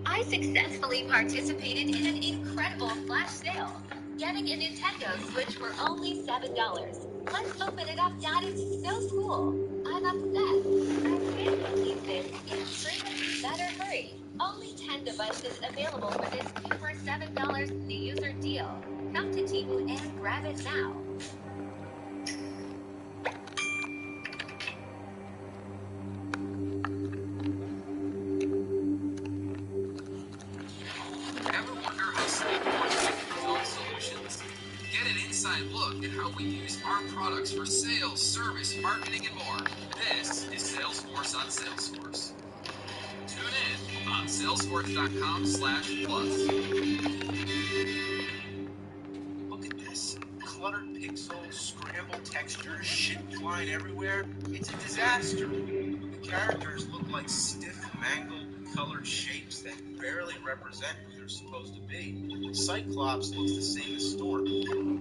I successfully participated in an incredible flash sale, getting a Nintendo Switch for only $7. Let's open it up, Dad. It's so cool. I'm obsessed. I can't believe this. It's true. You better hurry. Only 10 devices available for this 2 for $7 new user deal. Come to Temu and grab it now. Ever wonder how Salesforce makes its own solutions? Get an inside look at how we use our products for sales, service, marketing, and more. This is Salesforce on Salesforce. Tune in on salesforce.com/plus. Look at this. Cluttered pixels, scrambled textures, shit flying everywhere. It's a disaster. The characters look like stiff, mangled, colored shapes that barely represent who they're supposed to be. Cyclops looks the same as Storm.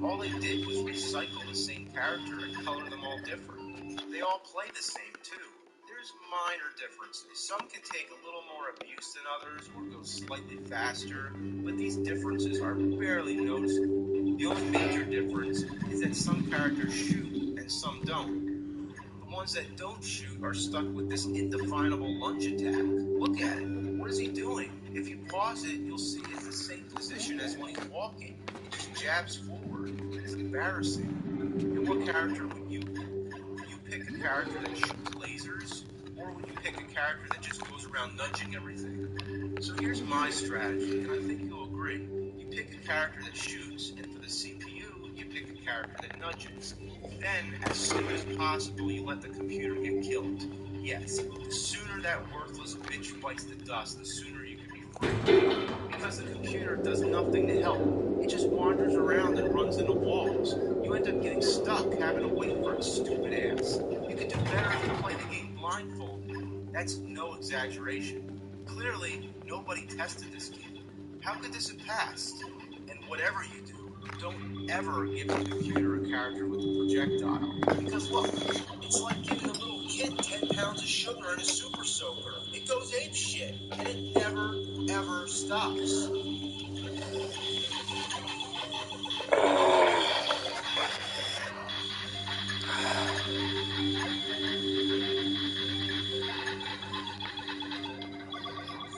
All they did was recycle the same character and color them all different. They all play the same, too. There's minor differences. Some can take a little more abuse than others or go slightly faster, but these differences are barely noticeable. The only major difference is that some characters shoot and some don't. The ones that don't shoot are stuck with this indefinable lunge attack. Look at it. What is he doing? If you pause it, you'll see it's the same position as when he's walking. He just jabs forward. It's embarrassing. And what character would you pick? Would you pick a character that shoots lasers? Or would you pick a character that just goes around nudging everything? So here's my strategy, and I think you'll agree. You pick a character that shoots, and for the CPU, you pick a character that nudges. Then, as soon as possible, you let the computer get killed. Yes, the sooner that worthless bitch bites the dust, the sooner you can be free. Because the computer does nothing to help. It just wanders around and runs into walls. You end up getting stuck, having to wait for its stupid ass. You could do better if you play the game blindfolded. That's no exaggeration. Clearly, nobody tested this game. How could this have passed? And whatever you do, don't ever give the computer a character with a projectile. Because look, it's like giving a little kid 10 pounds of sugar in a super soaker. It goes ape shit, and it never, ever stops.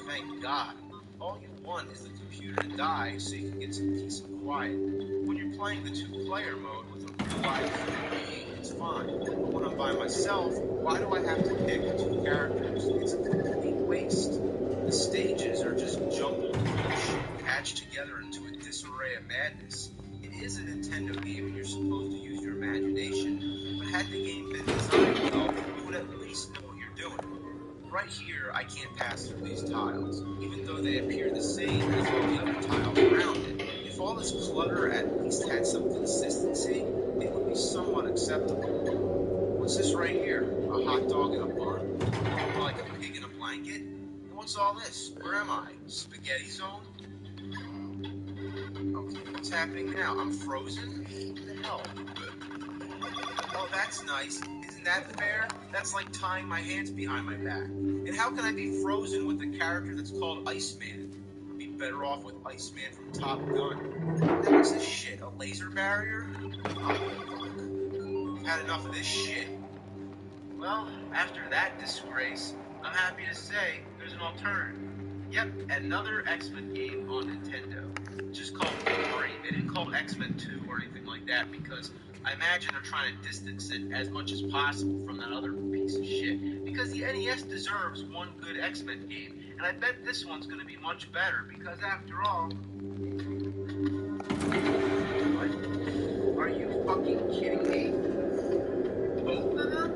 Thank God. All you want is the computer to die so you can get some peace and quiet. When you're playing the two-player mode with a real live human being, it's fine. But when I'm by myself, why do I have to pick two characters? It's a complete waste. The stages are just jumbled bullshit patched together into a disarray of madness. It is a Nintendo game and you're supposed to use your imagination, but had the game been designed well, you would at least know what you're doing. Right here, I can't pass through these tiles, even though they appear the same as all the other tiles around it. If all this clutter at least had some consistency, it would be somewhat acceptable. What's this right here? A hot dog in a bun? More like a pig in a blanket? And what's all this? Where am I? Spaghetti zone? Okay, what's happening now? I'm frozen? What the hell? Oh, that's nice. Isn't that fair? That's like tying my hands behind my back. And how can I be frozen with a character that's called Iceman? I'd be better off with Iceman from Top Gun. Now what's this shit? A laser barrier? Oh, fuck. I've had enough of this shit. Well, after that disgrace, I'm happy to say there's an alternative. Yep, another X-Men game on Nintendo. Just called Wolverine. They didn't call it X-Men 2 or anything like that because I imagine they're trying to distance it as much as possible from that other piece of shit. Because the NES deserves one good X-Men game, and I bet this one's going to be much better because after all... What? Are you fucking kidding me? Both of them?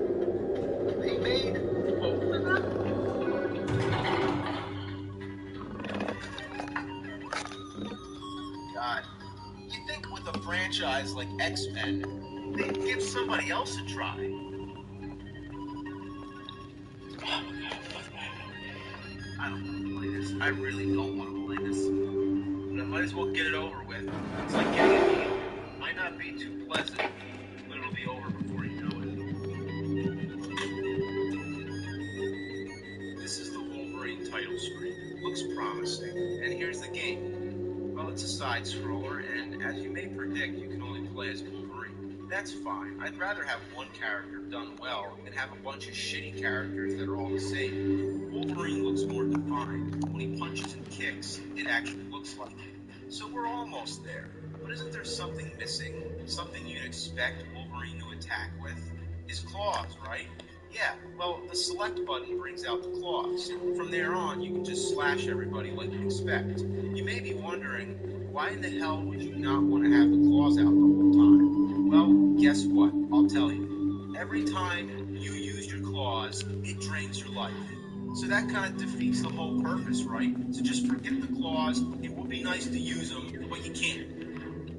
They made both of them? with a franchise like X-Men, they'd give somebody else a try. I don't want to play this. I really don't want to play this. But I might as well get it over with. It's like getting a needle. It might not be too pleasant, but it'll be over before you know it. This is the Wolverine title screen. Looks promising. And here's the game. Well, it's a side-scroller, and as you may predict, you can only play as Wolverine. That's fine. I'd rather have one character done well than have a bunch of shitty characters that are all the same. Wolverine looks more defined. When he punches and kicks, it actually looks like it. So we're almost there. But isn't there something missing? Something you'd expect Wolverine to attack with? His claws, right? Yeah, well, the select button brings out the claws. From there on, you can just slash everybody like you'd expect. You may be wondering, why in the hell would you not want to have the claws out the whole time? Well, guess what? I'll tell you. Every time you use your claws, it drains your life. So that kind of defeats the whole purpose, right? So just forget the claws. It would be nice to use them, but you can't.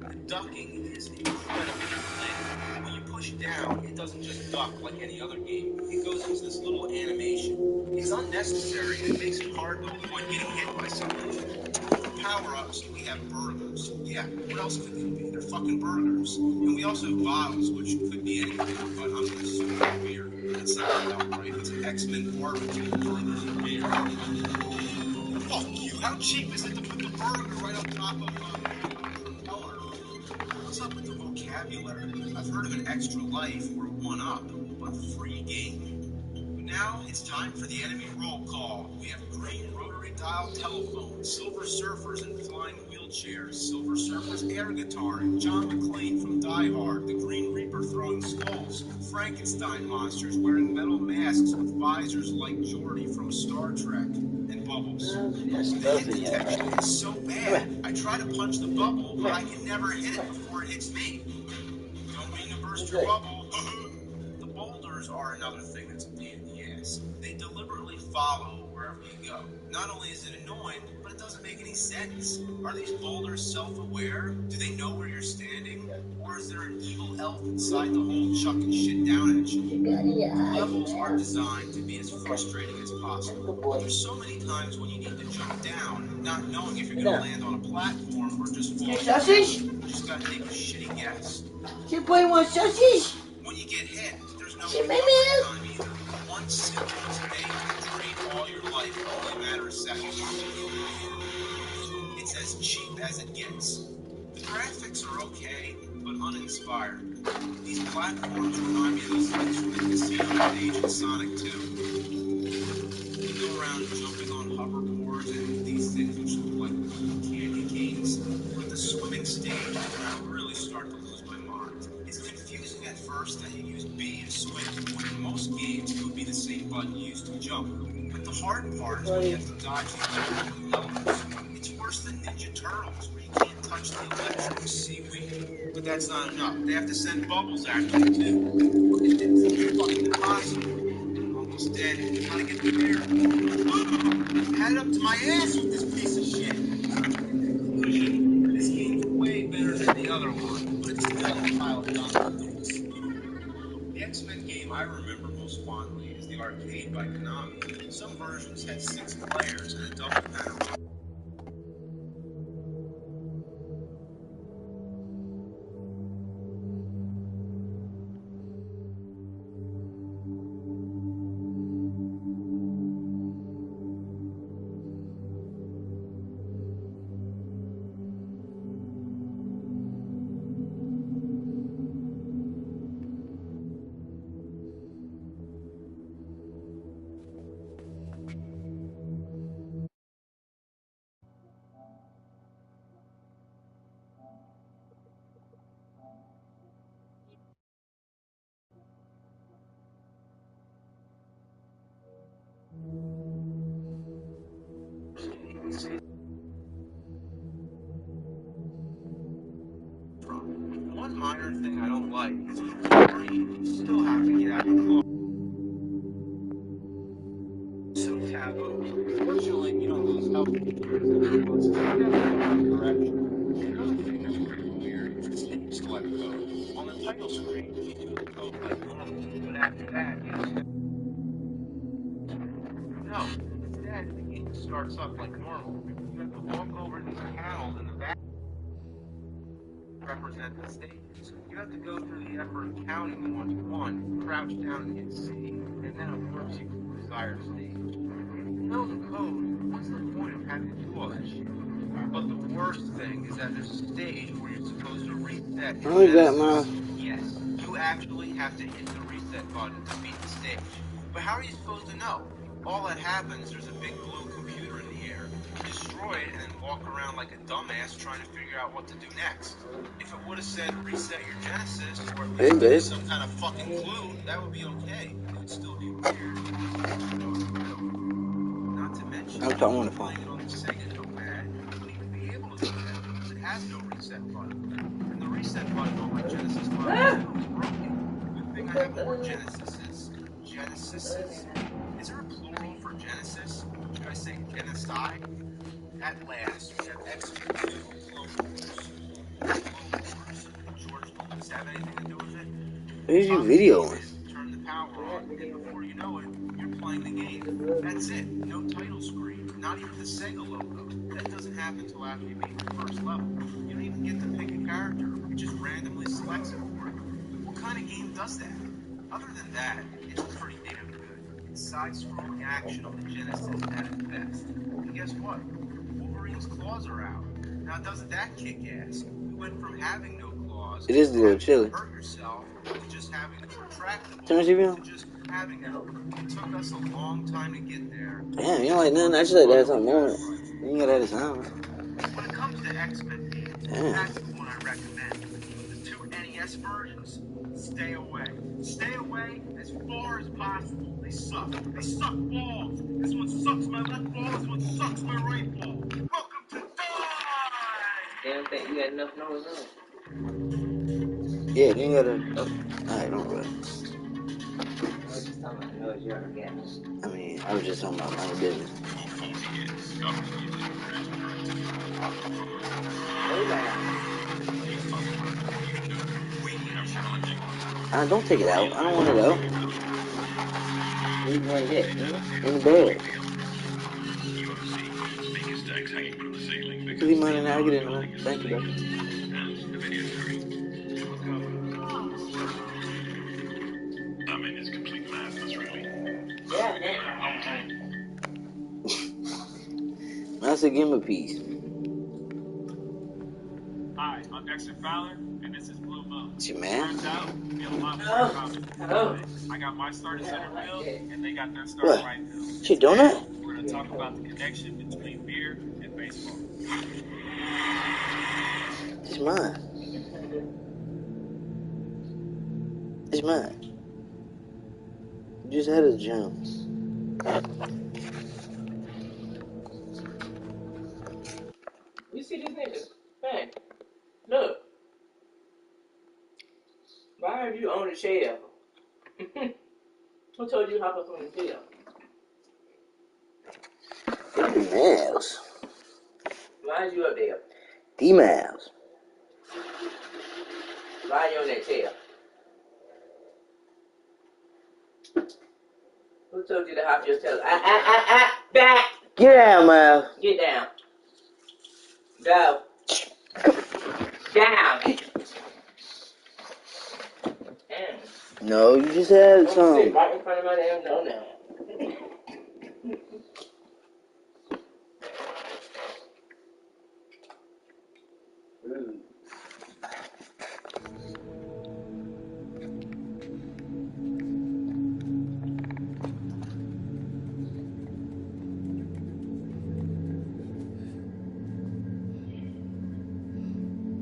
The ducking is incredibly delayed. When you push down, it doesn't just duck like any other game. It goes into this little animation. It's unnecessary and it makes it hard to avoid getting hit by something. For power-ups, we have burgers. Yeah, what else could they be? They're fucking burgers. And we also have bottles, which could be anything, but I'm going to assume it's beer. That's not going to help, right? It's an X-Men barbecue, burgers and beer. Fuck you. How cheap is it to put the burger right on top of a propeller? What's up with the vocabulary? I've heard of an extra life or a one-up, but free game. But now it's time for the enemy roll call. We have green rotary dial telephones, silver surfers in flying wheelchairs, silver surfers air guitaring, John McClane from Die Hard, the Green Reaper throwing skulls, Frankenstein monsters wearing metal masks with visors like Geordi from Star Trek, and bubbles. The hit detection is so bad, I try to punch the bubble, but I can never hit it before it hits me. Don't mean to burst your bubble. The boulders are another thing that's a pain in the ass. They deliberately follow wherever you go. Not only is it annoying, but it doesn't make any sense. Are these boulders self-aware? Do they know where you're standing? Or is there an evil elf inside the hole chucking shit down at you? The levels are designed to be as frustrating as possible. But there's so many times when you need to jump down, not knowing if you're going to land on a platform or just fall. Sausage? You just got to take a shitty guess. You boy want sausage? When you get hit, there's no She recovery made time either. One simple mistake can drain all your life in only a matter of seconds. It's as cheap as it gets. The graphics are okay, but uninspired. These platforms remind me of those things from the casino stage in Sonic 2. You go around jumping on hoverboards and these things which look like candy canes. But the swimming stage is where I really start to lose my mind. It's confusing at first that you use B to swim, when in most games it would be the same button used to jump. But the hard part is when you have to dodge the elements. It's worse than Ninja Turtles, where you can't touch the electric seaweed. But that's not enough. They have to send bubbles after you, too. It's fucking impossible. Almost dead. Trying to get the beer. Had it up to my ass with this piece of shit. Conclusion. This game's way better than the other one, but it's still a pile of nonsense. The X-Men game I remember most fondly is the arcade by Konami. Some versions had 6 players and a double panel. One minor thing I don't like is Wolverine still have to get out of the claw. So taboo. Fortunately, you don't lose health. Correction. Another thing that's pretty weird. It's title screen. Oh, like normal. But after that, you just have... No, instead, the game starts up like normal. You have to walk over these panels in the back to represent the stages. You have to go through the effort of counting them once one, crouch down and hit C, and then it warps you to the desired stage. If you know the code, what's the point of having to do all that shit? But the worst thing is that there's a stage where you're supposed to reset your Genesis. Yes, you actually have to hit the reset button to beat the stage. But how are you supposed to know? All that happens, there's a big blue computer in the air. You destroy it and then walk around like a dumbass trying to figure out what to do next. If it would have said reset your Genesis, or at least give you some kind of fucking clue, that would be okay. It would still be weird. Not to mention, I'm talking on the phone. playing it on the Sega Nomad, you wouldn't even be able to do that because it has no reset button. And the reset button on my Genesis Model 2 is broken. Good thing I have more Genesises. Genesises? Is there a plural for Genesis? Should I say genocide? At last, we have X-Men 2 Clone Wars. Clone Wars. George Lucas have anything to do with it? Where's your video? Turn the power on, and before you know it, you're playing the game. That's it. No title screen. Not even the Sega logo. That doesn't happen until after you beat the first level. You don't even get to pick a character. It just randomly selects it for you. What kind of game does that? Other than that, it's pretty damn good. It's side-scrolling action on the Genesis at its best. And guess what? Wolverine's claws are out. Now doesn't that kick ass? You went from having no claws It is a little chilly. hurt yourself to just having the retractable Turn the TV on. to just having it. It took us a long time to get there. Damn, you don't like nothing. I just like that something more. You ain't got that sound. When it comes to X-Men games, that's the one I recommend. The two NES versions, stay away. Stay away as far as possible. They suck. They suck balls. This one sucks my left ball. This one sucks my right ball. Welcome to Die! Damn thing, you got enough noise on. Yeah, you ain't got to. Oh, alright, don't worry. I was just talking about the noise you already got. I mean, I was just talking about my business. Don't take it out. I don't want it out. Leave it right there. In the bed. Could be mine and I get in the room. Thank you, bro. I mean, it's complete madness, really. I said, give him a piece. Hi, I'm Dexter Fowler, and this is Blue Moon. It's your man. Turns out, we have a lot more about it. I got my start at center field, and they got their start What? at right field. Shit, donut? We're going to talk about the connection between beer and baseball. It's mine. It's mine. You just had a jump. You see this nigga? Hey, look. Why are you on the chair? Who told you to hop up on the chair? D-Miles. Why is you up there? D-Miles. Why are you on that chair? Who told you to hop your tail? Back! Get out, Miles. Get down. Go. Down. Damn. No, you just had Sit some. right in front of my damn door now. Rude.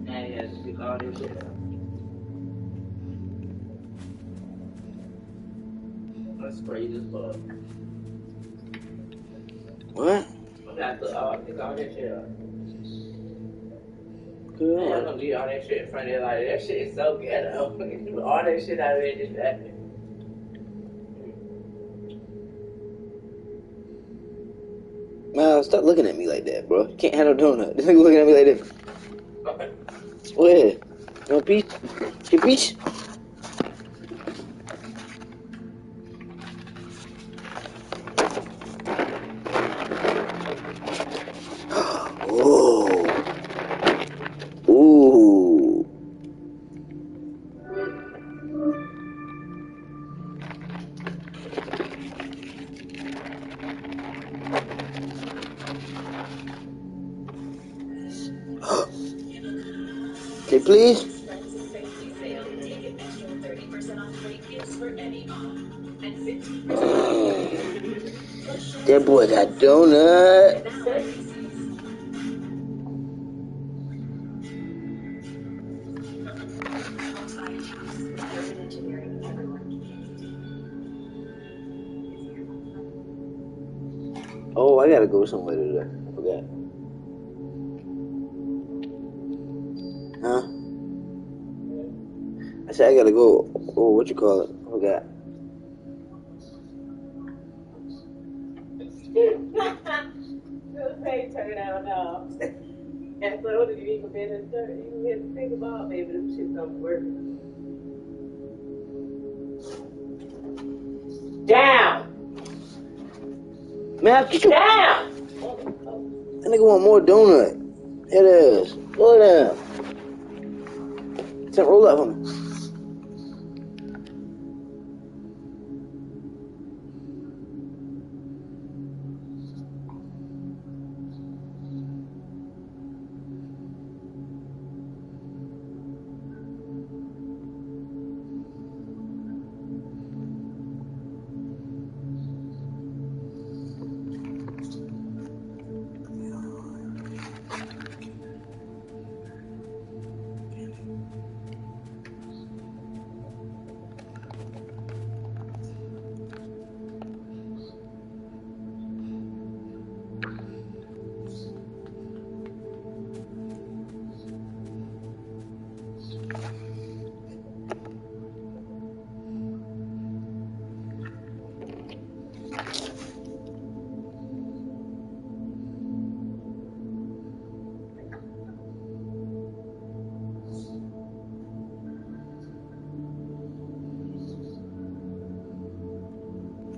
Now you have to pick all this shit up. Let's spray this bug. What? I'm gonna pick all that shit up. Good. Man, I'm gonna leave all that shit in front of there like that shit is so ghetto. All that shit out of there just happened. Miles, stop looking at me like that, bro. You can't have no donut. This nigga looking at me like that. Go ahead. You want a piece? Get a piece? Say please. Friends and Family Sale. Take an extra 30% off great gifts for any mom. And 15%. That boy got donut. Now at Macy's. Volkswagen House. Urban engineering everyone can use. Oh, I gotta go somewhere today. I forgot. Huh? I said I gotta go. Oh, what you call it? I forgot. Hey, turn it out now. And so did you even been in 30? You had to think about, baby, them shit don't work. Down! Man, get you Down! That nigga want more donut. It is. Slow down. Tim, roll up for me.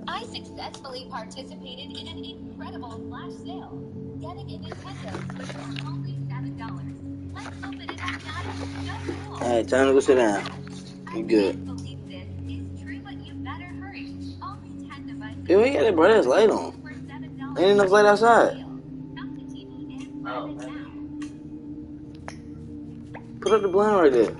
I successfully participated in an incredible flash sale. Getting a Nintendo Switch for only $7. Let's open it up now. So cool. Alright, time to go sit down. You good. I can't believe this is true, but you better hurry. Only 10 devices. Dude, we got that bright ass light on. For $7. Ain't enough light outside. Come to TV and Oh, grab it now. Put up the blind right there.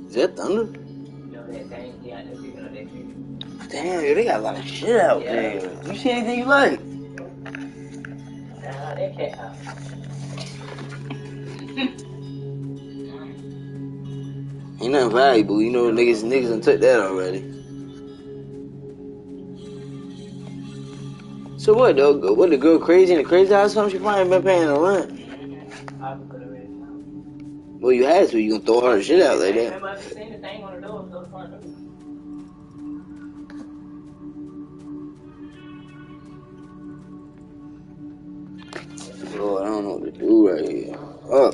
Is that thunder? You know that thing? Yeah, I know you know that thing. Damn, yo, they got a lot of shit out there. You see anything you like? Nah, that cat house. Ain't nothing valuable. You know niggas done took that already. So what though? What, the girl crazy in the crazy house or something? She probably been paying the rent. Probably could have read it. Well, you had to. You gonna throw all her shit out like that. Remember I seen the thing on the door, so it's front door. Lord, I don't know what to do right here. Oh.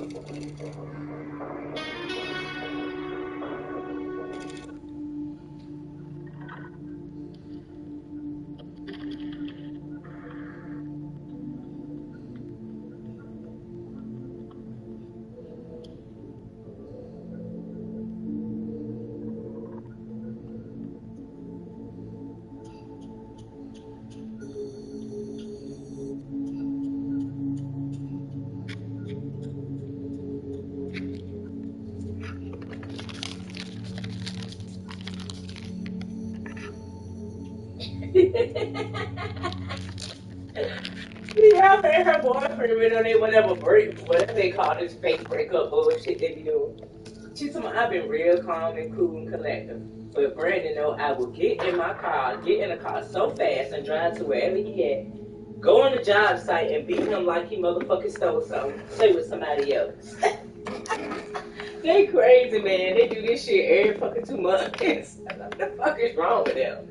Yeah, man, her boyfriend been on there whatever they call this fake breakup bullshit they be doing. She told me I've been real calm and cool and collective. But Brandon know I will get in my car, get in a car so fast and drive to wherever he at, go on the job site and beat him like he motherfucking stole something, play with somebody else. They crazy, man. They do this shit every fucking 2 months. What the fuck is wrong with them?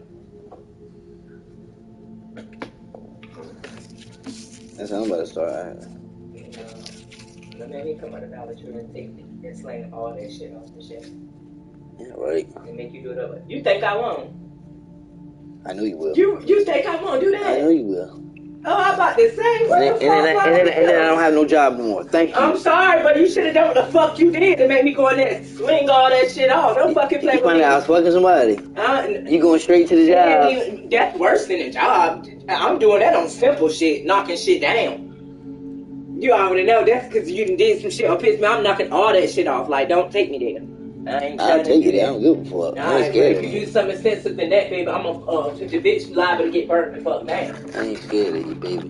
That's how I'm about to start. The man, he come out of Dollar Tree and take and slang all that shit off the shelf. Yeah, right. And make you do it up. You think I won't? I know you will. You think I won't do that? I know you will. Oh, I'm about to say, what the fuck? And then I don't have no job no more. Thank you. I'm sorry, but you should have done what the fuck you did to make me go in there and swing all that shit off. Don't fucking play You with find me. out I was fucking somebody. You going straight to the job. That's worse than a job. I'm doing that on simple shit, knocking shit down. You already know that's because you did some shit on piss me. I'm knocking all that shit off. Like, don't take me there. I ain't trying to do that. I don't give a fuck. I ain't scared if you use something sensitive than that, baby, I'm the bitch liable to get burnt the fuck down. I ain't scared of you, baby.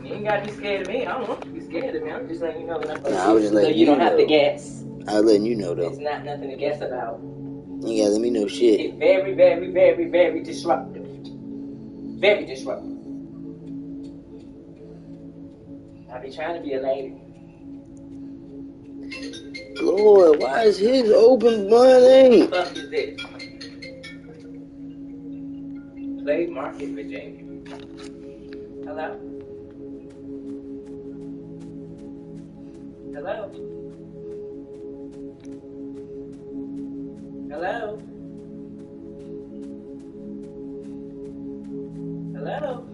You ain't gotta be scared of me. I don't want you to be scared of me. I'm just letting you know that I'm fucking I was just letting you don't have to guess. I was letting you know, though. It's not nothing to guess about. You gotta let me know shit. It's very, very, very, very disruptive. Very disruptive. I be trying to be a lady. Lord, why is his open money? What the fuck is this? Play Market, Virginia. Hello? Hello? Hello? Hello?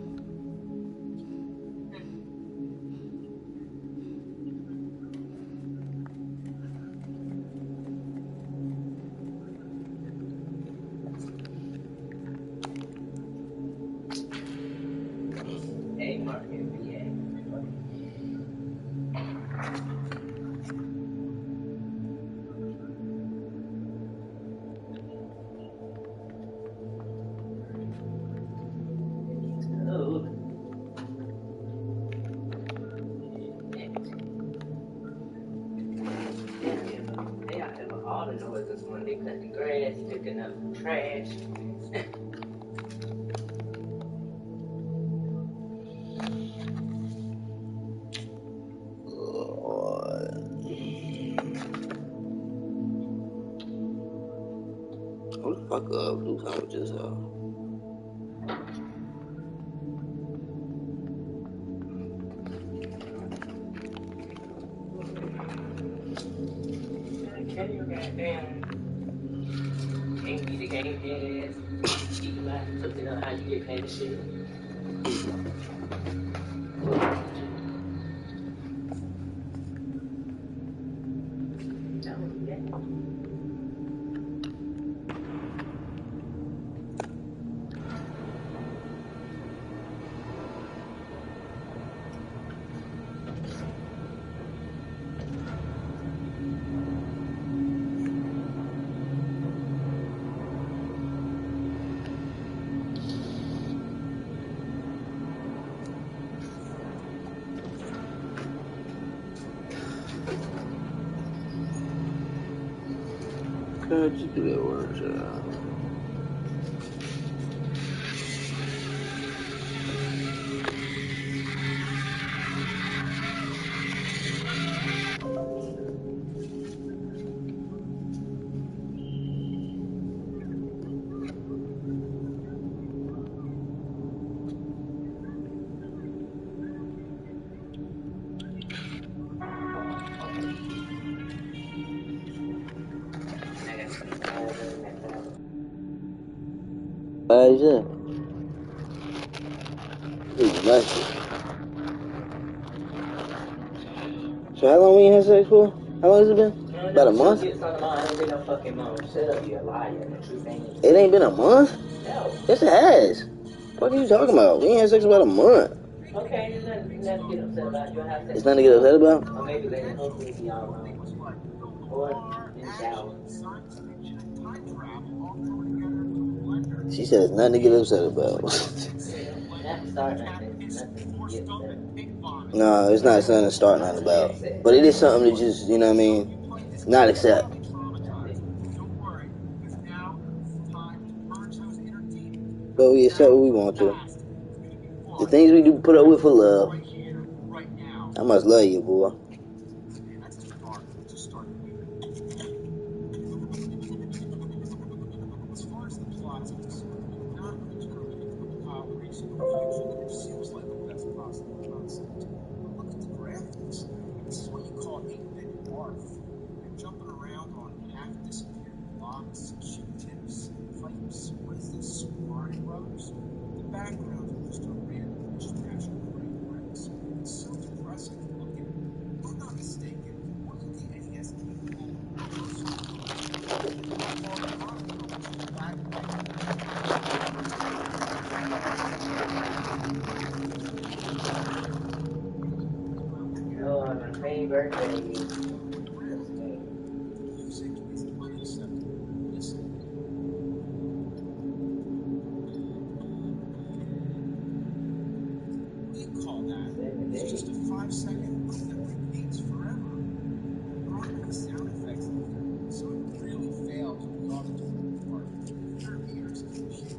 Hey, Market, VA. All the noises when they cut the grass, picking up trash. Hold the fuck up, do something with yourself. Can you goddamn can't be the game head ass. Keep your life looking up how you get paid shit. How'd you do that word, Why is that? So how long we ain't had sex for? How long has it been? About a month? It ain't been no fucking month. Shut up, you a liar. The truth ain't. It ain't been a month? No. Yes, it has. What are you talking about? We ain't had sex about a month. Okay, there's nothing to get upset about. You'll have sex. It's nothing to get upset about? Or maybe later, hopefully, be all alone. Or in the shower. She said it's nothing to get upset about. Not start nothing. Nothing to get upset about. No, it's not something to start nothing about. But it is something to just, you know what I mean, not accept. But we accept what we want to. The things we do put up with for love. I must love you, boy. Jumping around on half-disappeared blocks, Q-tips, pipes. What is this, Mario Brothers? The background is just a random extraction. impressive looking. If I'm not mistaken, wasn't the NES capable of Happy birthday. music is unacceptable. Listen. What do you call that? It's just a 5-second loop that repeats forever. There aren't many sound effects in here, so it really fails in the auditory department. Your ears can hear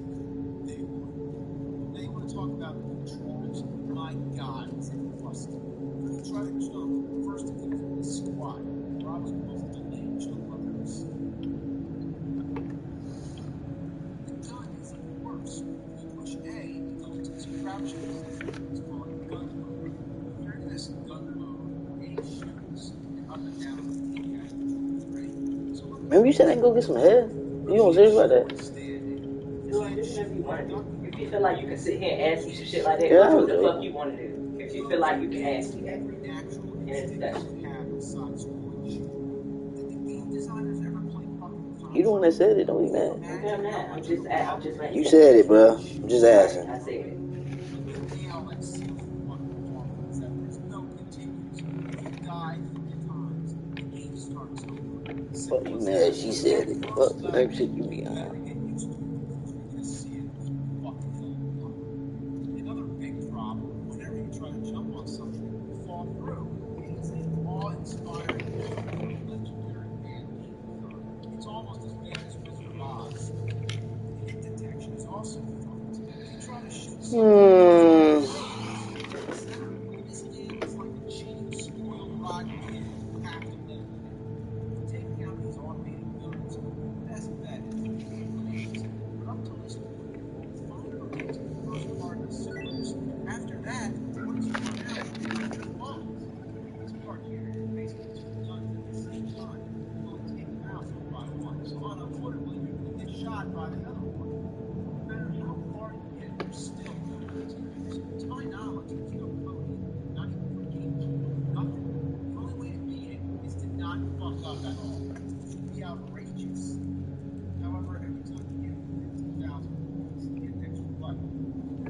big one. Now you want to talk about the controls? My God, is it busted. When you try to jump, first it gives you a squat. Rob's supposed to delay jump I've ever seen. The gun is worse. If you push A, it goes into this crouching position. It's called gun mode. If you're in this gun mode, A shoots and up and down the D-pad. Right? So Remember you said I can go get some hair? You don't serious about that? Do it whatever you want to do. If you feel like you can sit here and ask me some shit like that, Yeah, what the I'll do fuck you want to do? If you feel like you can ask me that. natural And it's instinct you have inside schooling shit. Did the game designers ever play fucking You the one that said it, don't be mad. Okay, I'm not. I'm just letting You said it, bro. I'm just asking. I said it. The nail that seals the fucking coffin is that there's no continues. If you die 3 times, the game starts over. Fuck you mad, she said it. Fuck the type of shit you be on. Better get used to it because you're gonna see it fucking hell come. Another big problem, whenever you try to jump on something, you fall through. It is an awe-inspiring legendary band name. It's almost as bad as Wizard of Oz. Hit detection is also fucked. If you try to shoot something, this game is like a cheating, spoiled, rotten kid packed a little bit. Taking out these automated guns, the best bet is to keep grenades. But up till this point, fire grenades are the first part of the sequence. After that, what is your now? Bullets. This part here is basically 2 guns at the same time. You only take them out one by one. So unavoidably, you're going to get shot by the other one. No matter how far you get, you're still going to use. To my knowledge, there's no code here. Not even for GameCube. Nothing. The only way to beat it is to not fuck up at all. Which would be outrageous. However, every time you get 50,000 points, you get an extra life.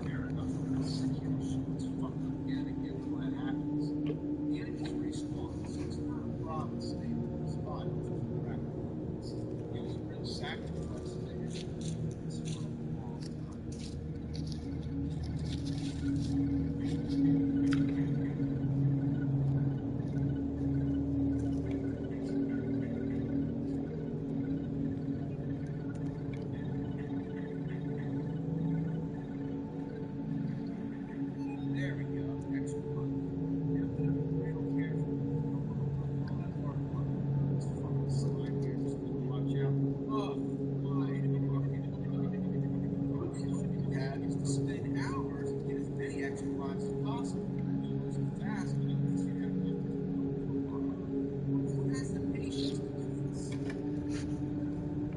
Fair enough. Secure shoots fucking again when that happens. The enemies respawn, so it's not a problem to stay in one spot. The only real sacrifice that you're going to do is for a long time. There we go. Extra one. Now that I'm real careful, don't want to put all that hard work. This fucking slime here just need to watch out. Oh, my. What we should have is to spend hours and get as many extra lives as possible. You'll lose them fast, but at least you have enough to go for. Who has the patience to do this?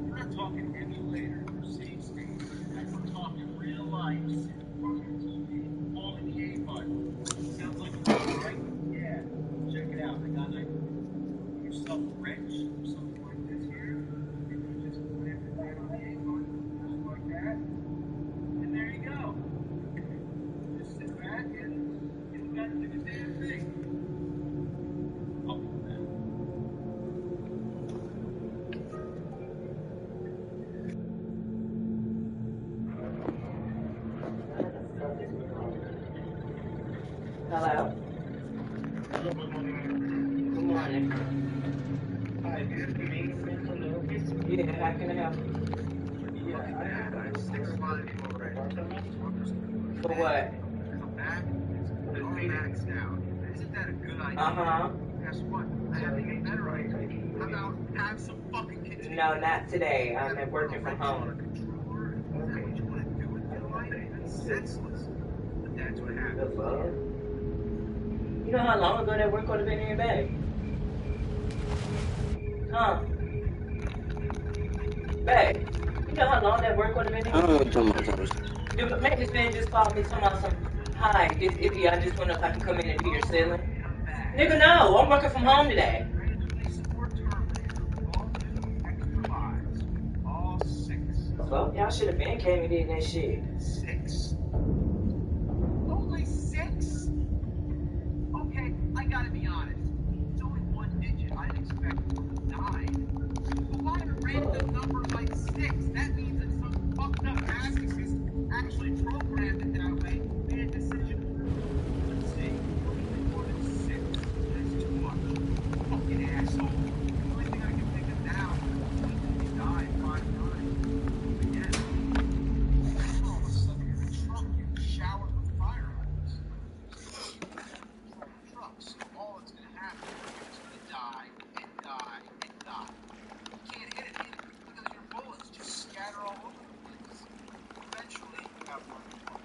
We're not talking emulator or save state. We're talking real life. Fucking TV. Holding the A button. Sounds like a lot, right? Yeah. Check it out. I got an idea. Put yourself a wrench or something like this here. And you just put it right on the A button. Just like that. And there you go. Just sit back and you don't got to do a damn thing. Help with that. Hello. Good morning. Hi, good to meet you. Yeah, how can I help you? Yeah, I have 6 months already. For what? Come back, it's all maxed out. Isn't that a good idea? Uh-huh. Guess what? I have an even better idea. How about have some fucking control? No, not today. I'm working from home. Controller? Is that what you want to do with your life? It's senseless. But that's what The happens. fuck? You know how long ago that work would have been in your bag? Huh? Babe, you know how long that work would have been in I your don't know what you're talking about. The maintenance man just called me talking about some, hi, I just wonder if I can come in and do your ceiling. Nigga, no. I'm working from home today. Randomly support Terminator with all new extra lives. All 6. Well, y'all should have been came and did that shit. 6? Only 6? Okay, I gotta be honest. It's only one digit. I didn't expect 9. But why a random number like 6? That means that some fucked up masochist actually programmed it that way, made a decision. Let's see. Anything more than 6. That's too much. Fucking asshole. The only thing I can think of now is when you die 5 times. Again. All of a sudden you're in a truck, you're showered with fire hose. Trucks, so all that's gonna happen is you're gonna die and die and die. You can't hit it either because your bullets just scatter all over the place. Eventually, you have one more.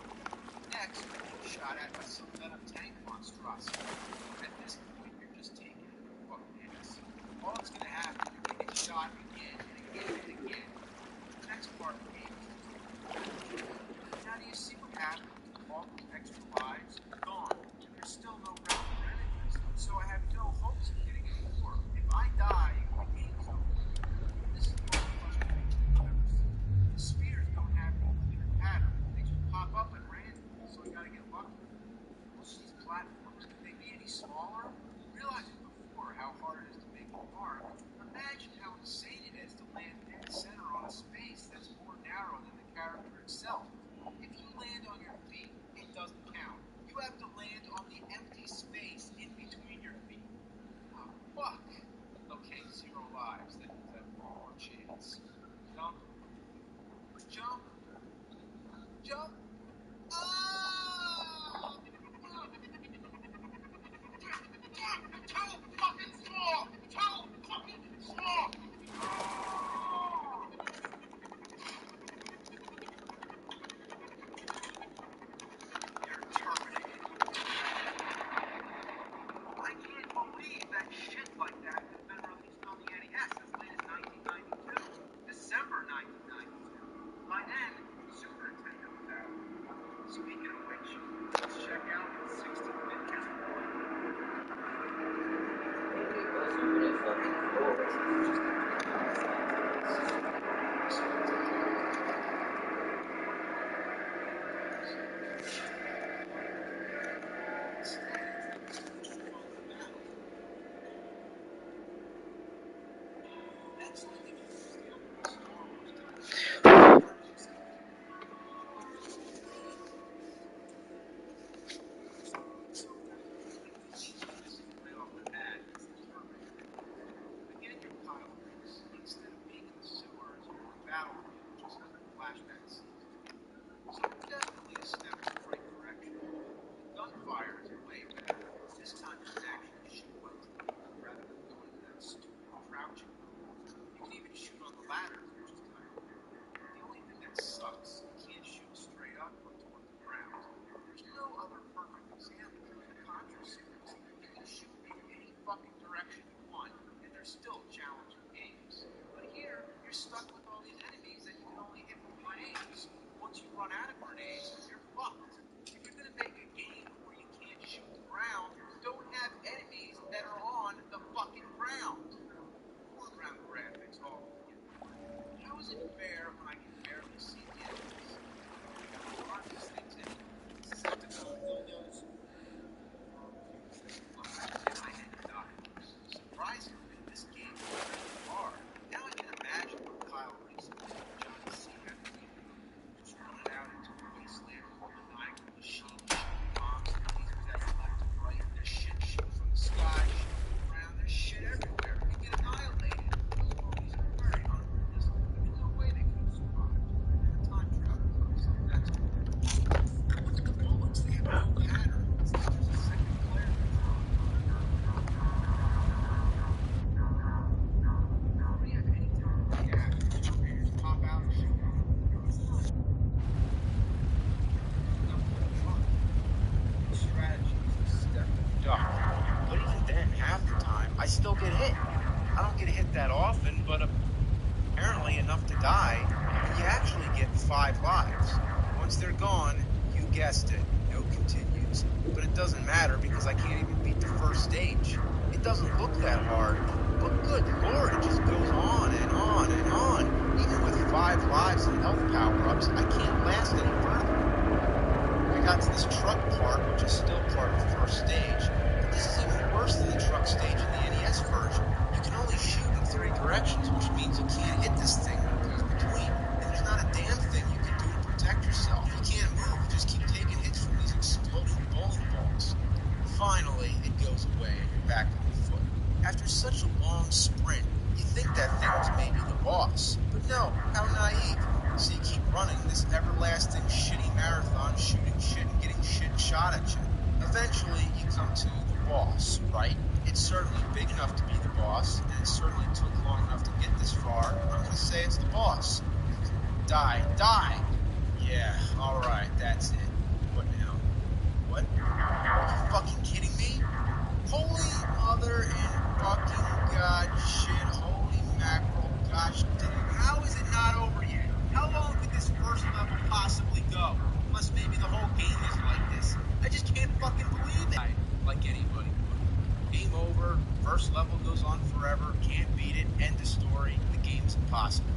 Next, you're shot at by some metal tank monstrosity. At this point, you're just taking fucking hits. All that's gonna happen is you get shot again and again and again. The next part of the game is now do you see what happened? All those extra lives gone. There's still no round for enemies, so I have no hopes of getting any more. If I die, the game's over. This is the most frustrating thing I've ever seen. The spears don't have any clear pattern. They just pop up at random, so I gotta get lucky. Most of these platforms, could they be any smaller? Realizing before how hard it is to make a mark, imagine how insane it is to land dead center on a space that's more narrow than the character itself. If you land on your feet, it doesn't count. You have to land on the empty space in between your feet. Oh, fuck. Okay, 0 lives. That means I have one more chance. Jump. Jump. Jump. Oh! Too fucking small! Too fucking small! You're terminated. I can't believe that shit like that has been released on the NES as late as 1992. December 1992. By then, Super Nintendo was out. Speaking of which, let's check out the 16-bit Game Boy. It goes over that fucking floor. That's the thing you steal from Star Wars. Right off the bat, it's the Terminator. Begin your pile race. Instead of being in the sewers or the battlefield, just like the flashback scenes. So definitely a step in the right direction. The gunfire is way better. This time you can actually shoot while jumping rather than going into that stupid crouching mode. You can even shoot on the ladders, which is kind of weird. The only thing that sucks, you can't shoot straight up or toward the ground. There's no other perfect example. In the Contra series, you can shoot in any fucking direction you want, and they're still challenging games. But here, you're stuck with all these enemies that you can only hit with grenades. Once you run out of grenades, you're fucked. If you're gonna make a game where you can't shoot the ground, don't have enemies that are on the fucking ground. Foreground graphics all over. How is it fair when I can barely see the enemies? What are these things anyway? Decepticon dildos? Look, I had died. Surprisingly, this game was really hard. Now I can imagine what Kyle guessed it, no continues. But it doesn't matter because I can't even beat the first stage. It doesn't look that hard, but good lord, it just goes on and on and on. Even with 5 lives and health power-ups, I can't last any further. I got to this truck part, which is still part of the first stage, but this is even worse than the truck stage in the NES version. You can only shoot in 3 directions, which means you can't hit this thing when it goes between, and there's not a damn thing you can do to protect yourself. You can't move, you just keep taking hits from these exploding bowling balls. Finally, it goes away and you're back on foot. After such a long sprint, you think that thing was maybe the boss, but no, how naive. So you keep running this everlasting shitty marathon, shooting shit and getting shit shot at you. Eventually, you come to the boss, right? It's certainly big enough to be the boss, and it certainly took long enough to get this far. I'm gonna say it's the boss. Die, die! Yeah, alright, that's it. What now? What? Are you fucking kidding me? Holy mother and fucking god shit, holy mackerel, gosh, how is it not over yet? How long could this first level possibly go? Unless maybe the whole game is like this. I just can't fucking believe it. Like anybody would. Game over, first level goes on forever, can't beat it, end of story, the game's impossible.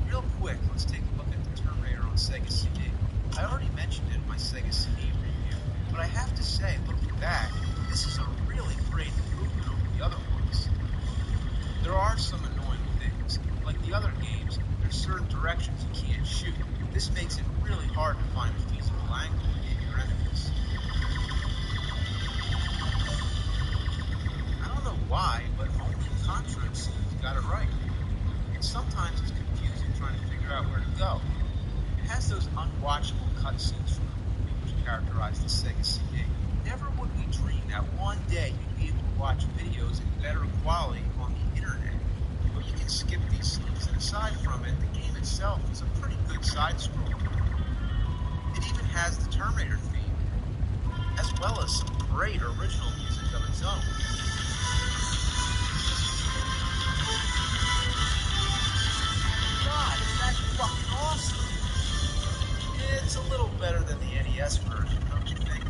Real quick, let's take a look at the Terminator on Sega CD. I already mentioned it in my Sega CD review, but I have to say, looking back, this is a really great improvement over the other ones. There are some annoying things. Like the other games, there's certain directions you can't shoot. This makes it really hard to find a feasible angle to hit your enemies. I don't know why, but only Contra it seems got it right. And sometimes it's confusing trying to figure out where to go. It has those unwatchable cutscenes from the movie which characterize the Sega CD. Never would we dream that one day you'd be able to watch videos in better quality on the internet. But you can skip these scenes, and aside from it, the game itself is a pretty good side-scroller. It even has the Terminator theme, as well as some great original music of its own. God, is that fucking awesome! It's a little better than the NES version, don't you think?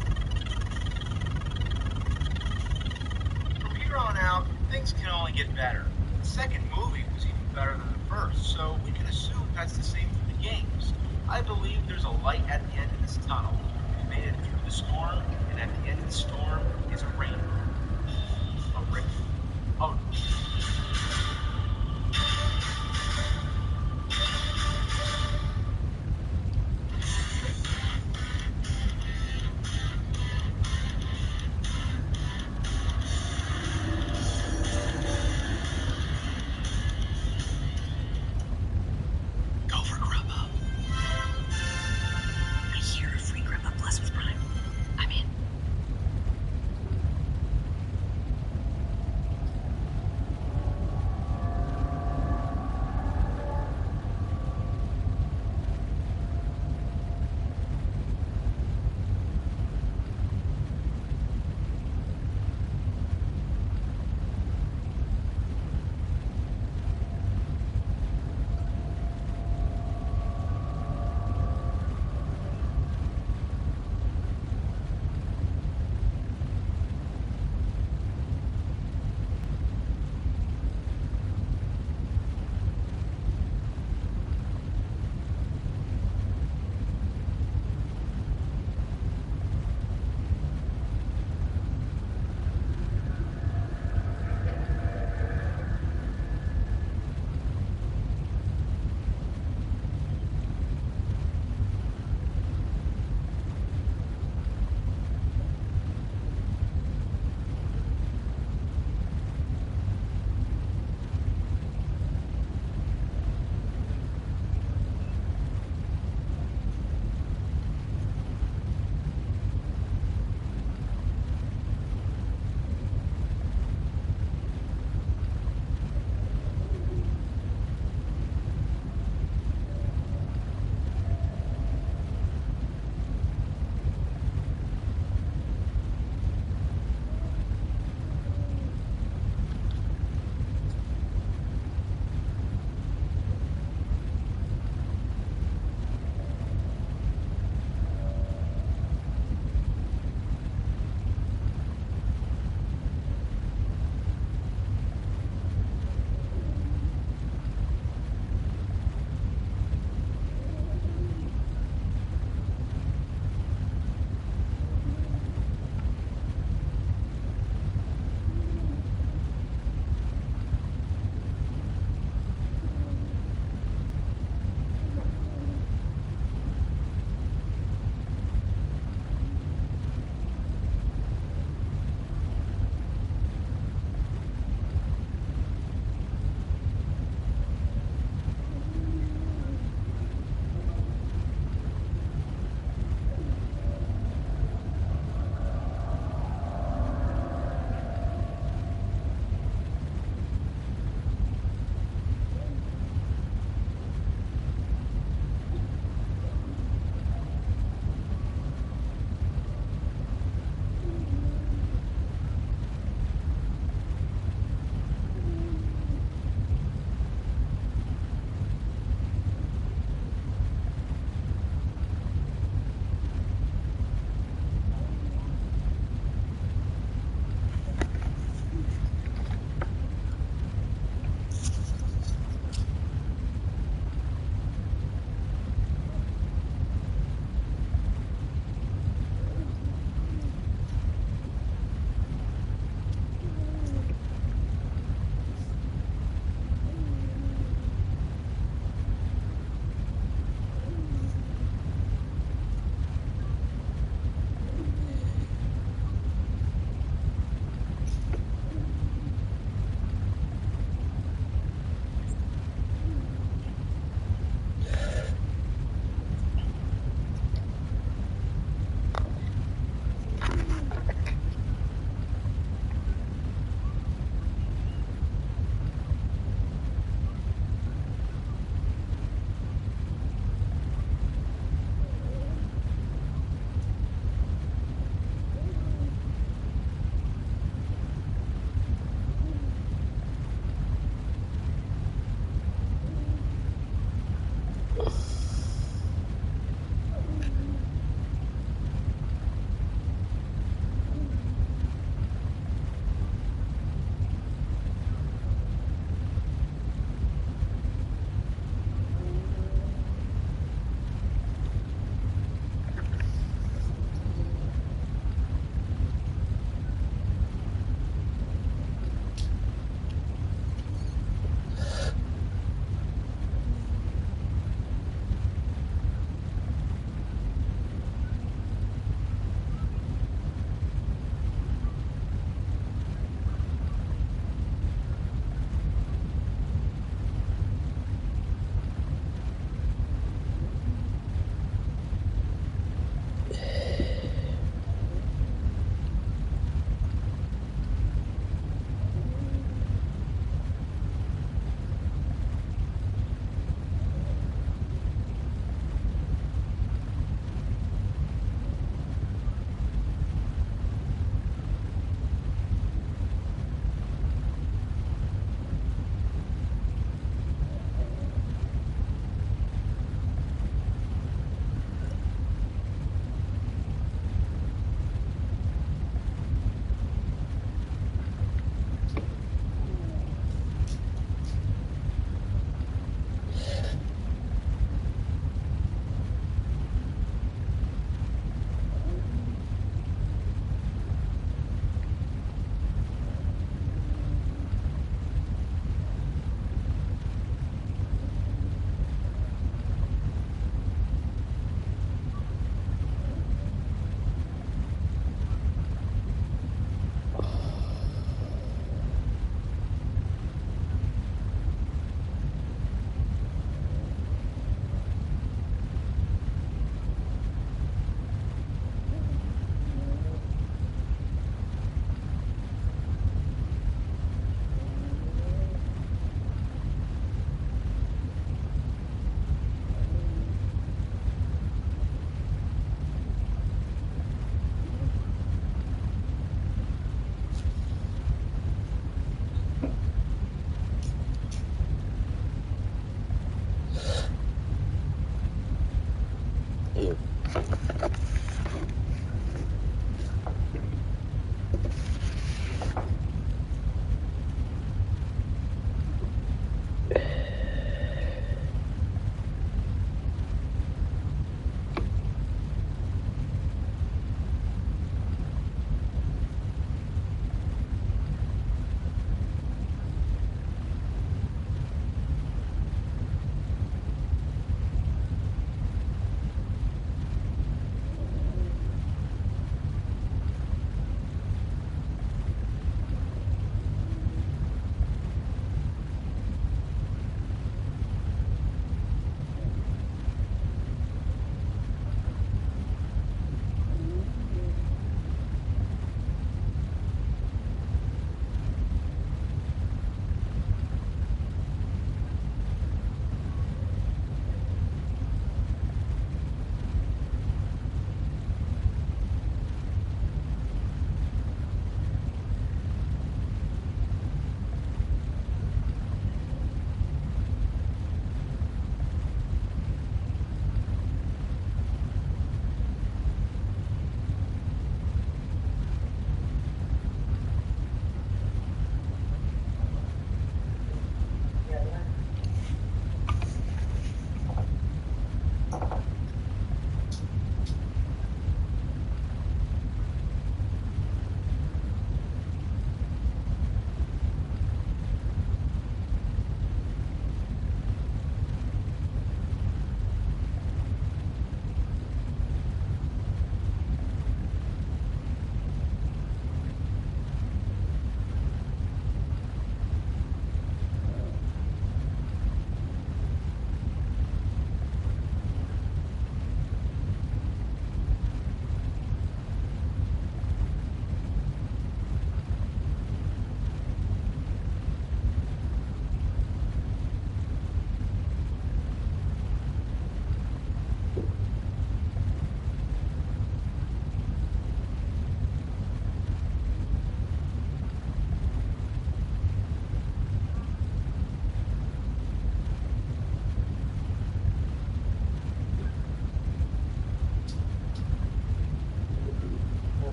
From here on out, things can only get better. The second movie was even better than the first, so we can assume that's the same for the games. I believe there's a light at the end of this tunnel. We made it through the storm, and at the end of the storm is a rainbow. A rainbow. Oh. Go for Grubba. He's here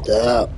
Stop.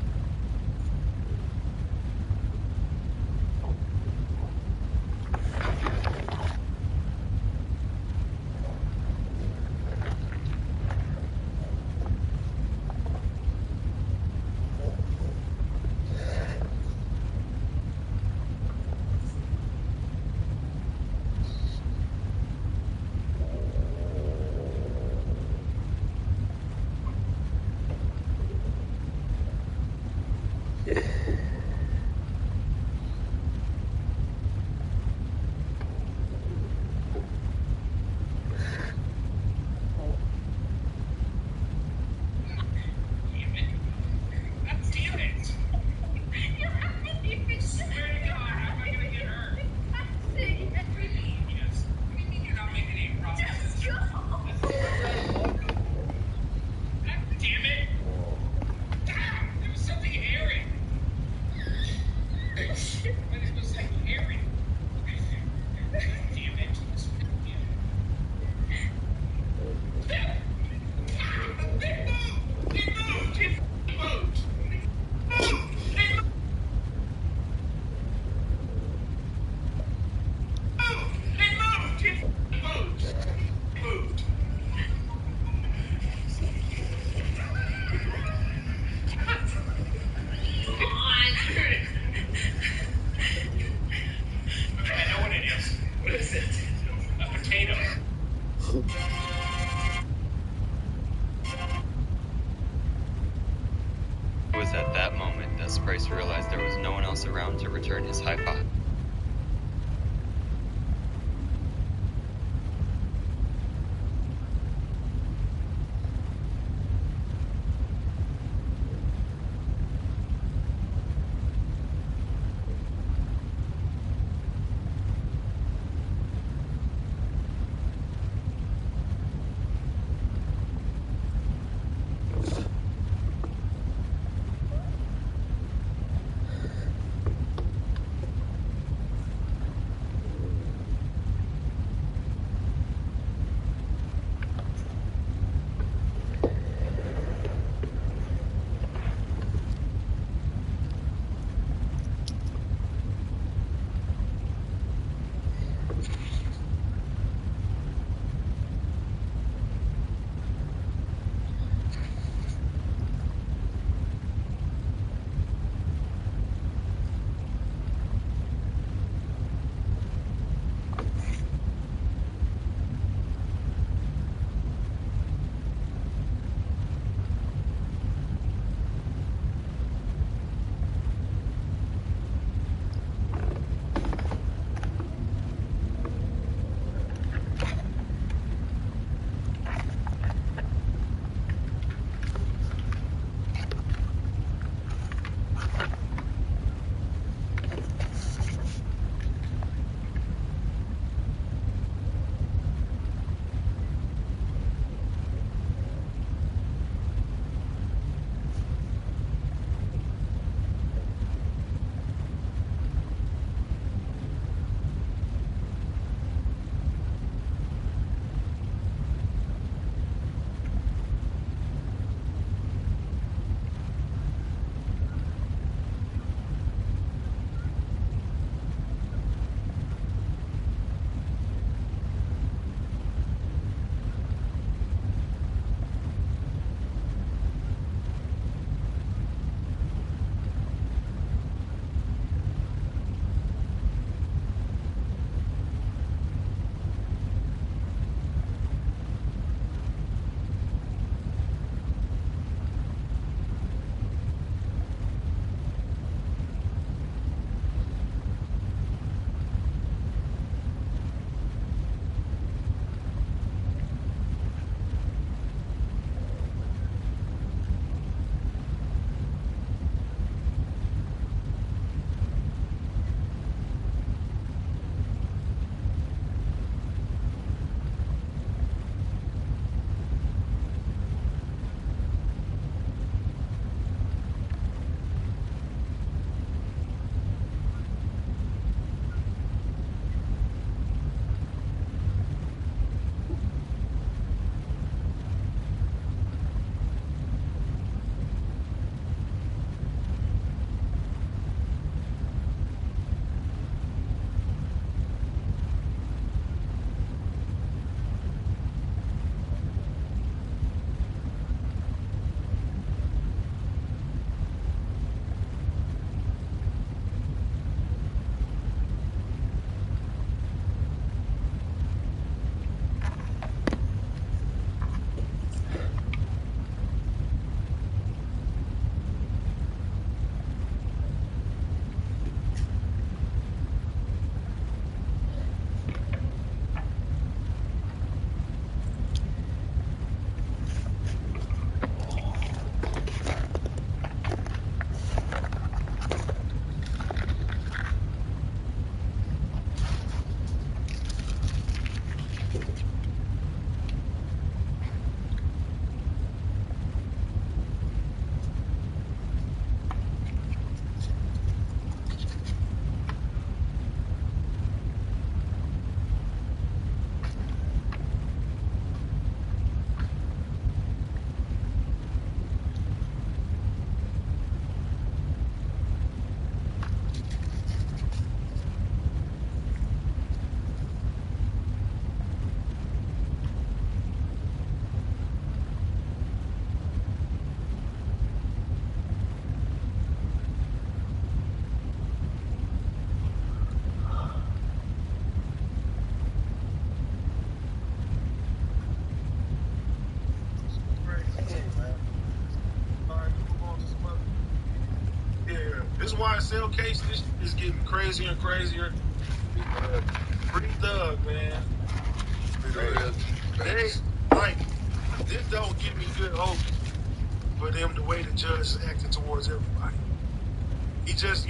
It was at that moment that Sprice realized there was no one else around to return his high five. This YSL case, this is getting crazier and crazier. Free Thug, man. They, like, this don't give me good hope for them the way the judge is acting towards everybody. He just,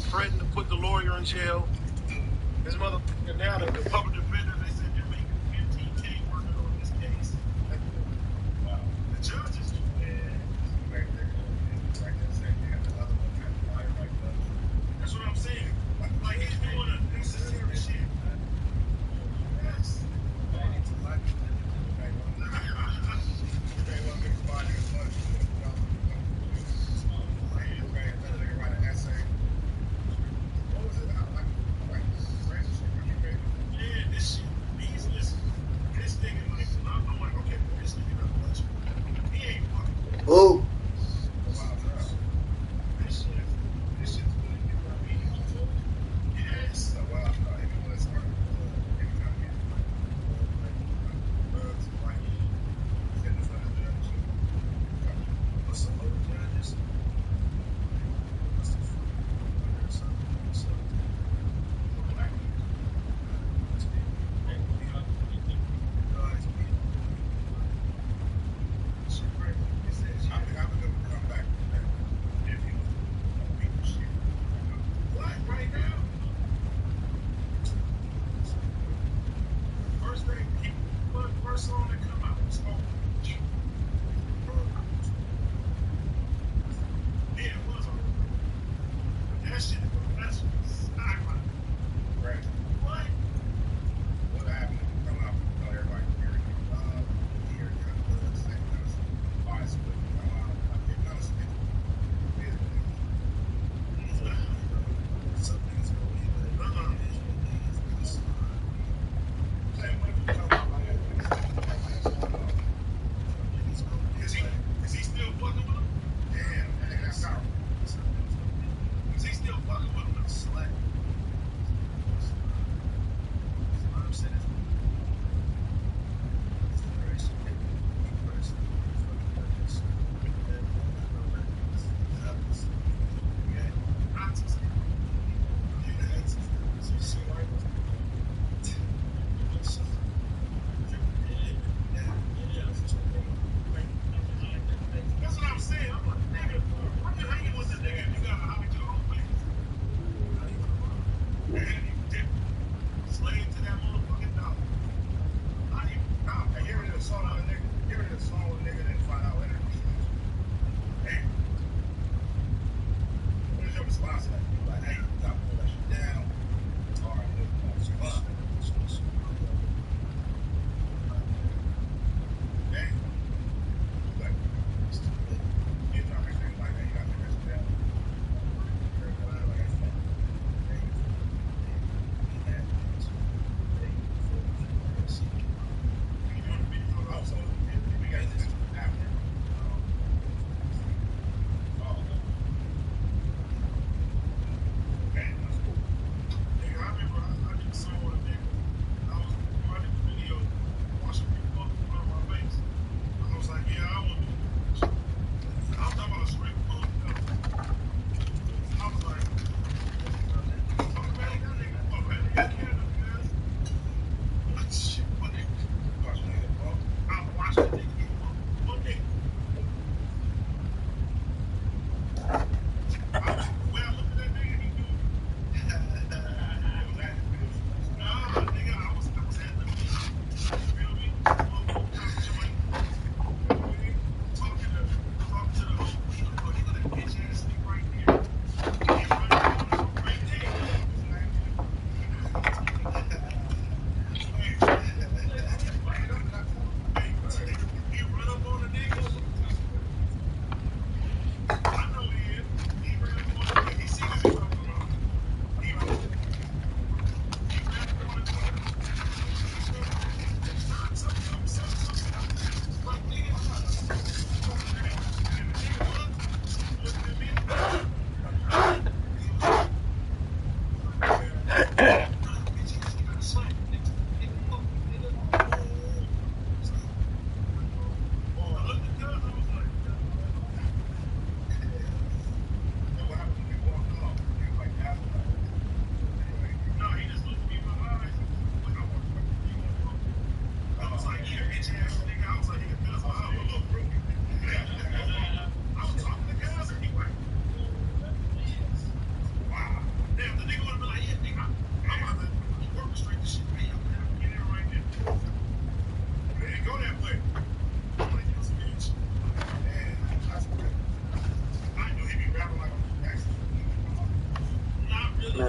threatened to put the lawyer in jail. His mother, and now the public defender, they said they're making $15K working on this case. Wow. The judge is that's what I'm saying. Like he's doing unnecessary shit. Yes. Yeah, this shit. This nigga, like, I'm like, okay, this nigga not much. He ain't fucking. Oh. This shit's really good. Yes. What's the other judges? I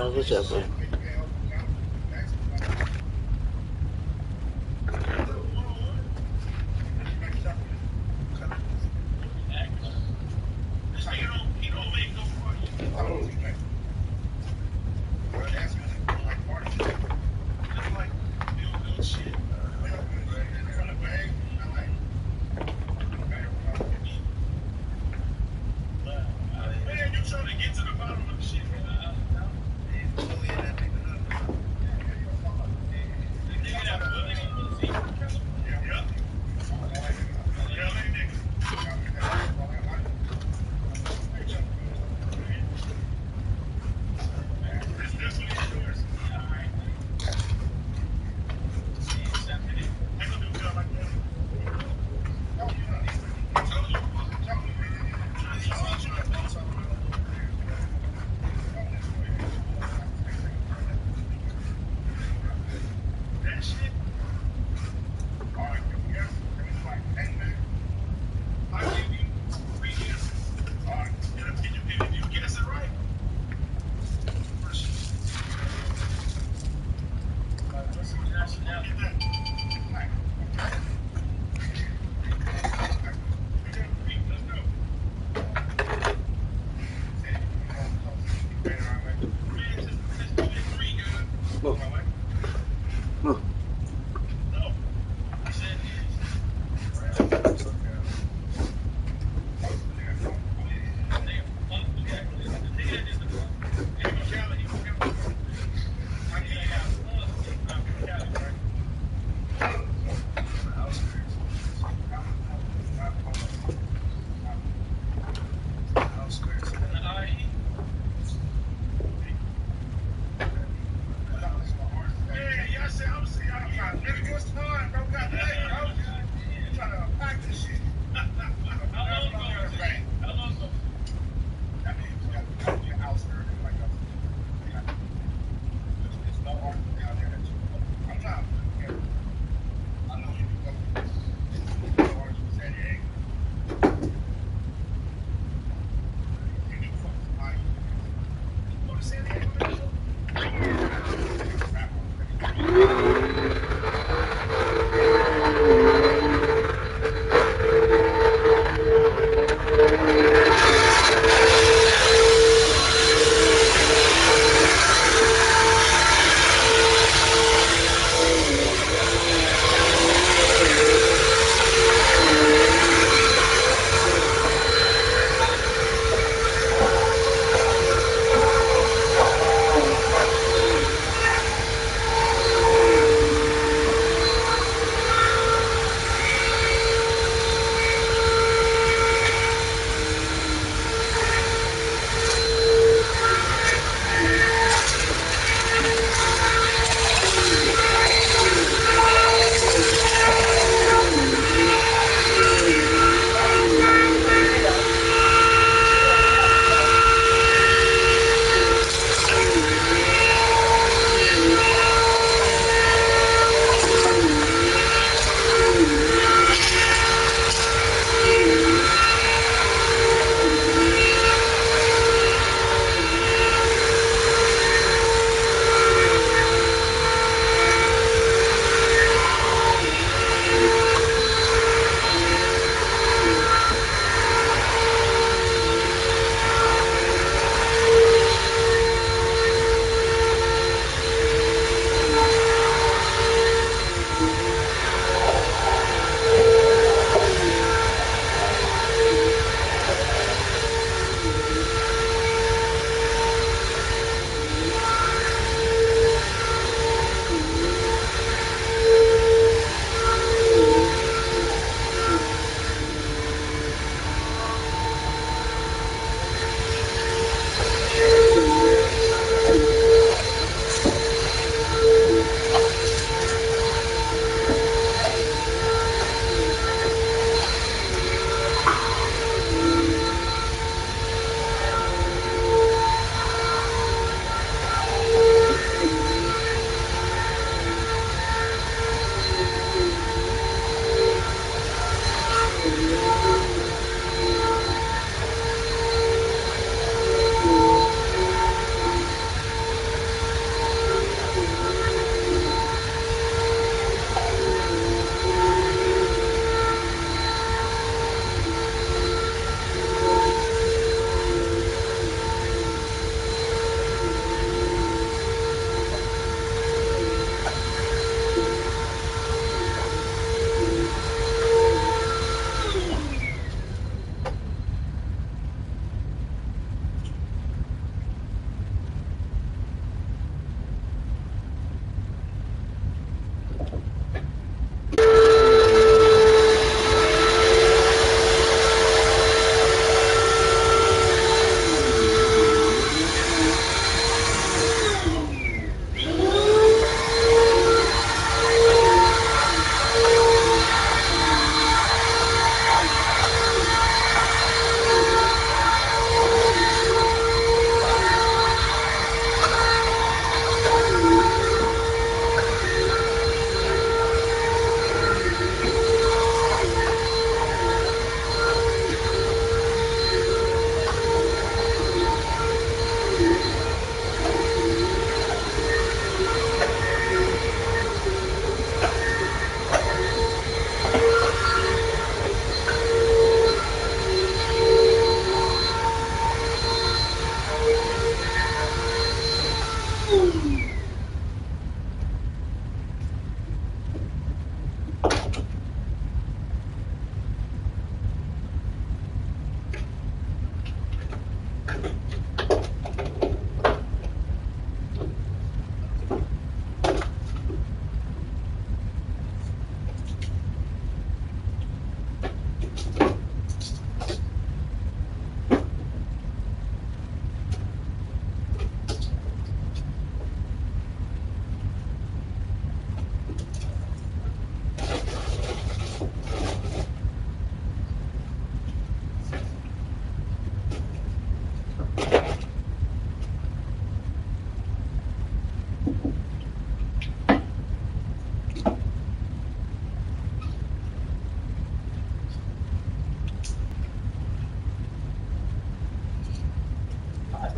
$10 for supper. So you don't make no money. It's like feel good shit. Man, you trying to get to the bottom of the shit, man.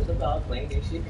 look all clean and shit.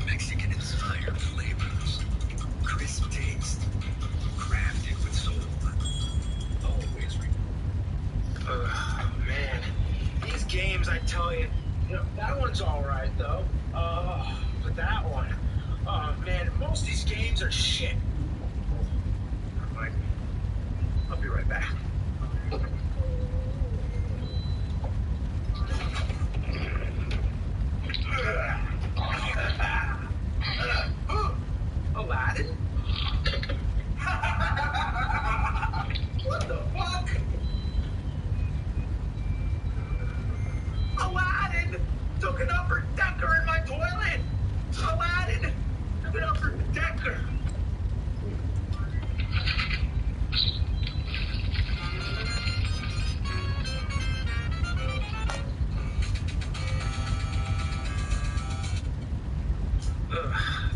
Mexican-inspired flavors, crisp taste, crafted with soul. Always. Man, these games, I tell you, that one's all right though. But that one, oh man, most of these games are shit. I'll be right back. Aladdin? What the fuck? Aladdin took an upper decker in my toilet. Aladdin took an upper decker.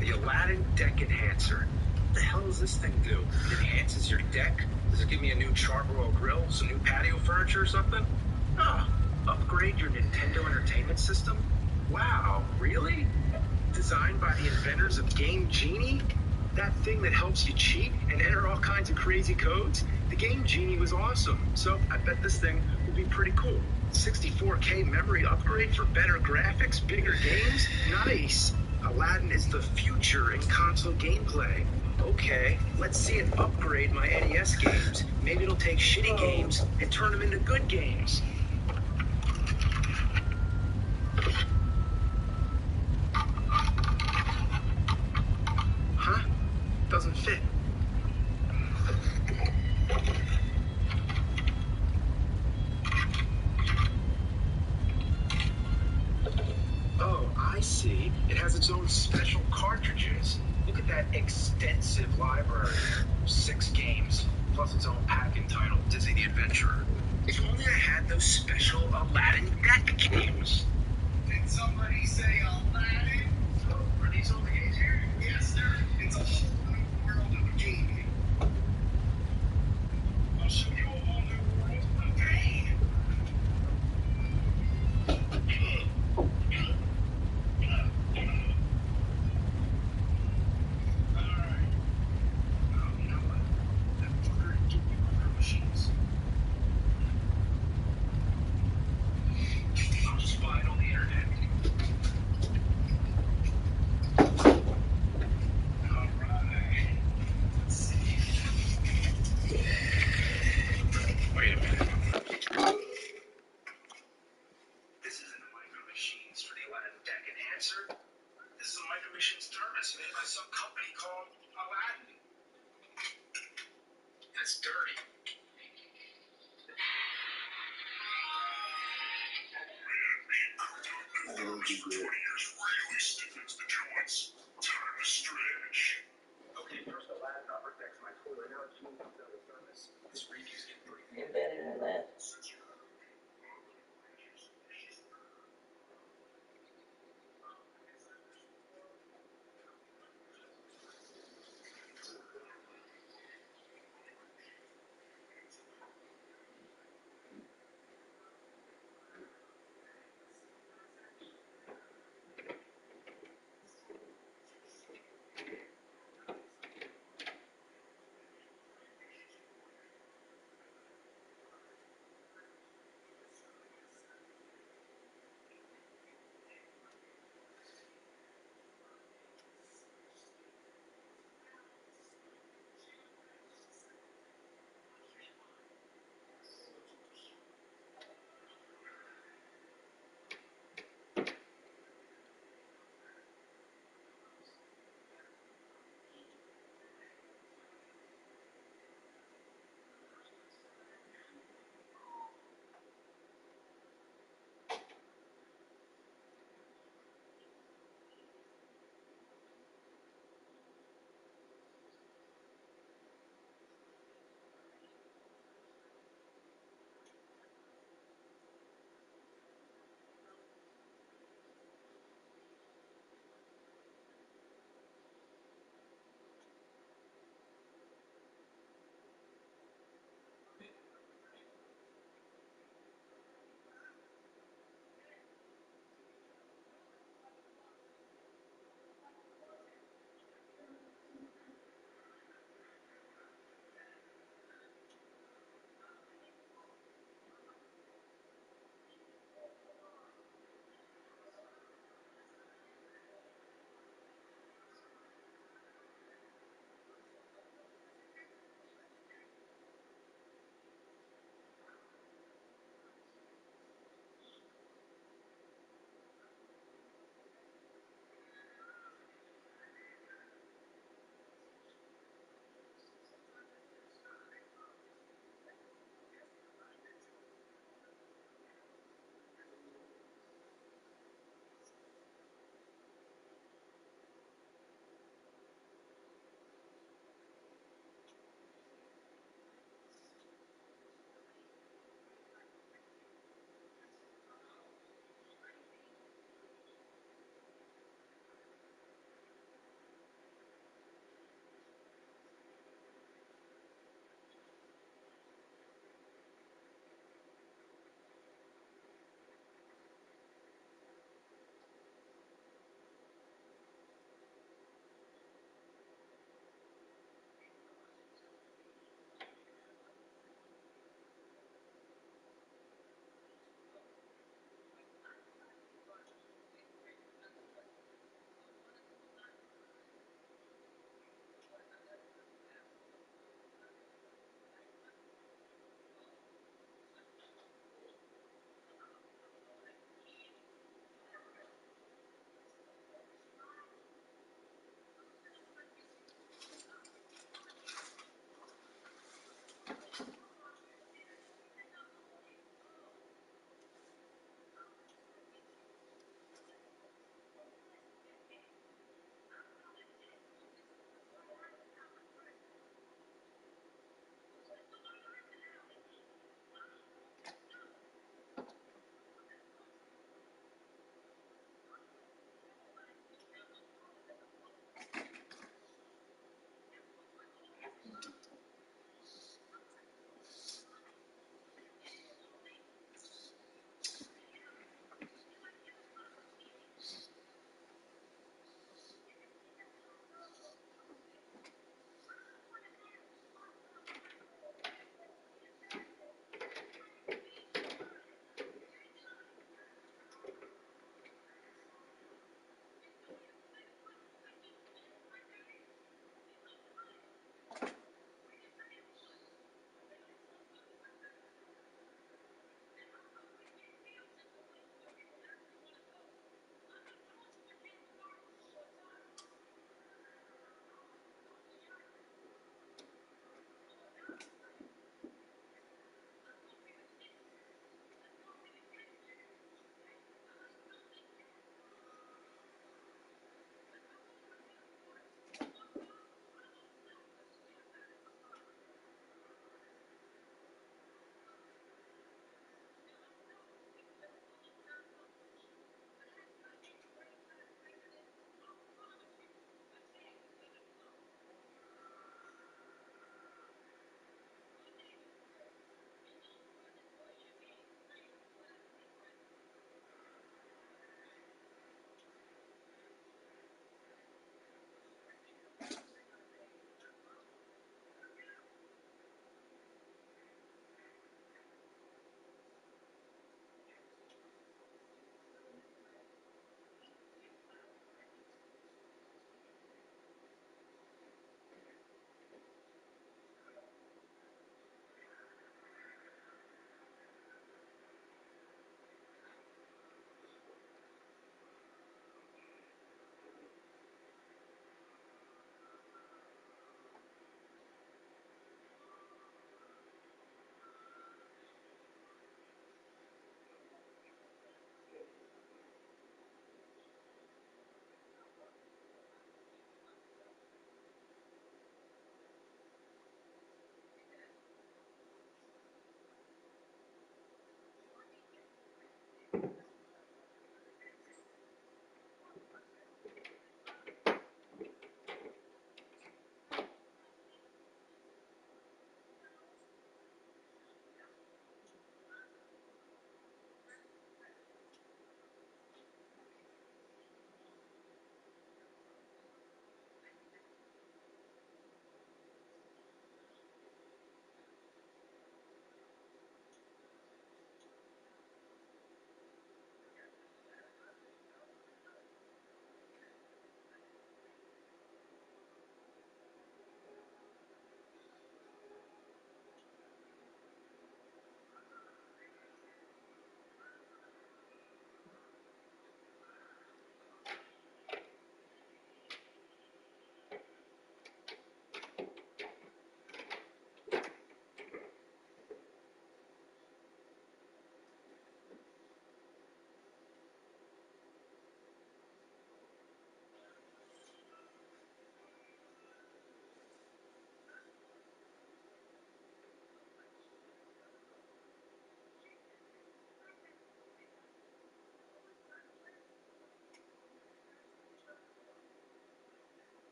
The Aladdin Deck Enhancer. What the hell does this thing do? It enhances your deck? Does it give me a new Charbroil grill, some new patio furniture or something? Oh, upgrade your Nintendo Entertainment System? Wow, really? Designed by the inventors of Game Genie? That thing that helps you cheat and enter all kinds of crazy codes? The Game Genie was awesome, so I bet this thing will be pretty cool. 64K memory upgrade for better graphics, bigger games? Nice! Aladdin is the future in console gameplay. Okay, let's see it upgrade my NES games. Maybe it'll take shitty games and turn them into good games. Huh? Doesn't fit. Oh, I see. has its own special cartridges. Look at that extensive library. 6 games, plus its own pack entitled Dizzy the Adventurer. If only I had those special Aladdin deck games. Did somebody say Aladdin? Oh, are these all the games here? Yes, sir. It's a whole new world of gaming. I'll show you a whole new world of pain. Alright. Oh, you know what? That fucker gave me micro machines. I'll just buy it on the internet. Alright. Let's see. Wait a minute. This isn't a micro machines for the Aladdin deck enhancer. This is a micro machines thermos made by some company called Aladdin. That's dirty. Okay, first Aladdin protects my cooler. Now it's moving to the thermos. This review's getting pretty And better than that.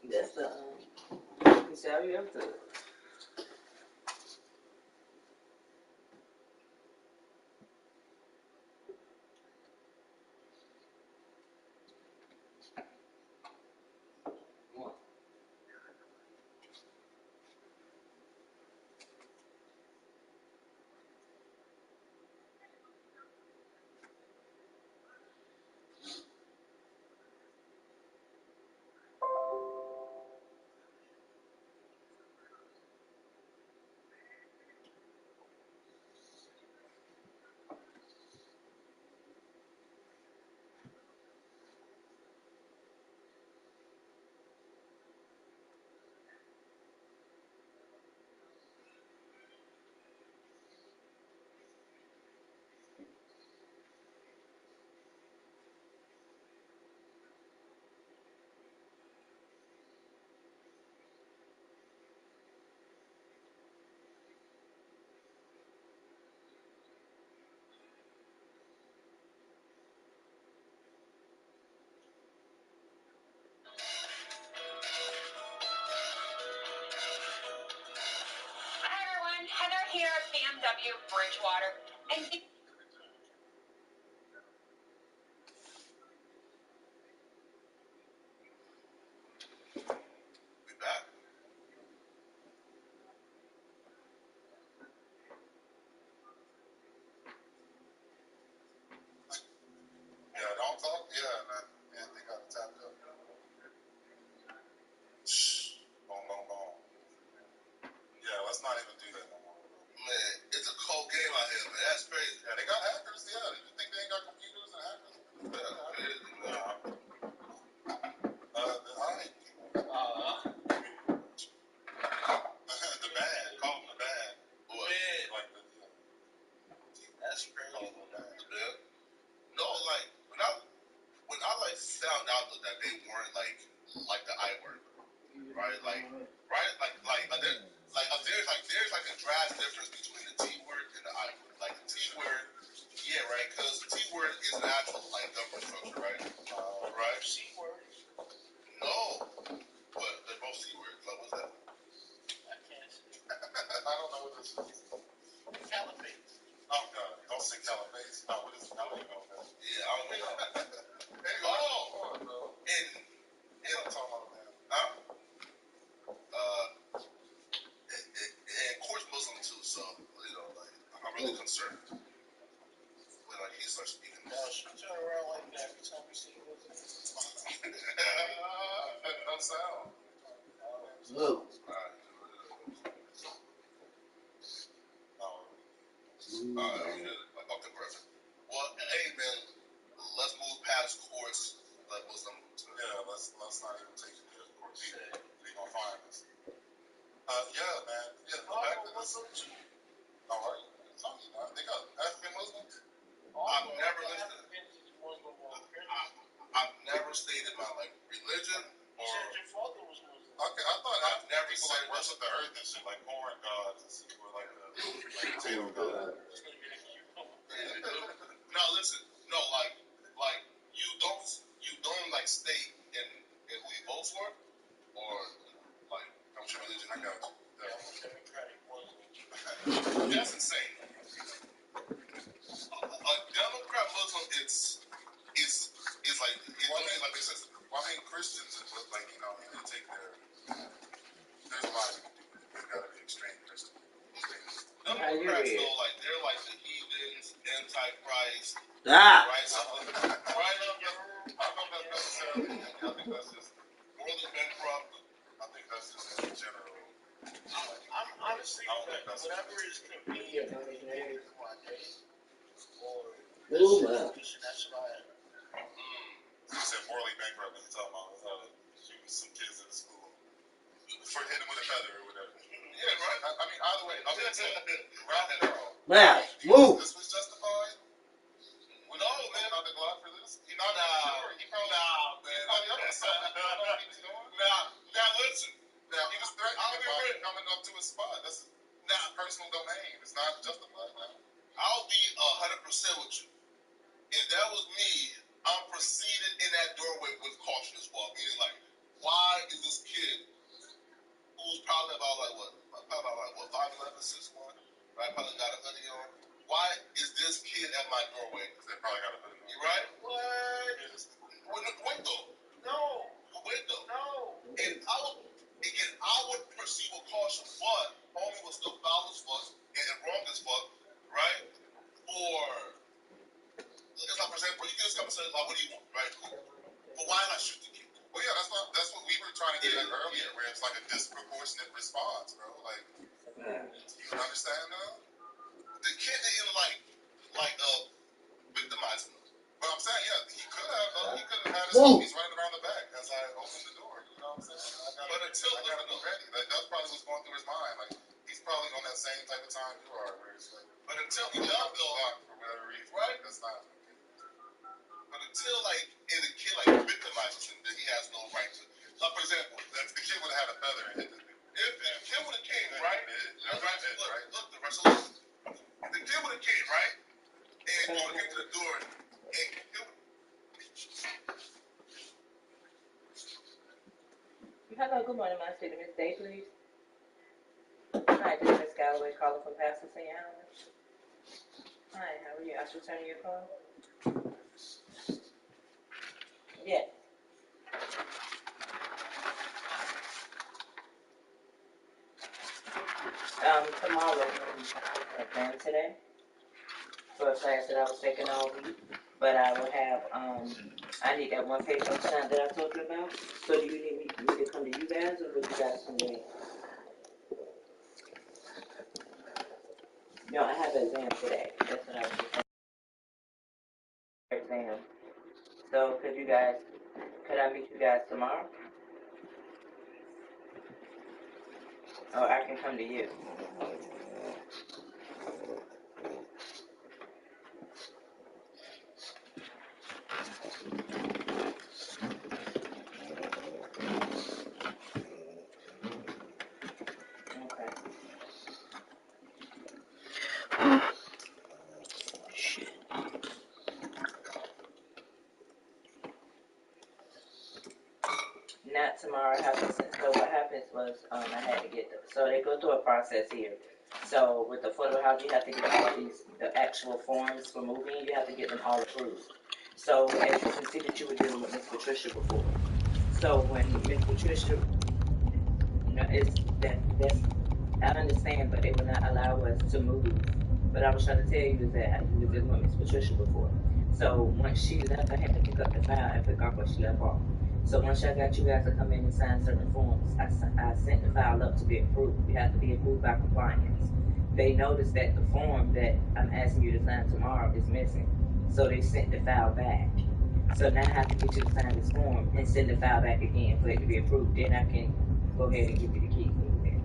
That's the shower you have to. Hi everyone, Heather here at BMW Bridgewater. And We back. Yeah, don't talk. Yeah, man. Yeah, they got it tapped up. Shh. Boom, boom, boom. Yeah, let's not even do that no more. Man, it's a cold game out here, man. That's crazy. Yeah, they got hackers. Yeah, you think they ain't got computers and hackers? Yeah, all right. The band. Call them the band. What? Like the, yeah. Austin Calabaze. No, what is it? I don't even know what that is. Yeah, I don't know. Anyway, and I'm talking about that. Huh? And of course Muslim too, so you know, like I'm really concerned when like he starts speaking. Now she turn around like that every time we see him. That doesn't sound. Look. Okay, perfect. Well, hey man, let's move past course. Let Muslim move to let's not even take it to the course. They gonna find us. Yeah, man. Yeah, go back to this. All right. They got African Muslims. I've never listened. I've never stated my like religion or. Your father was Muslim. Okay, I thought I've never people like worship the earth and shit, like corn gods and shit, or like potato gods. No, listen. No, like you don't like state in who you vote for, or like what's your religion? I got you. That's insane. A Democrat Muslim, it's like like they said. Well, I mean, Christians is like they take there's a lot you can do. You gotta be extreme Christian. Democrats though, like they're like the heathens, antichrist. Right? So, right up your. I don't know if that's necessarily. I think that's just morally bankrupt. I think that's just in general. I'm honestly whatever is convenient for me my day or that's what I am. You said morally bankrupt. What you talking about? Shooting some kids in school for hitting them with a feather or whatever. Yeah, right. I mean, either way. I mean, Ralph Darrow. Now, move. This was justified. We know, man. Not the Glock for this. He probably man. Now listen. Now he was threatening by coming up to his spot. That's not personal domain. It's not justified now. I'll be 100% with you. If that was me, I'm proceeding in that doorway with caution as well. Meaning, like, why is this kid who's probably about like what 5'11", 6'1", right? Probably got a hoodie on. Why is this kid at my doorway? Because they probably got a hoodie on. You right? What? Wait though. No. Wait though. No. And I would proceed with caution, but homie was still foul as fuck and wrong as fuck, right? It's like, for example, you can just come and say, like, what do you want, right? Cool. But why not shoot the kid? Well, yeah, that's what we were trying to get at earlier, where it's like a disproportionate response, bro. Like, you understand now? The kid didn't victimize him. But I'm saying, yeah, he could have had his homies running around the back as I opened the door. You know what I'm saying? But until I got him ready, that's probably what's going through his mind. Like, he's probably on that same type of time you are, where it's like, but until he does go for whatever reason, right? That's not. But until the kid victimizes him, then he has no right to. Like, for example, if the kid would have had a feather and hit the if the kid would have came, right? Look, the rest of if the kid would have came, right? And you would have came to the door and Hello, good morning, my student. Miss Day, please. Hi, this is Miss Galloway calling from Pastor St. Allen. Hi, how are you? I should return your call. Yes. Tomorrow, exam today for a class that I was taking all week. But I will have, I need that one page on sign that I told you about. So do you need me to come to you guys, or would you guys come to me? No, I have an exam today. That's what I was just exam. So could I meet you guys tomorrow? Or I can come to you. Okay. Not tomorrow. So what happens was I had to get so they go through a process here. So with the affordable house, you have to get all these, the actual forms for moving, you have to get them all approved. So as you can see that you were dealing with Miss Patricia before. So when Miss Patricia, that's I understand, but they will not allow us to move. But I was trying to tell you is that you were dealing with Miss Patricia before. So once she left, I had to pick up the file and pick up where she left off. So once I got you guys to come in and sign certain forms, I sent the file up to be approved. You have to be approved by compliance. They noticed that the form that I'm asking you to sign tomorrow is missing. So they sent the file back. So now I have to get you to sign this form and send the file back again for it to be approved. Then I can go ahead and give you the keys to move in.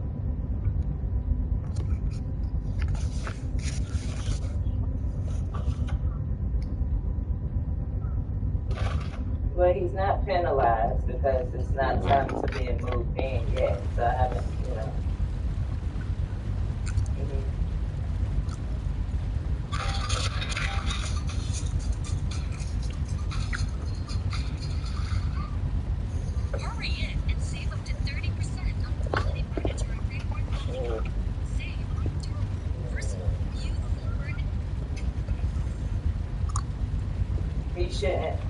Well, he's not penalized because it's not time to be moved in yet. So I haven't, Mhm. Hurry in and save up to 30% on quality furniture and Rainbow Home. Save on durable, versatile, beautiful furniture. He shouldn't.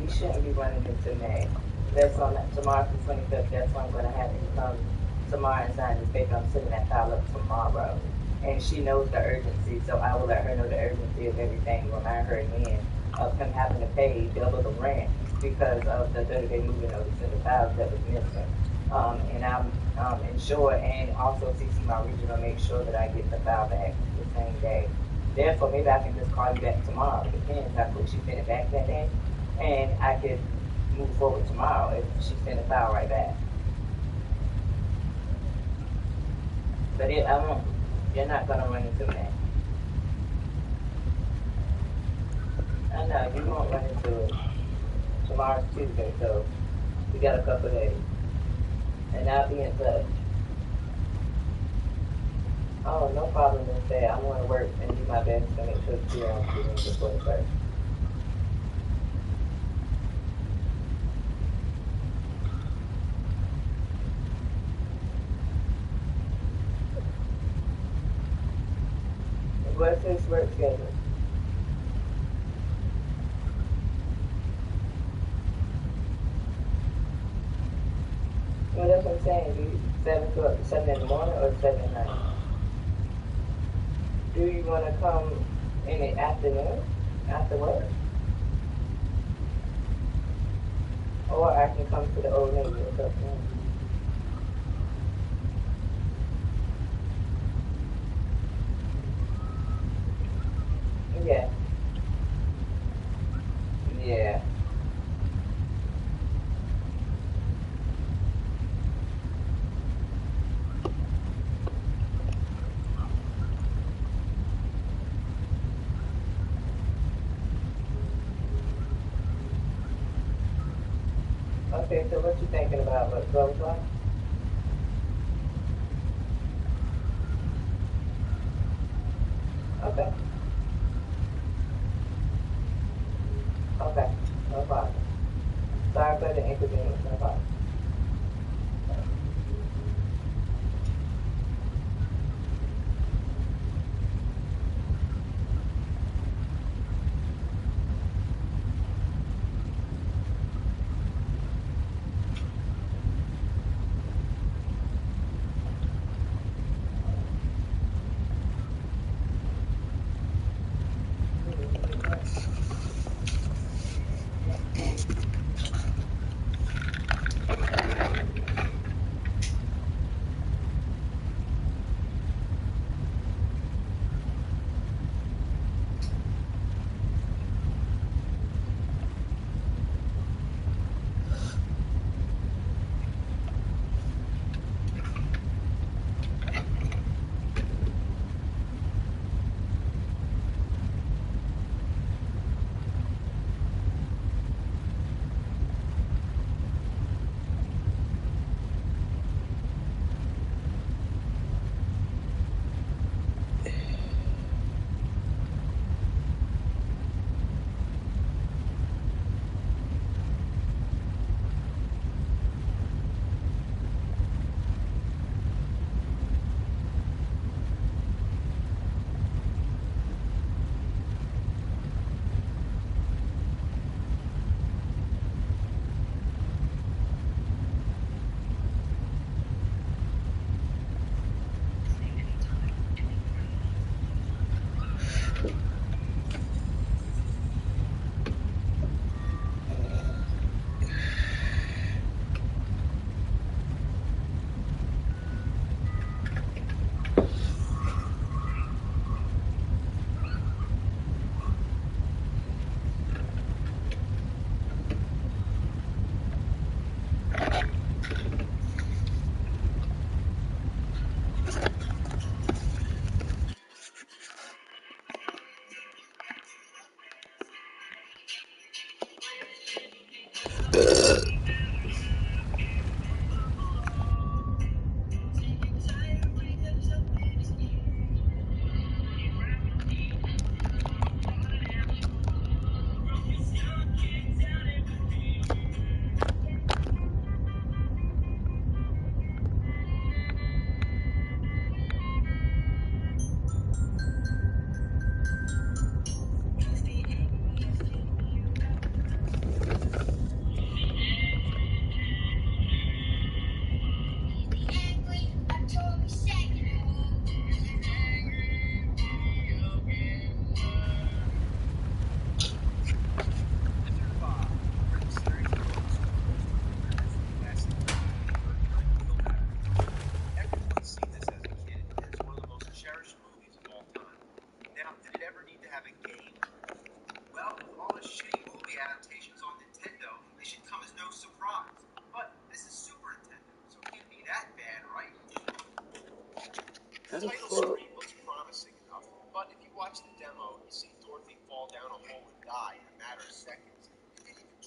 We shouldn't be running into May. That's on tomorrow's the 25th. That's when I'm going to have him come tomorrow and sign this paper. I'm sending that file up tomorrow. And she knows the urgency, so I will let her know the urgency of everything. Remind her again of him having to pay double the rent because of the 30-day moving notice and the files that was missing. And I'm ensure and also CC my regional, make sure that I get the file back the same day. Therefore, maybe I can just call you back tomorrow. It depends. I put she send it back that day, and I could move forward tomorrow if she send the file right back. But I won't. You're not gonna run into that. I know you won't run into it. Tomorrow's Tuesday, so we got a couple days, and I'll be in touch. Oh, no problem with that. I'm going to work and do my best to make sure that you're on student before the first. What's his work schedule? Well, that's what I'm saying. Do you 7 in the morning or 7 at night? Do you want to come in the afternoon after work? Or I can come to the Old Navy or something. Yeah. Yeah. Okay, so what you thinking about? What, 12 o'clock? Okay. Okay. No problem. Sorry for the inconvenience. No problem.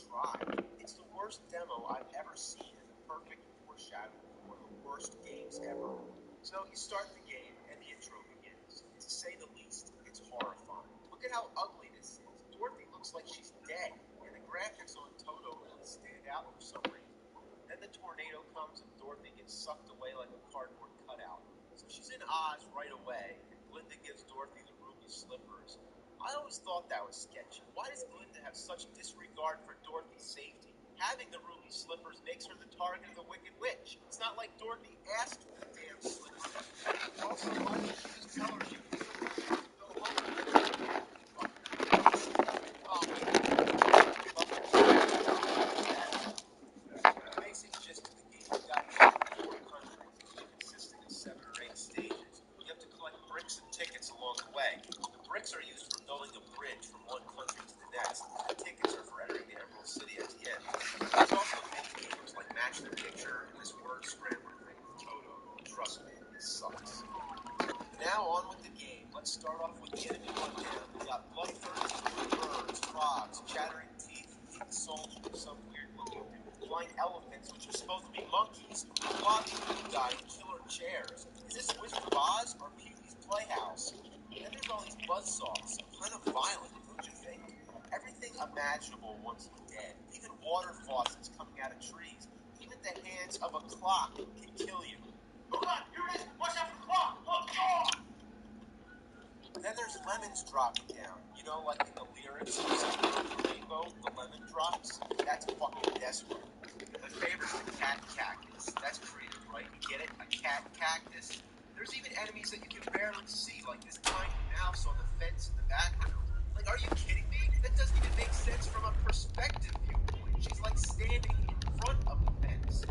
try. It's the worst demo I've ever seen and the perfect foreshadowing for one of the worst games ever. So you start the game and the intro begins. To say the least, it's horrifying. Look at how ugly this is. Dorothy looks like she's dead, and the graphics on Toto really stand out for some reason. Then the tornado comes and Dorothy gets sucked away like a cardboard cutout. So she's in Oz right away, and Glinda gives Dorothy the ruby slippers. I always thought that was sketchy. Why does Glinda have such disregard for Dorothy's safety? Having the ruby slippers makes her the target of the Wicked Witch. It's not like Dorothy asked for the damn slippers. Also, why didn't she just tell her she was go home? The basic gist of the game, you've got 4 countries, each consisting of 7 or 8 stages. You have to collect bricks and tickets along the way. The bricks are used for building a bridge from one country to the next. The tickets are for entering the Emerald City at the end. There's also many games like Match the Picture and this word scrambler thing with Toto. Trust me, it sucks. Now on with the game. Let's start off with the enemy rundown. We got bloodthirsty birds, frogs, chattering teeth, pink soldiers, some weird looking flying elephants, which are supposed to be monkeys, floppy blue guy, and killer chairs. Is this Wizard of Oz or Pee-wee's Playhouse? Then there's all these buzzsaws, kind of violent, don't you think? Everything imaginable wants you dead. Even water faucets coming out of trees. Even the hands of a clock can kill you. Hold on, here it is. Watch out for the clock. Look, Then there's lemons dropping down. You know, like in the lyrics of Somewhere Over the Rainbow, the lemon drops. That's fucking desperate. My favorite's the cat cactus. That's creative, right? You get it? A cat cactus. There's even enemies that you can barely see, like this tiny mouse on the fence in the background. Like, are you kidding me? That doesn't even make sense from a perspective viewpoint. She's like standing in front of the fence.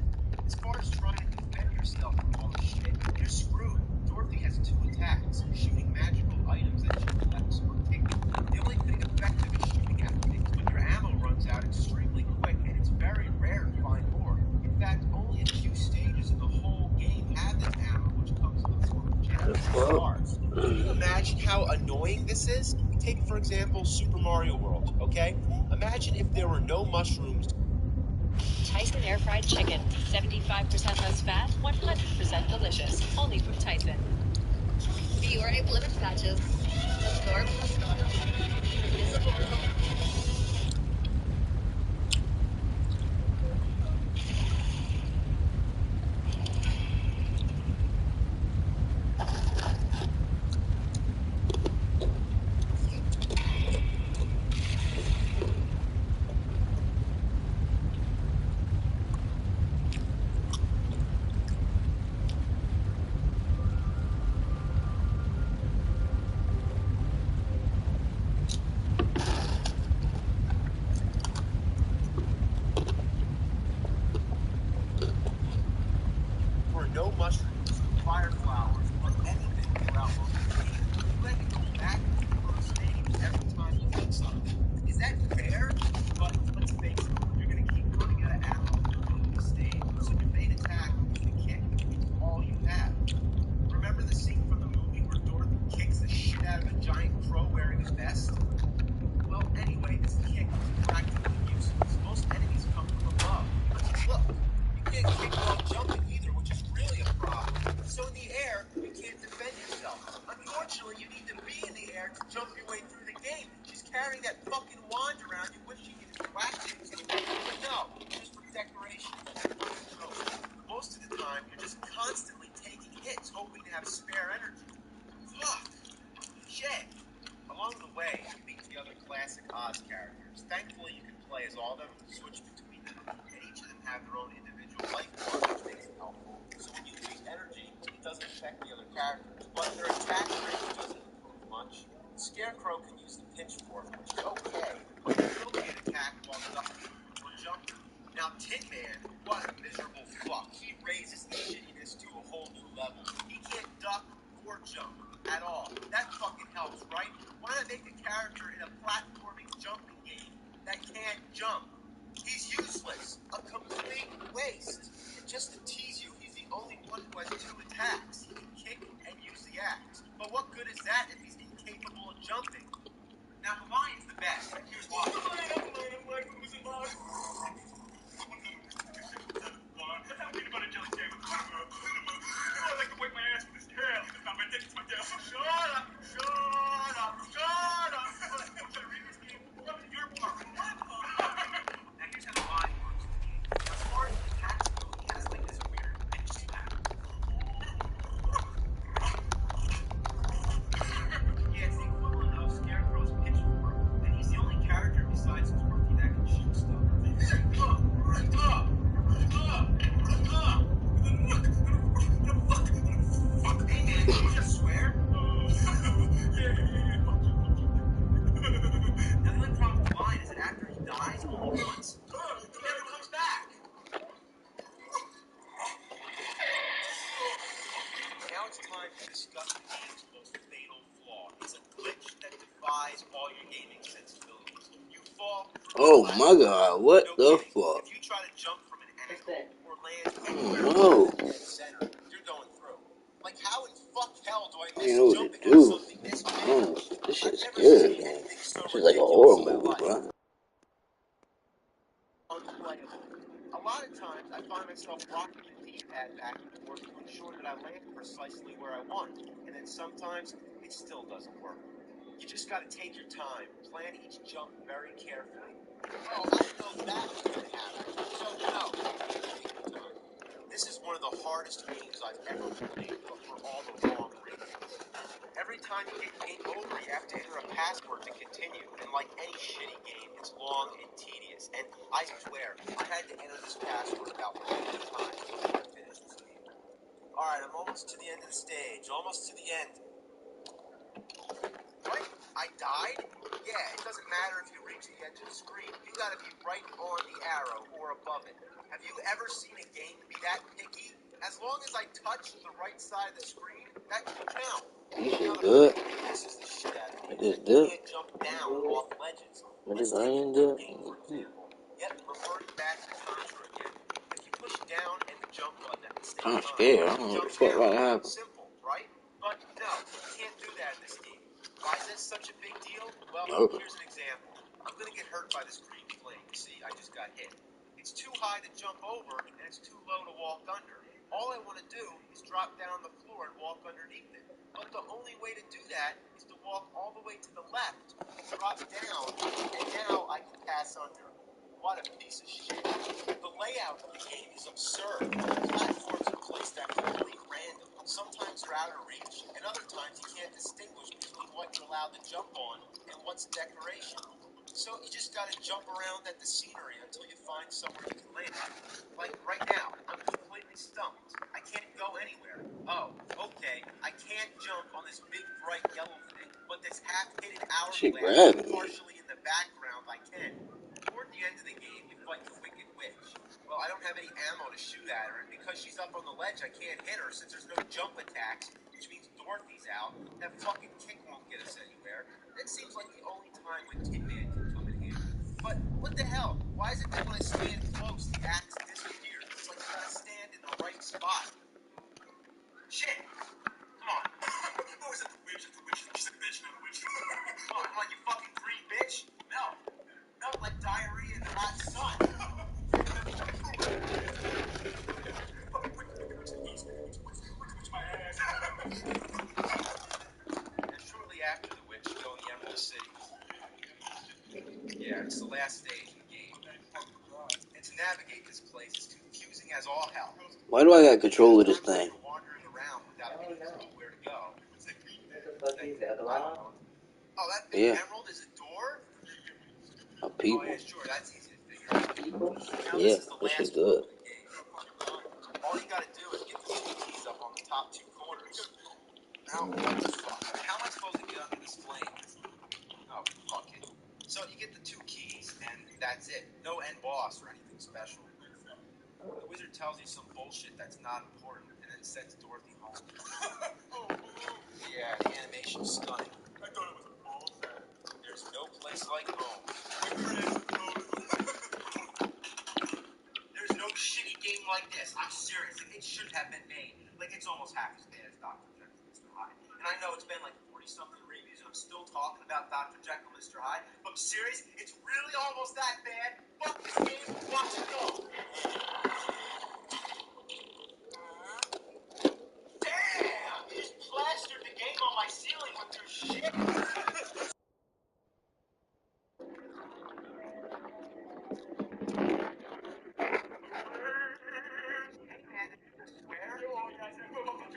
As far as trying to defend yourself from all this shit, you're screwed. Dorothy has 2 attacks, shooting magical items that she collects or kicking. The only thing effective is shooting at things, but your ammo runs out extremely quick, and it's very rare to find more. In fact, only a few stages in the whole game have this ammo, which comes in the form of gems and stars. Can you imagine how annoying this is? Take, for example, Super Mario World, okay? Imagine if there were no mushrooms. Tyson air fried chicken. 75% less fat, 100% delicious. Only from Tyson. Viewer limit patches. Absorb invisible. For no mushrooms, fire flowers, or anything throughout most of the game. You had to go back to the first stage every time you did something. Is that fair? But let's face it, you're going to keep running out of ammo at the middle of the stage, so your main attack is the kick. It's all you have. Remember the scene from the movie where Dorothy kicks the shit out of a giant crow wearing a vest? Well, anyway, this kick is practically useless. Most enemies come from above. Look, you can't kick while jumping either, which is really a problem. So in the air, you can't defend yourself. Unfortunately, you need to be in the air to jump your way through the game. She's carrying that fucking wand around. You wish she could whack things with it. But no, just for decoration. Most of the time, you're just constantly taking hits, hoping to have spare energy. Fuck. Shit. Along the way, you meet the other classic Oz characters. Thankfully, you can play as all of them, switch between them, and each of them have their own individual life bar, which makes it helpful. So when you lose energy, it doesn't affect the other characters. But their attack range doesn't improve much. Scarecrow can use the pitchfork, which is okay, but you still can't attack while ducking or jumping. Now, Tin Man, what a miserable fuck. He raises the shittiness to a whole new level. He can't duck or jump at all. That fucking helps, right? Why not make a character in a platforming jumping game that can't jump? He's useless. A complete waste. And just to tease you, he's the only one who has 2 attacks. He can kick and use the axe. But what good is that if he's incapable of jumping? Now, the lion's the best. Here's why. dies only once. He never comes back. Now it's time to discuss the game's most fatal flaw. It's a glitch that defies all your gaming sensibilities. You fall. Oh my god, what the fuck? If you try to jump from an angle or land No. anywhere dead center, you're going through. Like, how in fuck hell do I I miss don't know what jumping to on do. something this big? This shit I've never scary, seen man. anything so This is like a ridiculous horror in my movie, life. bro. Unplayable. A lot of times I find myself rocking the D-pad back and forth to ensure that I land precisely where I want, and then sometimes it still doesn't work. You just gotta take your time, plan each jump very carefully. Oh, I didn't know that was gonna happen. So no, take your time. This is one of the hardest games I've ever played, but for all the wrong reasons. Every time you hit game over, you have to enter a password to continue, and like any shitty game, it's long and tedious. And I swear, I had to enter this password about 50 times before I finished this game. Alright, I'm almost to the end of the stage, almost to the end. What? I died? Yeah, it doesn't matter if you reach the edge of the screen. You gotta be right on the arrow or above it. Have you ever seen a game be that picky? As long as I touch the right side of the screen, that can count. This is good. This is the shit out of me. It is You good. can't jump down off ledges. What Let's is I take in the there? game, for example. Yep, referring back to Contra again. If you push down and the jump button at the same I'm time, scared. I you don't know what jump the fuck down. right now. Simple, right? But no, you can't do that in this game. Why is this such a big deal? Well, No. here's an example. I'm gonna get hurt by this green flame. See, I just got hit. It's too high to jump over, and it's too low to walk under. All I want to do is drop down on the floor and walk underneath it. But the only way to do that is to walk all the way to the left, drop down, and now I can pass under. What a piece of shit. The layout of the game is absurd. Platforms are placed at complete random. Sometimes they're out of reach, and other times you can't distinguish between what you're allowed to jump on and what's decoration. So you just gotta jump around at the scenery until you find somewhere you can land. Like right now, I'm completely stumped. I can't go anywhere. Oh, okay, I can't jump on this big bright yellow thing, but this half-hidden She hourglass grabbed me. partially in the background I can. Toward the end of the game, you fight the Wicked Witch. Well, I don't have any ammo to shoot at her, and because she's up on the ledge, I can't hit her since there's no jump attacks, which means Dorothy's out. That fucking kick won't get us anywhere. That seems like the only time when Tin Man can come in handy. But what the hell? Why is it that when I stand close, the axe disappears? It's like you gotta stand in the right spot. Shit! Come on. What was it? The witch? The witch? She's a bitch, not a witch. Come on, you fucking green bitch! No. No, like diarrhea in the hot sun. Witch my ass. And shortly after the witch, you go in the Emerald City. Yeah, it's the last stage in the game. And to navigate this place is confusing as all hell. Why do I got control of this thing? You're wandering around without any clue where to go. What the fuck is that? Alarm? Oh, that big Yeah. emerald is a door? A Oh, people. yeah, sure, that's easy to figure out. People? Now, Yeah, this is the this shit last floor good. of the game. All you gotta do is get the two keys up on the top two corners. Now, what the fuck? How am I supposed to get under this flame? Oh, fuck it. So you get the two keys, and that's it. No end boss or anything special. The wizard tells you some bullshit that's not important, and then sends Dorothy home. Yeah, the animation's stunning. I thought it was a ball sack. There's no place like home. There's no shitty game like this. I'm serious. Like, it should have been made. Like, it's almost half as bad as Dr. Jekyll and Mr. Hyde. And I know it's been like 40-something reviews, and I'm still talking about Dr. Jekyll and Mr. Hyde. But I'm serious. It's really almost that bad. Fuck this game. Watch it go. Damn! You just plastered the game on my ceiling with your shit. Hey, man, did you just swear?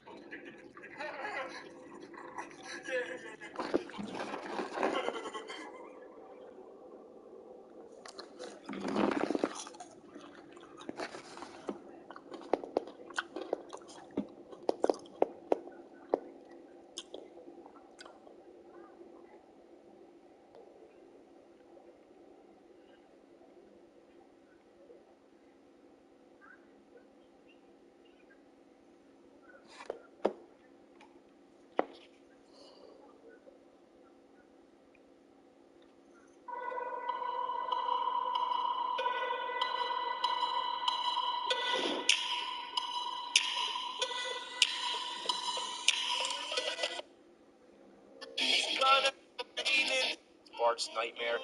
Bart's nightmare.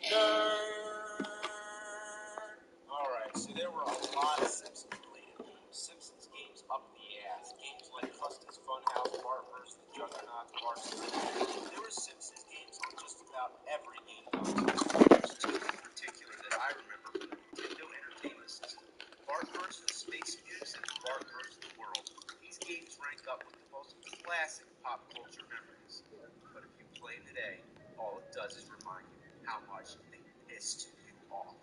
Nerd! Alright, so there were a lot of Simpsons-related games. Simpsons games up the ass. Games like Krusty's Funhouse, Bart vs. the Juggernaut, Bart vs. There were Simpsons games on just about every game console. There's two in particular that I remember from the Nintendo Entertainment System. Bart vs. the Space Mutants and Bart vs. the World. These games rank up with the most classic pop culture memories. But if you play them today, all it does is remind you how much they pissed you off.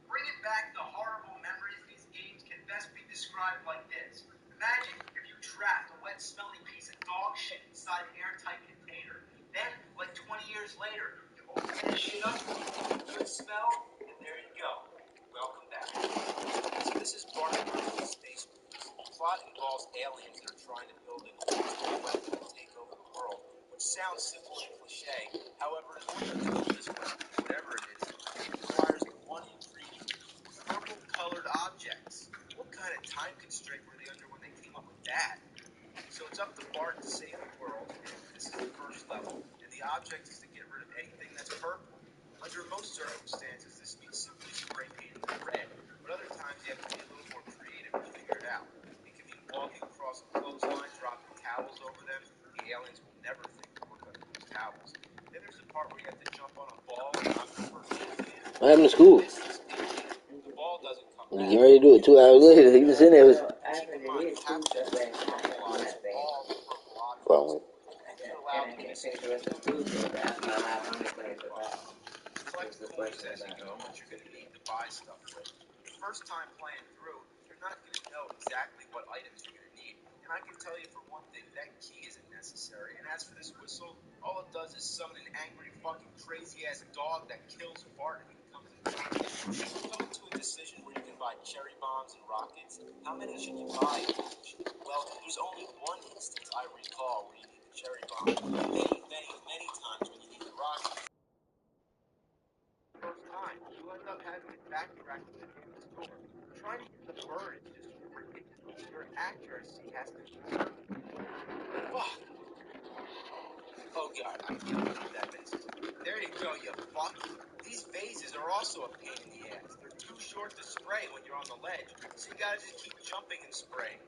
Bringing back the horrible memories, these games can best be described like this. Imagine if you trapped a wet, smelly piece of dog shit inside an airtight container. Then, like 20 years later, you open that shit up, good smell, and there you go. Welcome back. So this is Bart vs. Space Mutants. The plot involves aliens that are trying to build an ultimate weapon to take over the world, which sounds simple and cliche. However, in order to build this weapon, whatever it is, it requires the one ingredient: purple-colored objects. What kind of time constraint were they under when they came up with that? So it's up to Bart to save the world, and this is the first level, and the object is to get rid of anything that's purple. Under most circumstances, this means simply spray painting it red, but other times you have to be a little more creative to figure it out. It can mean walking across a clothesline, dropping towels over them. The aliens will never think to look under those towels. Then there's the part where you have to jump on a ball and knock the person in the air. What happened to school? The ball doesn't come You back. getting ready to do it 2 hours later. He was in there. Was Keep in mind, you have to normalize all the purple objects. wrong. And you're allowed to miss it. Collect coins as you go, but you're going to need to buy stuff with. The first time playing through, you're not going to know exactly what items you're going to need. And I can tell you for one thing, that key isn't necessary. And as for this whistle, all it does is summon an angry, fucking, crazy-ass dog that kills Bart if he comes in contact. Coming to a decision where you can buy cherry bombs and rockets, how many should you buy each? Well, there's only one instance I recall where you need the cherry bomb. Many times when you need the rocket. First time, you end up having it backtracked to the nearest store. Trying to get the bird is just ridiculous. Your accuracy has to be perfect. Fuck. Oh god, I'm dealing with that vase. There you go, you fuck. These vases are also a pain in the ass. They're too short to spray when you're on the ledge, so you gotta just keep jumping and spraying.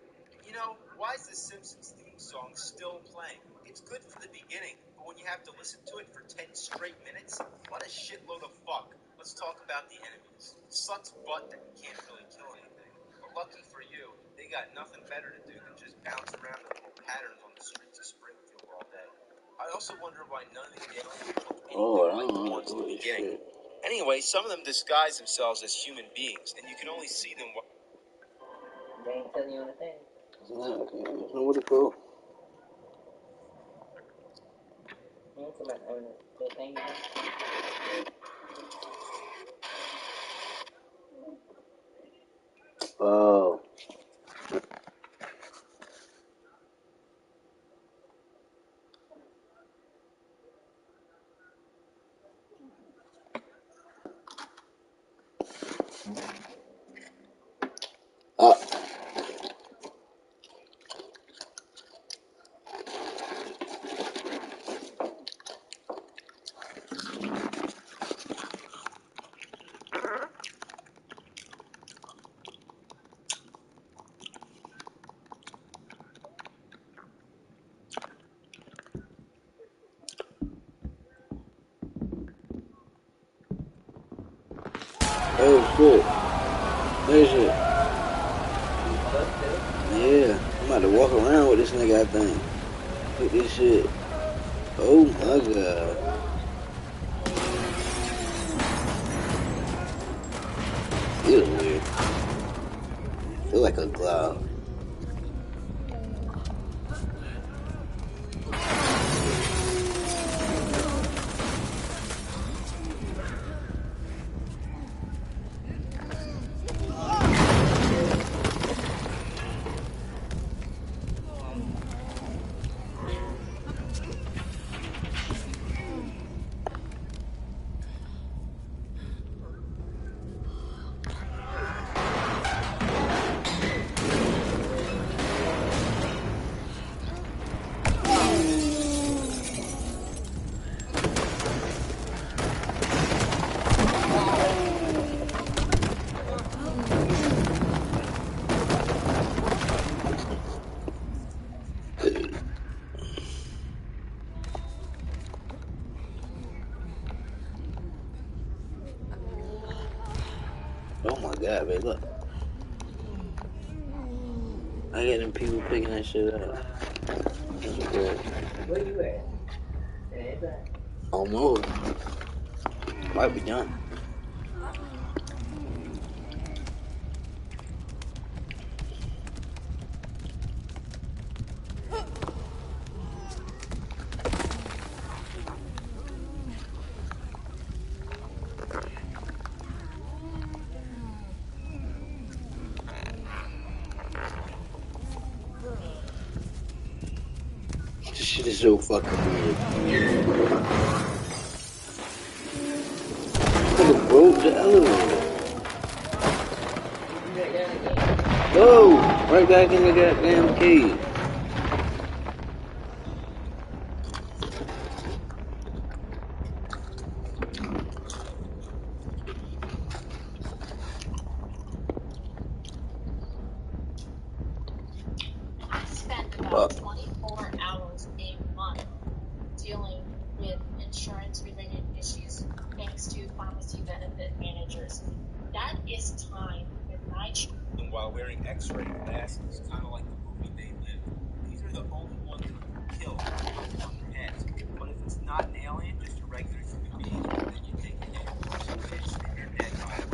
You know, why is the Simpsons theme song still playing? It's good for the beginning, but when you have to listen to it for 10 straight minutes, what a shitload of fuck. Let's talk about the enemies. It sucks butt that you can't really kill anything, but lucky for you, they got nothing better to do than just bounce around the little patterns on the streets of Springfield all day. I also wonder why none of the aliens look anything like the ones in the beginning. Anyway, some of them disguise themselves as human beings, and you can only see them. They ain't telling you anything. No, I don't know what to go. Oh. Oh shit. There's it. Yeah. I'm about to walk around with this nigga, I think. Look at this shit. Oh my god. Feels weird. Feel like a cloud. Oh my god, babe, look. I got them people picking that shit up. That's crazy. Where you at? Inside. Almost. Might be done. This shit is so fucking weird. Nigga broke the elevator. Whoa! Right back in the goddamn cave. I spent about 24 hours a month dealing with insurance-related issues thanks to pharmacy benefit managers. That is time with my And while wearing X-ray glasses, kind of like the movie They Live. These are the only ones that can kill on their heads. But if it's not an alien, just a regular human being, then you take a hit. Two hits and you're dead by it.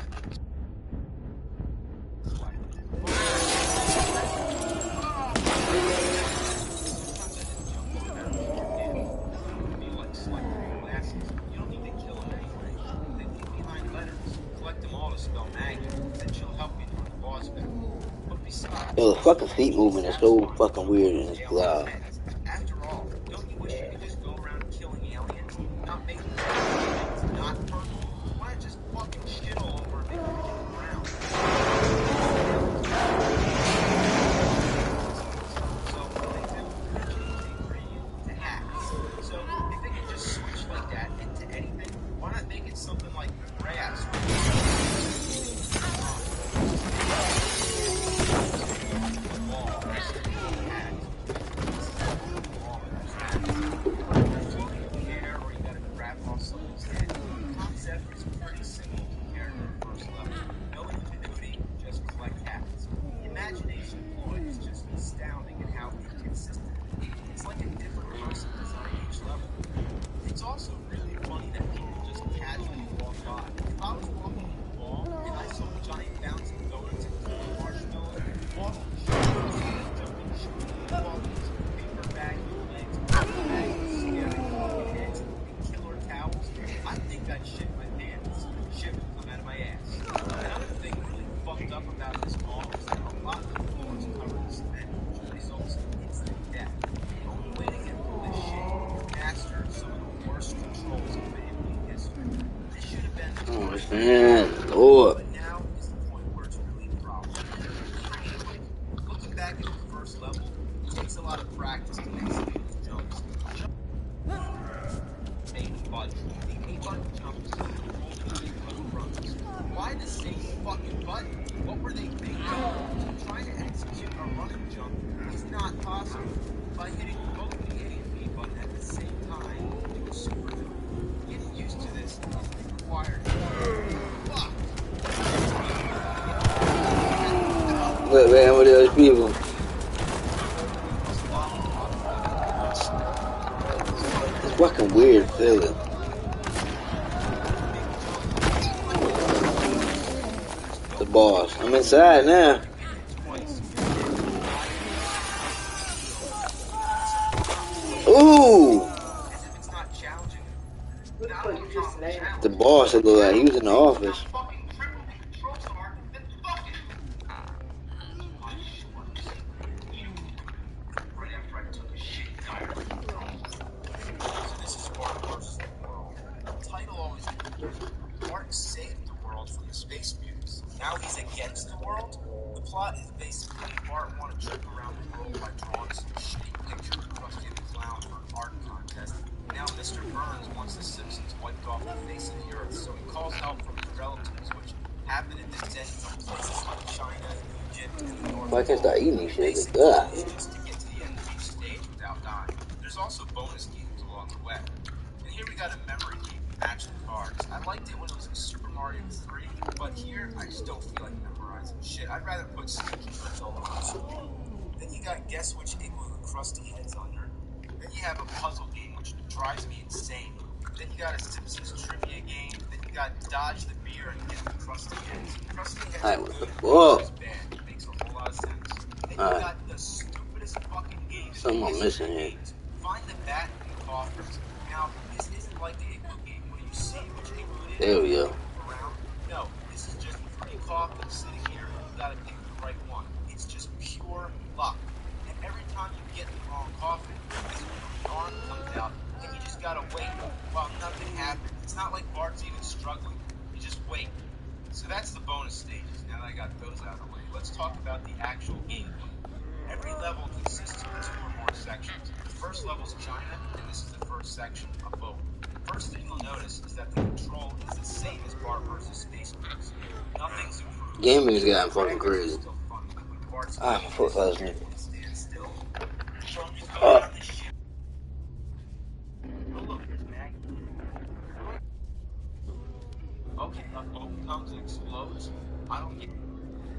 You don't need to kill them anyway. They leave behind letters. Collect them all to spell Maggie. Then she'll help you during the boss battle. But besides, Yo, the fucking feet movement is so fucking weird in this cloud. after all, don't you wish you could just go around killing aliens? Not making things not purple? Why not just fucking shit all over and make them hit the ground? So what they do, they change the ingredient to hacks. So if they can just switch like that into anything, why not make it something like grass? It's also really funny that people just casually walk by. If I was walking in the mall and I saw giant bouncing donuts and cool marshmallows, walking jumping, shooting walkies, paper bag legs, scary fucking heads, and killer towels, I think I'd shit my pants. Shit would come out of my ass. Another thing really fucked up about this mall is that a lot of the floors covered in cement, which results in instant death. The only way to get through this shit is master some of the worst controls of family history. This should have been the first Lord. but now is the point where it's really a problem. Looking back at the first level, it takes a lot of practice to make smooth jumps. Main button. The A button jumps to the button runs. Why the same fucking button? What were they thinking? Trying to execute a running jump is not possible. By hitting both the A and B button at the same time, you were super good. Getting used to this is required. Fuck! Look, man, what are those people? It's fucking weird feeling. The boss. I'm inside now. Ooh! The boss, it looked like he was in the office. Saved the world from the space mutants. Now he's against the world? The plot is basically Bart wanted to trip around the world by drawing some shitty picture of Krusty the Clown for an art contest. Now Mr. Burns wants the Simpsons wiped off the face of the earth, so he calls help from his relatives, which happen in this day from places like China, Egypt, and the North Why can't I start eating these shit? Basically, Ugh. it's just to get to the end of each stage without dying. There's also bonus games along the way. And here we got a memory game, Match the Cards. I liked it when it was in Super Mario 3, but here, I just don't feel like memorizing shit. I'd rather put sticky notes all over the screen. Then you got guess which igloo the crusty head's under. Then you have a puzzle game, which drives me insane. Then you got a Simpsons trivia game. Then you got dodge the beer and get the crusty heads. Crusty heads Alright, are what good the and fuck? is bad. It makes a whole lot of sense. Then you Alright. got the stupidest fucking game in Something the I'm history missing of here. games. Find the bat in the coffins. Now, this isn't like the igloo game where you see which igloo it is There we and go. you move around. No, this is just 3 coffins sitting here and you gotta pick the right one. It's just pure luck. And every time you get the wrong coffin, this green arm comes out and you just gotta wait while nothing happens. It's not like Bart's even struggling. You just wait. So that's the bonus stages. Now that I got those out of the way, let's talk about the actual gameplay. Every level consists of 2 or more sections. The first level is China, and this is the first section, a boat. First thing you'll notice is that the control is the same as Bart versus Space Marines. Nothing's improved. Gaming's gotten The fucking graphics are crazy. still funny, like when Bart's Ah, doing fuck this last shit night. and stand still. So I'm just Oh. going on this shit. Oh look, there's Maggie. Okay, a boat comes and explodes. I don't get it.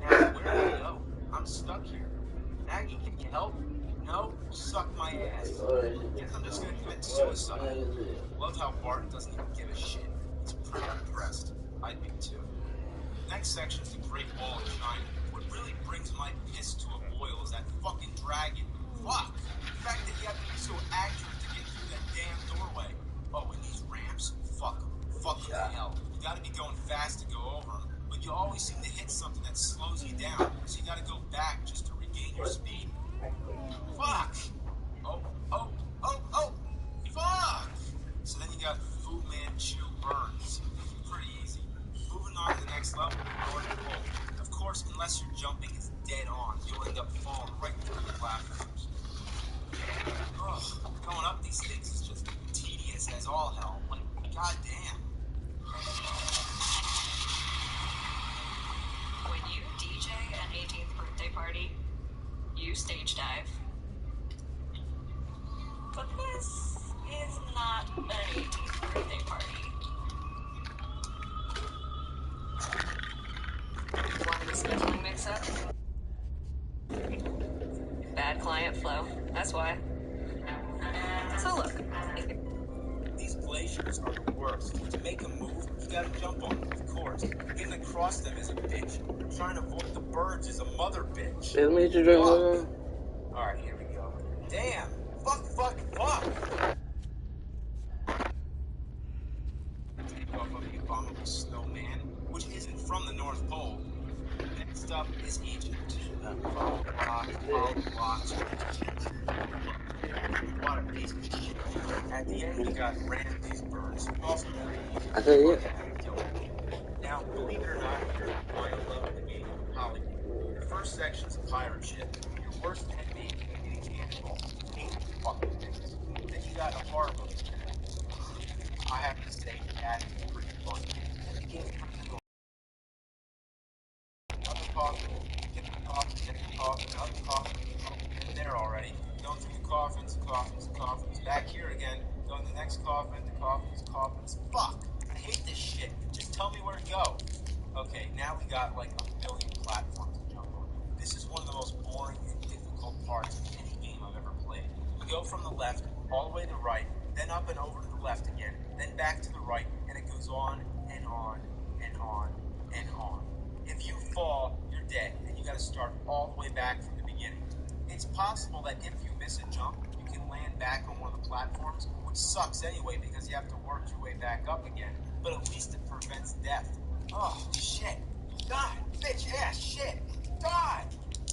Now, where do I go? I'm stuck here. Maggie, can you help? No? Suck my ass. Guess I'm just gonna commit suicide. Love how Bart doesn't even give a shit. He's pretty impressed. I'd be too. Next section is the Great Wall of China. What really brings my piss to a boil is that fucking dragon. Fuck! The fact that you have to be so accurate to get through that damn doorway. Oh, and these ramps? Fuck them. Fuck them to hell. You gotta be going fast to go over them, but you always seem to hit something that slows you down, so you gotta go back just to regain your speed. Fuck! Oh, oh, oh, oh! Fuck! So then you got Fu Manchu burns. Pretty easy. Moving on to the next level, North Pole. Of course, unless your jumping is dead on, you'll end up falling right through the platforms. Ugh, going up these things is just tedious as all hell. Like, goddamn. When you DJ an 18th birthday party, you stage dive. But this is not an 18th birthday party. Wanted a scheduling mix-up? Bad client flow. That's why. So look. These glaciers are the worst. To make them move, you gotta jump on them, of course. Getting across them is a bitch. Trying to avoid the birds is a mother bitch. Let me drink water. Alright, here we go. Damn! Fuck, fuck, fuck! Take off of the abominable snowman, which isn't from the North Pole. Next up is Egypt. Follow blocks. What a piece of shit. At the end, you got Ramses burns. Also pretty easy. I said, yeah. Now, believe it or not, here's why I love the game Holiday. Your first section's a pirate ship. Your worst enemy can be a cannonball. Hate fucking things. Then you got a harbor. I have to say, that is pretty fun. And the game's pretty cool. Another coffin, get the coffin, another coffin. Oh, been there already. Going through the coffins. Back here again. Going to the next coffin, the coffins. Fuck! I hate this shit. Just tell me where to go. Okay, now we got like a million platforms to jump on. This is one of the most boring and difficult parts of any game I've ever played. You go from the left all the way to the right, then up and over to the left again, then back to the right, and it goes on and on and on and on. If you fall, you're dead, and you gotta start all the way back from the beginning. It's possible that if you miss a jump, you can land back on one of the platforms, which sucks anyway because you have to work your way back up again, but at least it prevents death. Oh, shit. God, bitch ass shit. God!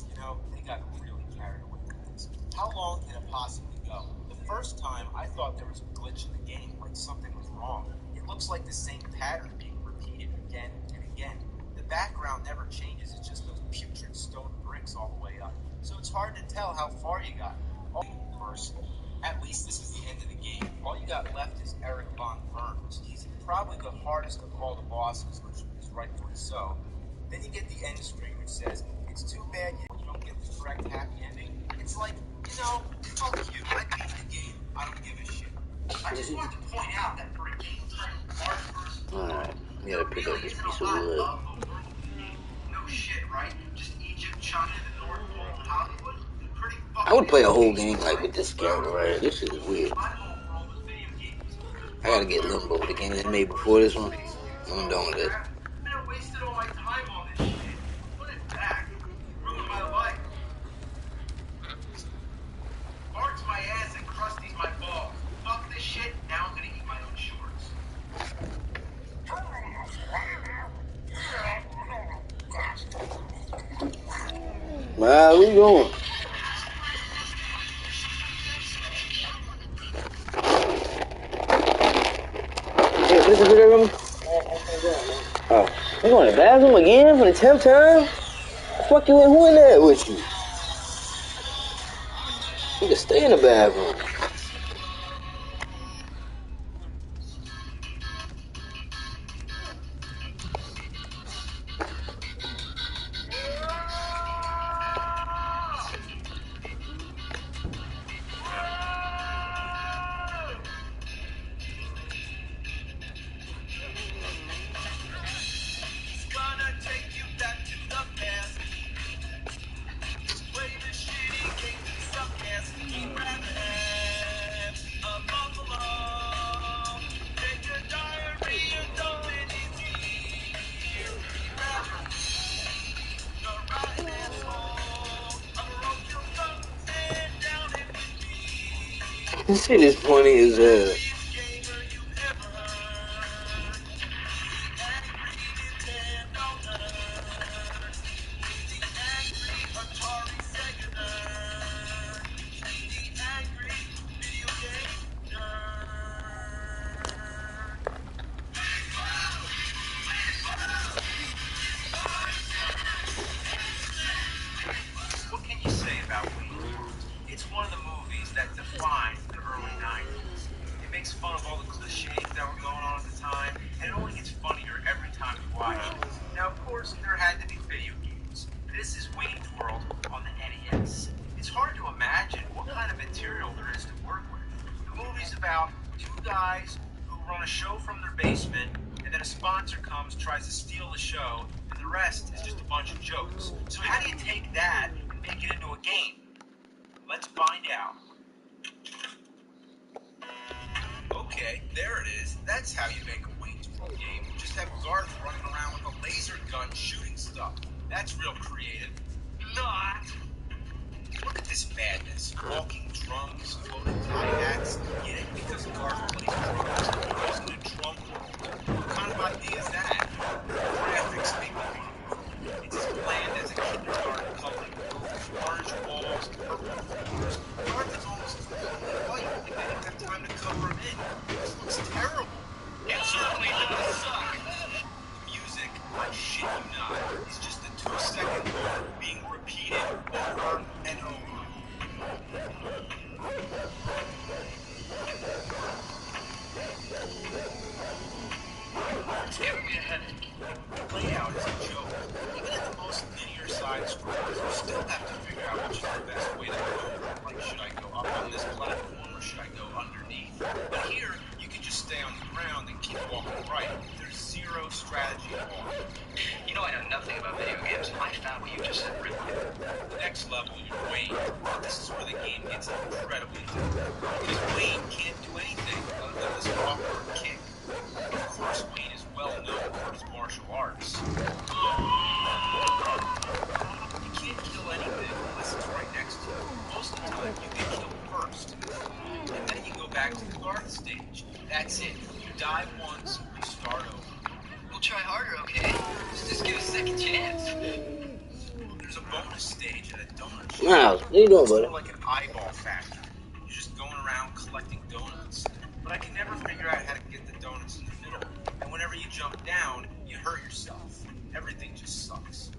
You know, they got really carried away with this. How long can it possibly go? The first time, I thought there was a glitch in the game, like something was wrong. It looks like the same pattern being repeated again and again. The background never changes, it's just those putrid stone bricks all the way up. So it's hard to tell how far you got. First, at least this is the end of the game. All you got left is Eric Von Burns. He's probably the hardest of all the bosses, which is rightfully so. Then you get the end screen, which says, it's too bad you don't get the correct happy ending. It's like, you know, fuck you. I beat the game. I don't give a shit. I just wanted to point out that for a game title, Bart versus Alright, we gotta pick up this piece of wood. right? Just Egypt, China, the North Pole, and Hollywood. Pretty I would play a whole fucking game like with this character right here. This shit is weird. my whole world was video games. I gotta get Limbo, the game they made before this one. I'm done with this. I wasted all my time on this shit. Put it back. Ruined my life. Bart's my ass and Krusty's my balls. Fuck this shit. Now I'm gonna eat my own shorts. Where we going? Hey, listen to that room. Oh, you going to the bathroom again for the 10th time? The fuck you in? Who in there with you? You can stay in the bathroom. This shit is funny as hell. What can you say about Wayne's World? It's one of the movies that defined the early 90s. It makes fun of all the cliches that were going on at the time, and it only gets funnier every time you watch it. Now, of course, there had to be video games. This is Wayne's World on the NES. It's hard to imagine what kind of material there is to work with. The movie's about two guys who run a show from their basement, and then a sponsor comes, tries to steal the show, and the rest is just a bunch of jokes. So how do you take that and make it into a game? Let's find out. Okay, there it is. That's how you make a Wayne's World game. Just have Garth running around with a laser gun shooting stuff. That's real creative. Not. Look at this madness. Walking drums, floating tie-hats. Get it? Because Garth plays drums. He goes in a drum world. What kind of idea is that? Graphics make me want. It's as bland as a kindergarten coloring book. Orange walls, purple floors. Garth is almost completely white, and they didn't have time to cover him in. This looks terrible. It certainly does suck. The music, I shit you not, is just a 2-second loop being repeated over and over. It's giving me a headache. The layout is a joke. Even at the most linear side scrolls, you still have to figure out which is the best way to go. Like, should I go up on this platform or should I go underneath? But here, you can just stay on the ground and keep walking right. There's zero strategy at all. You know I know nothing about video games. I found what you just said really good. The next level, you're Wayne. But this is where the game gets incredibly difficult. Because Wayne can't do anything other than this awkward kick. Of course, Wayne is well known for his martial arts. You can't kill anything unless it's right next to you. Most of the time, you get killed first. And then you go back to the Garth stage. That's it. You die once, you start over. We'll try harder, okay? Just give us a second chance. There's a bonus stage at a donut shop. Miles, what you doing, buddy? It's more like an eyeball factory. You're just going around collecting donuts. But I can never figure out how to get the donuts in the middle. And whenever you jump down, you hurt yourself. Everything just sucks.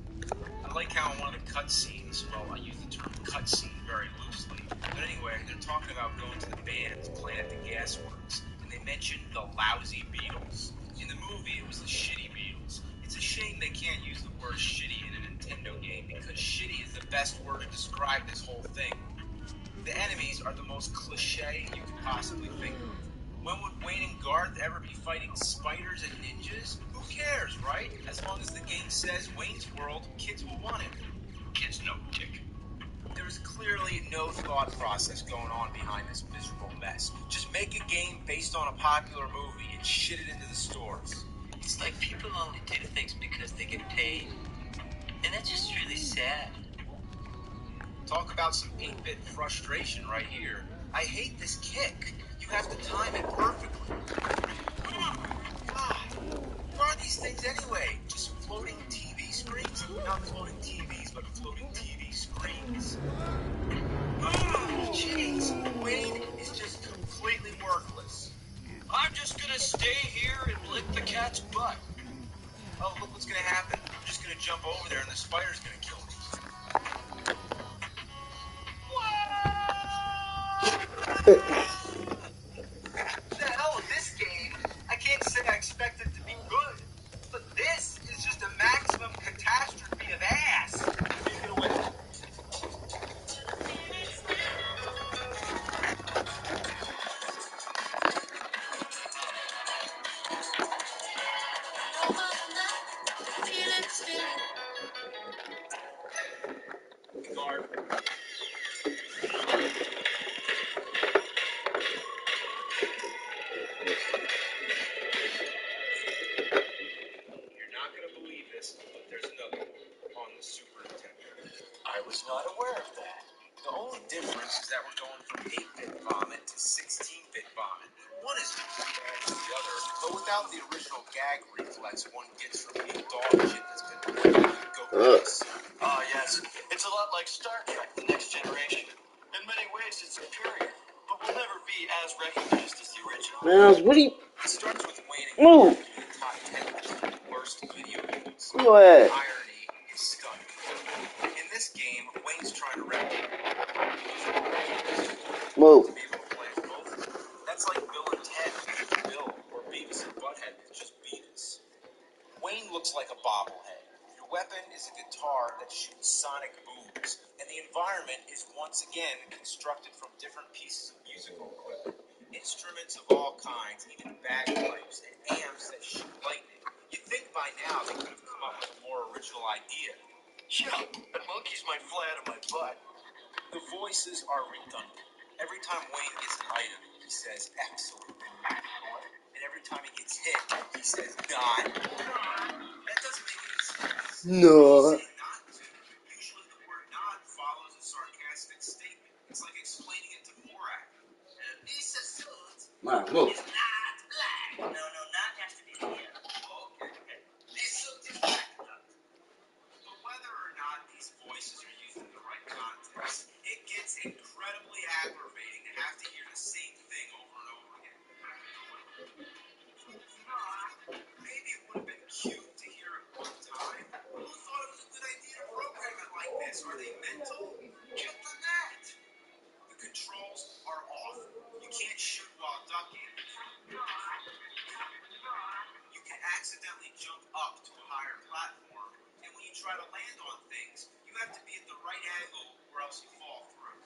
I like how in one of the cutscenes, well, I use the term cutscene very loosely. But anyway, they're talking about going to the band's playing at the gasworks. And they mentioned the lousy Beatles. In the movie, it was the shitty Beatles. It's a shame they can't use the word shitty in a Nintendo game because shitty is the best word to describe this whole thing. The enemies are the most cliche you could possibly think of. When would Wayne and Garth ever be fighting spiders and ninjas? Who cares, right? right? As long as the game says Wayne's World, kids will want it. Kids know dick. There is clearly no thought process going on behind this miserable mess. Just make a game based on a popular movie and shit it into the stores. It's like people only do things because they get paid. And that's just really sad. Talk about some 8-bit frustration right here. I hate this kick. You have to time it perfectly. God, what are these things anyway? Just floating TV screens? Not floating TVs, but floating TV screens. Oh, jeez. Wayne is just completely worthless. I'm just gonna stay here and lick the cat's butt. Oh, look what's gonna happen. I'm just gonna jump over there and the spider's gonna kill me. The hell with this game? I can't say I expect it to be good, but this is just a maximum catastrophe of ass. Take it away. Guard. You're not gonna believe this, but there's another one on the Super Nintendo. I was not aware of that. The only difference is that we're going from 8-bit vomit to 16-bit vomit. One is just as bad as the other, but without the original gag reflex one gets from eating dog shit that's been boiled in goat grease. Ah, yes. It's a lot like Star Trek, The Next Generation. In many ways, it's superior, but will never be as recognized as the original. Miles, what do you... It starts with Wayne and Move! in the top 10 worst video games. Go ahead. Irony is stunning. In this game, Wayne's trying to replicate Move. to be able to play as both of them. That's like Bill and Ted with just Bill, or Beavis and Butthead with just Beavis. Wayne looks like a bobblehead. Your weapon is a guitar that shoots sonic booms, and the environment is once again constructed from different pieces of musical equipment. Instruments of all kinds, even bagpipes and amps that shoot lightning. You'd think by now they could have come up with a more original idea. Yeah, but monkeys might fly out of my butt. The voices are redundant. Every time Wayne gets an item, he says excellent. And every time he gets hit, he says not. That doesn't make any sense. No. He's saying not to. Usually the word not follows a sarcastic statement. It's like explaining it to Borat. This suit Miles, move. is not black. No, not has to be here. Okay. This suit is black. But whether or not these voices are used in the right context, it gets incredibly aggravating to have to hear the same thing over and over again. Maybe it would have been cute to hear it one time. Who thought it was a good idea to program it like this? Are they mental? Get the net. The controls are off. You can't shoot while ducking. You can accidentally jump up to a higher platform, and when you try to land on things, you have to be at the right angle or else you fall through.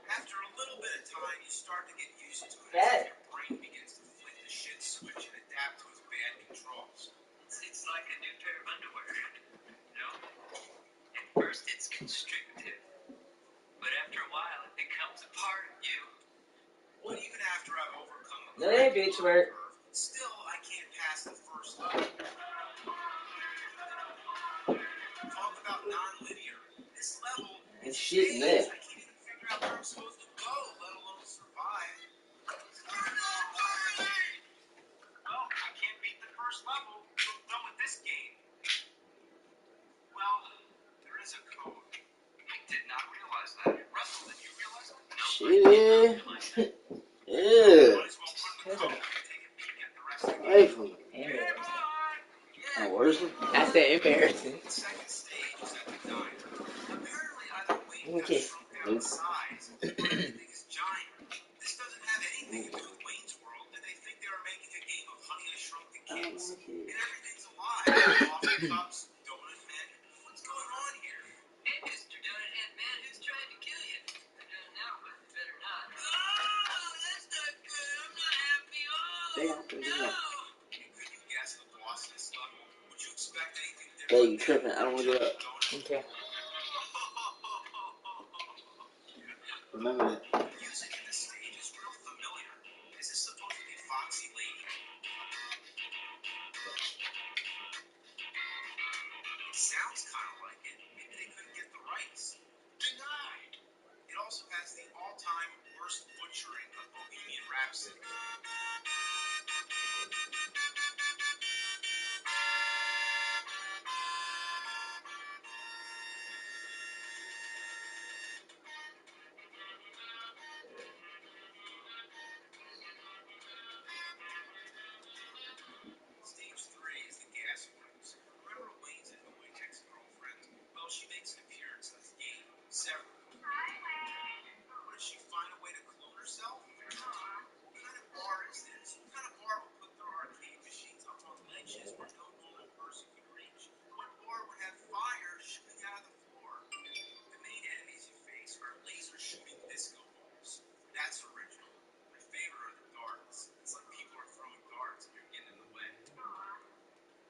After a little bit of time, you start to get used to it as your brain begins to flick the shit switch and adapt to its bad controls. It's like a new pair of underwear. You know? At first it's constrictive, but after a while it becomes a part of you. But even after I've overcome the No, that bitch work. curve, still I can't pass the first level. Talk about non-linear. This level And is shit maze. left. I can't even figure out where I'm supposed to go, let alone survive. Well, I can't beat the first level, so I'm done with this game. Well, there is a code. I did not realize that. Russell, did you realize that? No. Shit. Yeah. Might as well put in the code and take a peek at the rest of the game. Away from me. Embarrassing. Oh, where's the... I said embarrassing. The second stage is at the diner. Apparently, either Wayne got Okay. shrunk down in size, or everything is giant. This doesn't have anything to do with Wayne's World. Did they think they were making a game of Honey, I Shrunk the Kids? And everything's alive. Coffee cups, donut men. What's going on here? Hey, Mr. Donut Head Man, who's trying to kill you? I don't know, but better not. Oh, that's not good. I'm not happy. Oh, They have to do that. And could you guess the Hey, you tripping? I don't want to get up. Okay. Remember that. Music in the stage is real familiar. Is this supposed to be Foxy Lady? It sounds kind of like it. Maybe they couldn't get the rights. Denied. It also has the all-time worst butchering of Bohemian Rhapsody. Stage 3 is the gas works. Remember Wayne's annoying ex-girlfriend? Well, she makes an appearance in this game. Several. What if she find a way to clone herself? What kind of bar is this? What kind of bar would put their arcade machines up on ledges where no normal person could reach? What bar would have fire shooting out of the floor? The main enemies you face are laser shooting disco balls. That's original. My favorite are the darts. It's like people are throwing darts and you're getting in the way.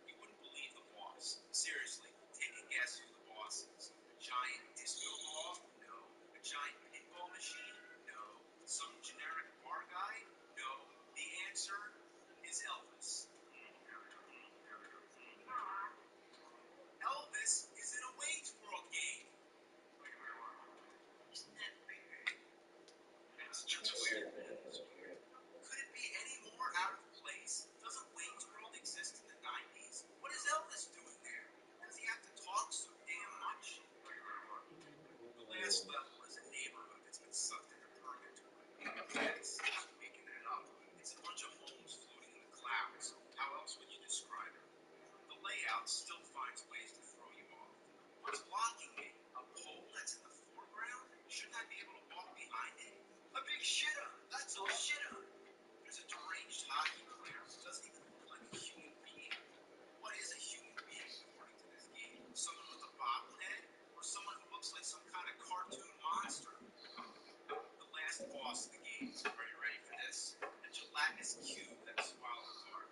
You wouldn't believe the boss. Seriously, take a guess who the boss is. A giant disco ball? No. A giant pinball machine? No. Some generic bar guy? No. The answer is Elvis. Elvis is in a Wayne's World game. Isn't that weird? It's just weird, man. It's weird. Could it be any more out of place? Doesn't Wayne's World exist in the 90s? What is Elvis doing there? Does he have to talk so damn much? The last level is a neighborhood that's been sucked into purgatory. Yes, I'm making that up. It's a bunch of homes floating in the clouds. How else would you describe it? The layout still finds ways to throw you off. What's blocking me? A pole that's in the foreground? Shouldn't I be able to walk behind it? A big shitter! That's all shitter! There's a deranged hockey player who doesn't even look like a human being. What is a human being according to this game? Someone with a bobblehead? Or someone who looks like some kind of cartoon monster? The last boss of the game. Are you ready for this? A gelatinous cube that swallows heart.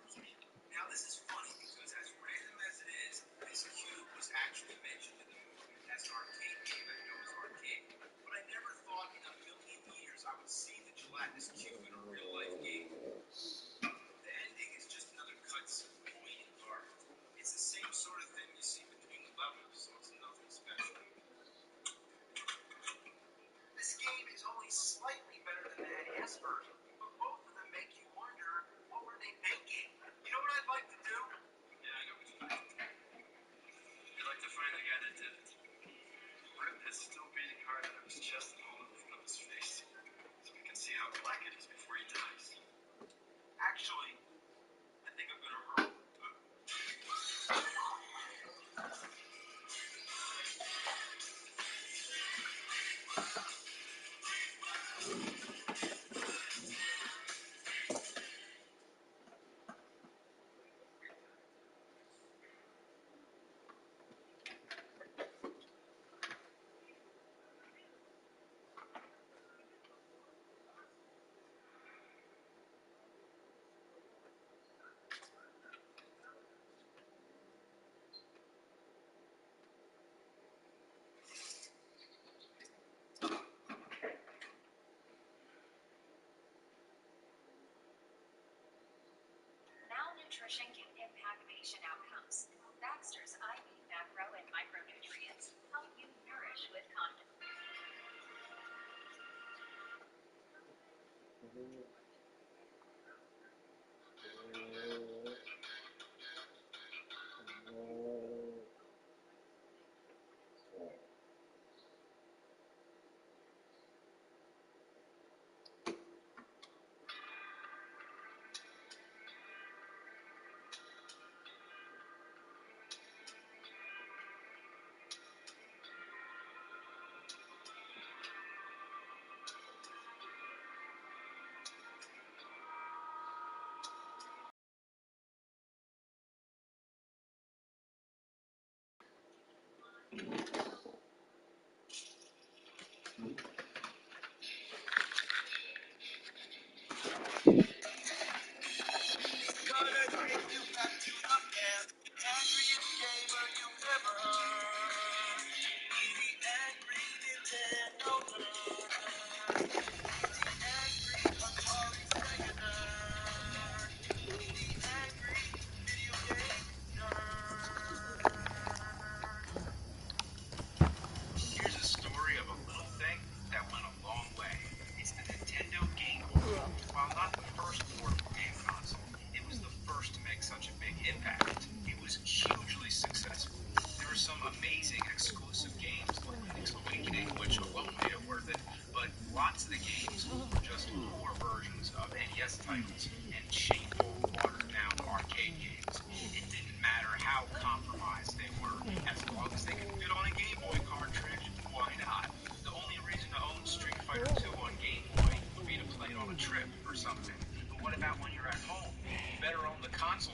Now this is funny because as random as it is, this cube was actually mentioned in the movie as an arcade game at Noah's Arcade. But I never thought in a million years I would see the gelatinous cube in a real life game. The ending is just another cutscene with Wayne and Garth. It's the same sort of thing you see between the levels, so it's nothing special. This game is only slightly better than the NES version, but both of them make you wonder, what were they thinking? You know what I'd like to do? Yeah, I know what you'd like to do. You'd like to find the guy that did it. Rip is still beating hard out of his chest and holding it from his face, so we can see how black it is before he dies. Actually, I think I'm gonna hurt him. Malnutrition can impact patient outcomes. Baxter's IV macro and micronutrients help you nourish with confidence.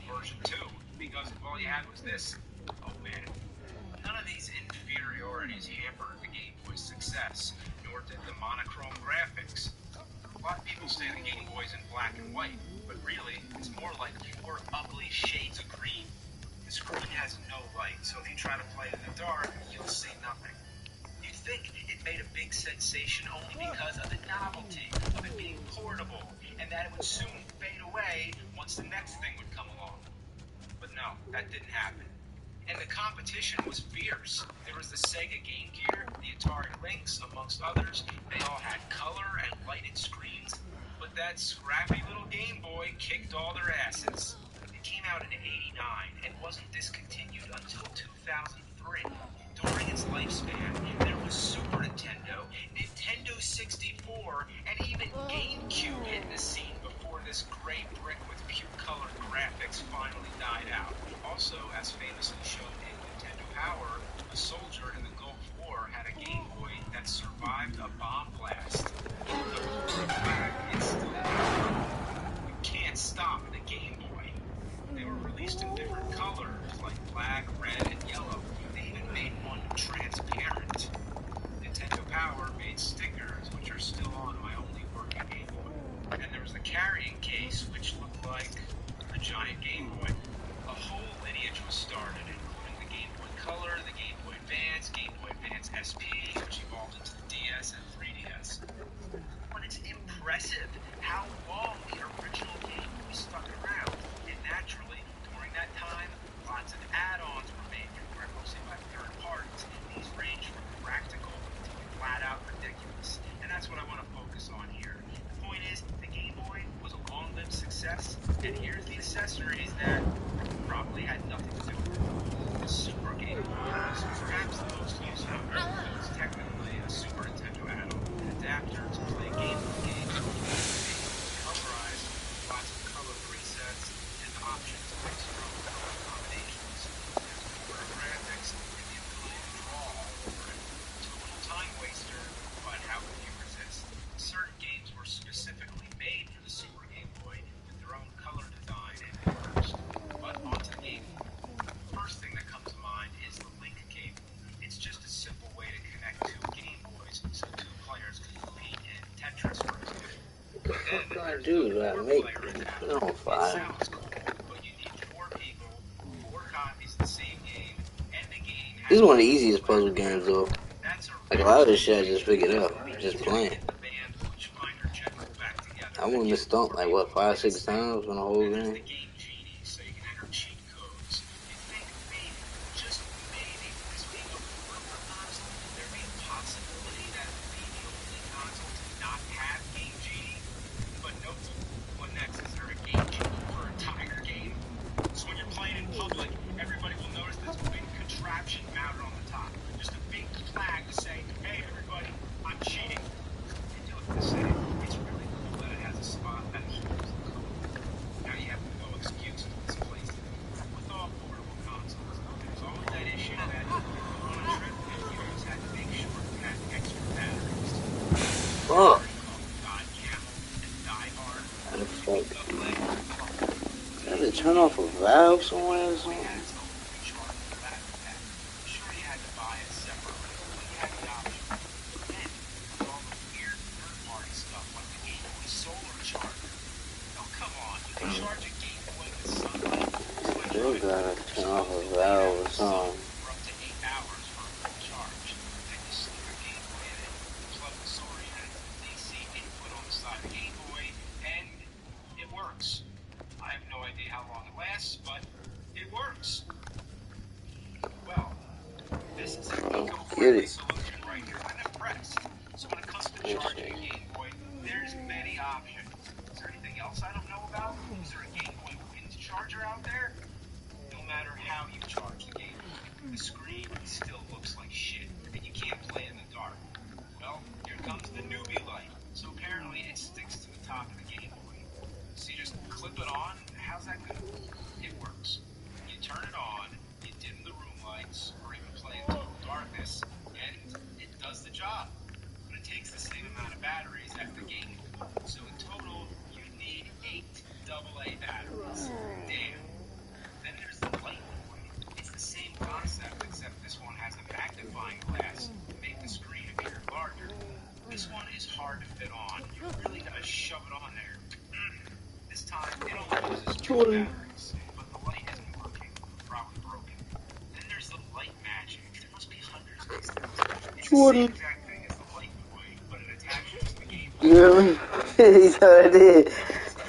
version 2 because all you had was this. Oh man. None of these inferiorities hampered the Game Boy's success, nor did the monochrome graphics. A lot of people say the Game Boy's in black and white, but really, it's more like 4 ugly shades of green. The screen has no light, so if you try to play it in the dark, you'll see nothing. You'd think it made a big sensation only because of the novelty of it being portable, and that it would soon fade away once the next thing would come along. But no, that didn't happen. And the competition was fierce. There was the Sega Game Gear, the Atari Lynx, amongst others. They all had color and lighted screens. But that scrappy little Game Boy kicked all their asses. It came out in '89 and wasn't discontinued until 2003. During its lifespan, there was Super Nintendo, Nintendo 64, and even GameCube hit the scene before this gray brick with puke-colored graphics finally died out. Also, as famously shown in Nintendo Power, a soldier in the Gulf War had a Game Boy that survived a bomb blast. The flag is still there. You can't stop the Game Boy. They were released in different colors, like black, red, and yellow. They even made one transparent. Nintendo Power made stickers, which are still on my only working Game Boy. And there was the carrying case, which looked like a giant Game Boy. A whole lineage was started, including the Game Boy Color, the Game Boy Advance, Game Boy Advance SP, which evolved into the DS and 3DS. But it's impressive how long the original Game Boy stuck around. And naturally, during that time, lots of add-ons were made, mostly by third parties. These range from practical to flat-out ridiculous. And that's what I want to focus on here. The point is, the Game Boy was a long-lived success, and here's the accessories that probably had nothing to do with it. The Super Game Boy was perhaps the most useful. It was technically a Super Nintendo add-on, an adapter to play Game Boy games, colorized, lots of color presets, and options to mix your own color combinations. There's color graphics and the ability to draw all over it. Total time waster, but how could you resist? Certain games were specifically made for the Super Game Boy with their own color design and first. But onto the Game Boy. First thing that comes to mind is the link cable. It's just a simple way to connect 2 Game Boys so 2 players can compete in Tetris, for example. What the fuck do I do? Do I make it on fire? Sounds cool, but you need 4 people, 4 copies of the same game, and the game has... This is one of the easiest puzzle games, though. Like, a lot of this shit I just figured out, just playing. I wouldn't miss stumped like, what, 5, 6 times on the whole game? Fuck. How the fuck? Did they turn off a valve somewhere or something? Still gotta turn off a valve or something. Get it. Solution right here. I'm impressed. So when it comes to charging a Game Boy, there's many options. Is there anything else I don't know about? Is there a Game Boy wind charger out there? No matter how you charge the Game Boy, the screen still looks like shit, and you can't play in the dark. Well, here comes the newbie light. So apparently it sticks to the top of the Game Boy. So you just clip it on. How's that good? It works. You turn it on, you dim the room lights, or even play in total darkness, and it does the job. But it takes the same amount of batteries as the Game Boy. So in total, you need 8 AA batteries. Damn. Jordan. batteries, but the light isn't working. Probably broken. Then there's the light magic. There must be hundreds of these things. It's Jordan. the same exact thing as the light boy, but it attaches to the Game Boy. You hear me? He's how I did.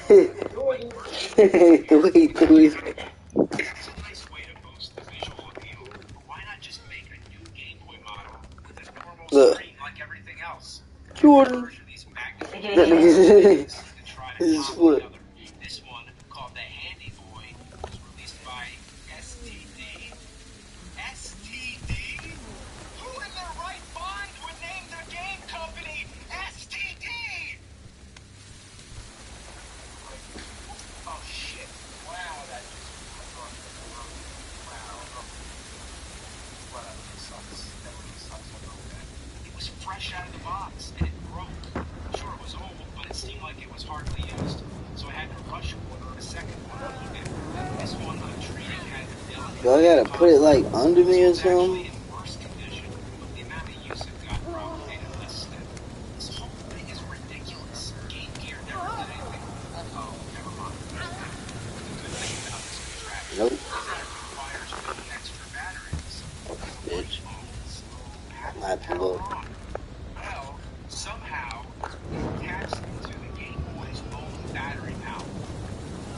The way he threw his. It's a nice way to boost the visual appeal, but why not just make a new Game Boy model with a normal Look. screen like everything else? Jordan. These That nigga. to try to This is top what. the other. This one, called the Handy Boy, was released by STD. STD? Who in their right mind would name their game company STD? Oh shit. Wow, that just whatever, it sucks. That really sucks. I know that. It was fresh out of the box and it broke. Sure, it was old, but it seemed like it was hardly used. So I had to rush order a second one. This one I'm treating had Do I gotta put it like under me or something? in worse condition, but the amount of use it got probably made it less stable. This whole thing is ridiculous. Game Gear never did anything. Oh, never mind. The good thing about this contraption Nope. is that it requires no extra batteries. Bitch. I'm gonna have to look. Well, somehow it taps into the Game Boy's own battery power.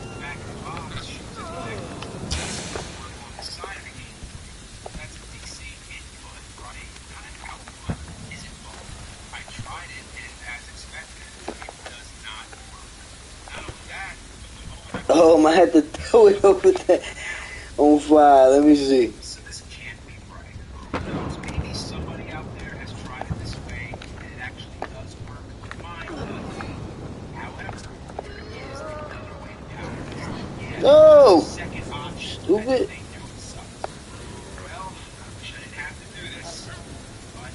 The back of the box shoots a connector to the work on the side of the Game Boy. That's a DC input, right? Not an output. Is it both? I tried it, and as expected, it does not work. Not only that, but the Oh, I had to throw it over there on fire. Let me see. So this can't be right. Who knows? Maybe somebody out there has tried it this way, and it actually does work. Mine doesn't. However, there is another way to power this. Yeah, No! second option. Stupid. They knew it sucked. Well, I wish I didn't have to do this, but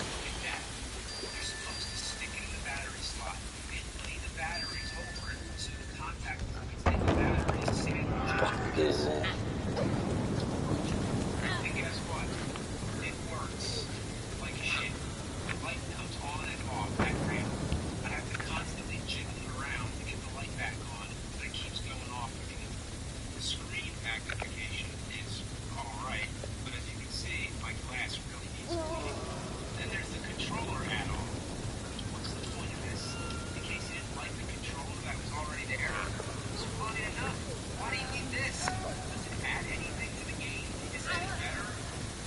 they're supposed to stick it in the battery slot and lay the batteries over it so the contact points in the batteries sandwich. Get in there. And guess what? It works. Like shit. The light comes on and off at random. I have to constantly jiggle it around to get the light back on, but it keeps going off again. The screen magnification is alright, but as you can see, my glass really needs cleaning. Then there's the controller add-on. What's the point of this? In case you didn't like the controller that was already there, it's funny enough. Why do you need this? Does it add anything to the game? Is it any better?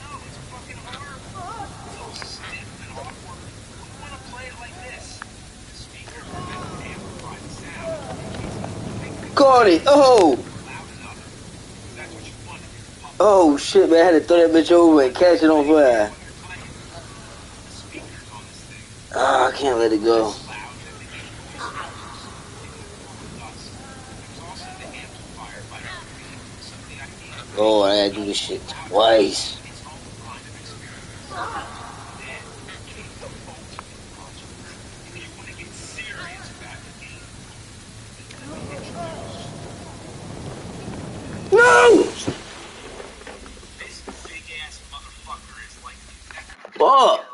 No, it's fucking horrible. It's all stiff and awkward. Who would want to play it like this? The speakers are meant to amplify the sound. Caught it. Oh! Loud enough. That's what you want. Oh shit, man. I had to throw that bitch over and catch it on fire. Ah, I can't let it go. Oh, I gotta do this shit twice. No! Fuck!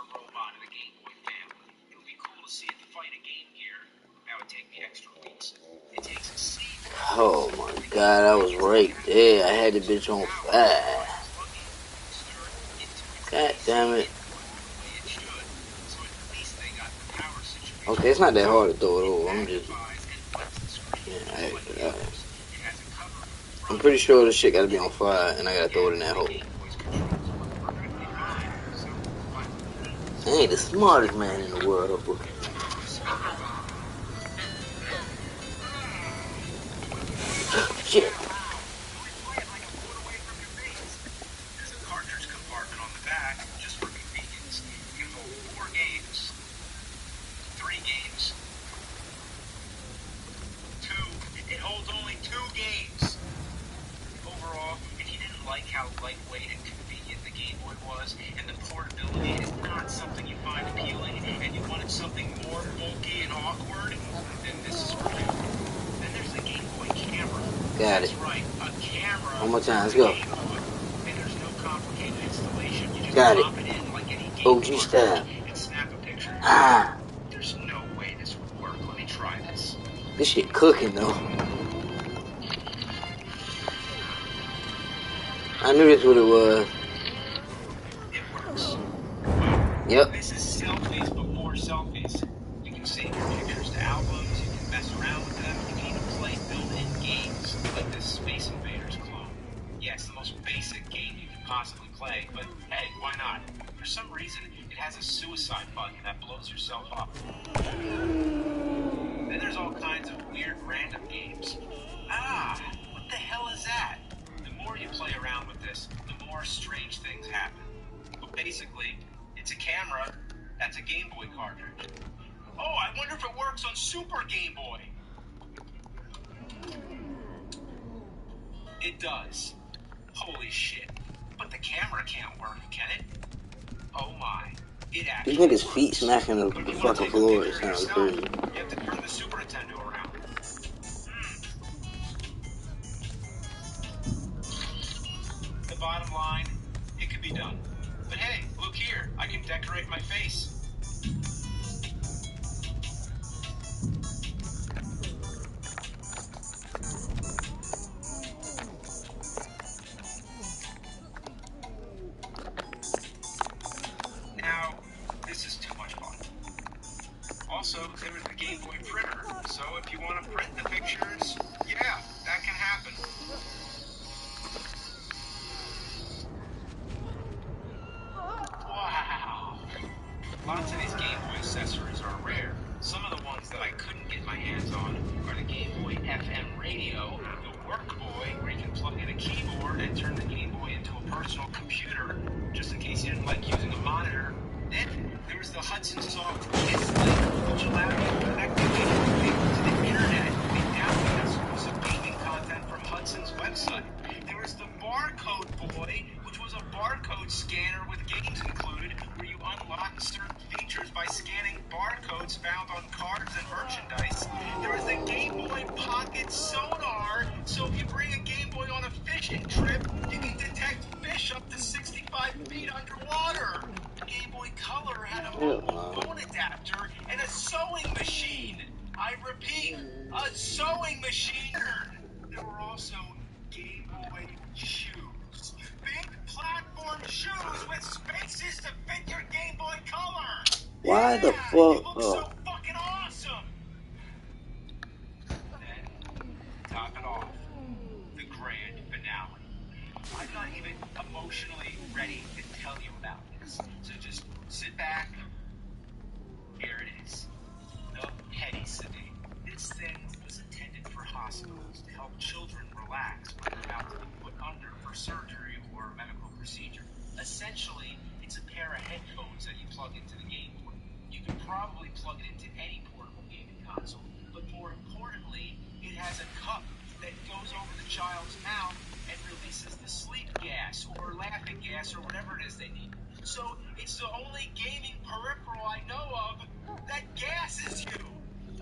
Oh my god, I was right there. I had the bitch on fire. God damn it. Okay, it's not that hard to throw it over. I'm just... Yeah, I'm pretty sure this shit gotta be on fire and I gotta throw it in that hole. I ain't the smartest man in the world, but... Shit. There's a cartridge compartment on the back just for convenience. You can hold 4 games. 3 games. 2. It holds only 2 games. Overall, if you didn't like how lightweight and convenient the Game Boy was, and the portability is not something you find appealing, and you wanted something more bulky and awkward, then this is for you. Then there's the Game Boy camera. Got it. That's right, a camera. One more time, let's go. And there's no complicated installation. You just Got it. pop it in like any Game OG Boy style. and snap a picture. Ah. There's no way this would work like This shit cooking though. I knew this what it was. It works. Yep. This is selfies before selfies. You can save your pictures to albums, you can mess around with them, you can even play built-in games like this Space Invaders clone. Yeah, it's the most basic game you can possibly play, but hey, why not? For some reason, it has a suicide button that blows yourself up. Then there's all kinds of weird random games. Ah, what the hell is that? The more you play around with this, the more strange things happen. But basically, it's a camera that's a Game Boy cartridge. Oh, I wonder if it works on Super Game Boy. It does. Holy shit. But the camera can't work, can it? Oh my. It actually These niggas' works. feet smacking the But if you wanna fucking take a floor. It picture of sounds yourself, crazy. you have to turn the Super Nintendo around. The bottom line, it could be done. But hey, look here. I can decorate my face. Now, this is too much fun. Also, there was the Game Boy printer. So if you want to print the pictures, yeah, that can happen. Wow. Lots of these Game Boy accessories are rare. Some of the ones that I couldn't get my hands on are the Game Boy FM radio, the Work Boy, where you can plug in a keyboard and turn the Game Boy into a personal computer, just in case you didn't like using a monitor. Then there was the Hudson Soft Kiss Link, which allowed you to connect the Game Boy to the internet and download exclusive gaming content from Hudson's website. There was the Barcode Boy, which was a barcode scanner with games included, where you unlock certain features by scanning barcodes found on cards and merchandise. There was the Game Boy Pocket Sonar, so if you bring a Game Boy on a fishing trip, you can detect fish up to 65 feet underwater. Game Boy Color had a mobile phone adapter and a sewing machine. I repeat, a sewing machine. There were also Game Boy shoes. Big platform shoes with spaces to fit your Game Boy Color. Why the It fuck? looks so fucking awesome. Then, top it off, the grand finale. I'm not even emotionally ready to tell you about this. So just sit back. Here it is. The Petty Sedate. This thing was intended for hospitals to help children relax when they're about to be put under for surgery or medical procedure. Essentially, it's a pair of headphones that you plug into the Game Boy. You can probably plug it into any portable gaming console, but more importantly, it has a cup that goes over the child's mouth and releases the sleep gas or laughing gas or whatever it is they need. So it's the only gaming peripheral I know of that gasses you.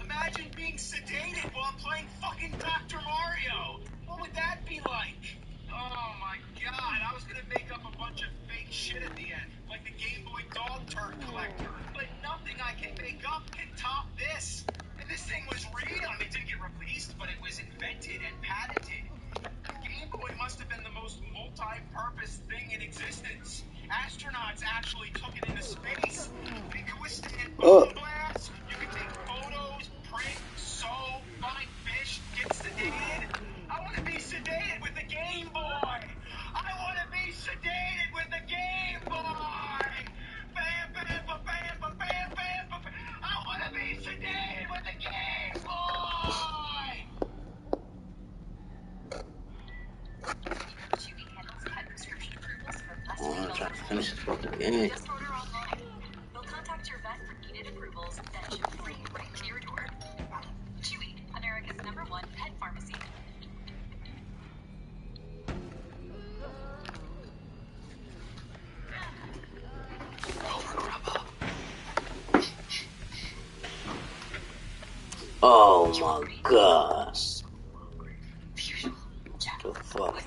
Imagine being sedated while playing fucking Dr. Mario. What would that be like? Oh my god, I was gonna make up a bunch of fake shit at the end, like the Game Boy Dog Turd Collector. But nothing I can make up can top this. And this thing was real. I mean, it didn't get released, but it was invented and patented. The Game Boy must have been the most multi-purpose thing in existence. Astronauts actually took it into space. It could withstand bone blasts. You could take photos, print, sew, find fish, get sedated. I want to be sedated with the Game Boy. I want to be sedated with the Game Boy. Bam, bam, ba, bam, ba, bam, bam, ba, bam. I want to be sedated with the Game Boy. Oh, I'm trying to finish this fucking game. Just order online. They'll contact your vet for needed approvals, then ship free right to your door. Chewy, America's #1 pet pharmacy. Oh my god. The fuck?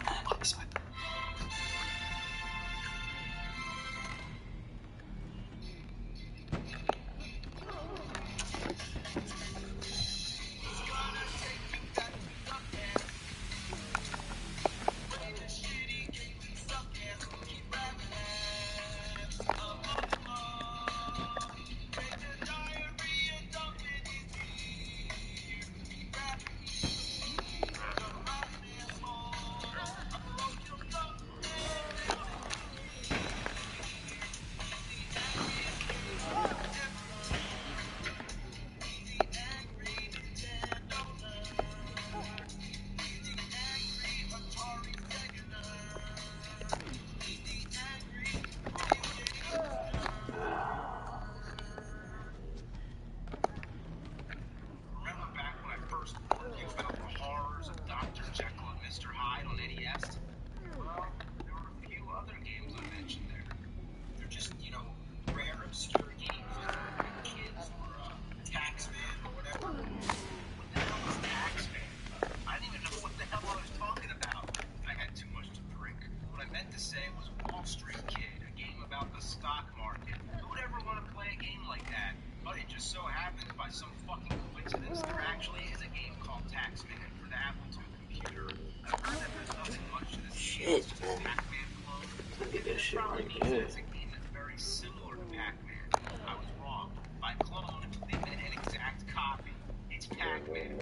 replacement for the Apple II computer. I've heard that there's nothing much to this game. Shit, It's just a man. Pac-Man clone. Look at And this it shit probably right means that here. it's a game that's very similar to Pac-Man. I was wrong. By clone, they meant an exact copy. It's Pac-Man.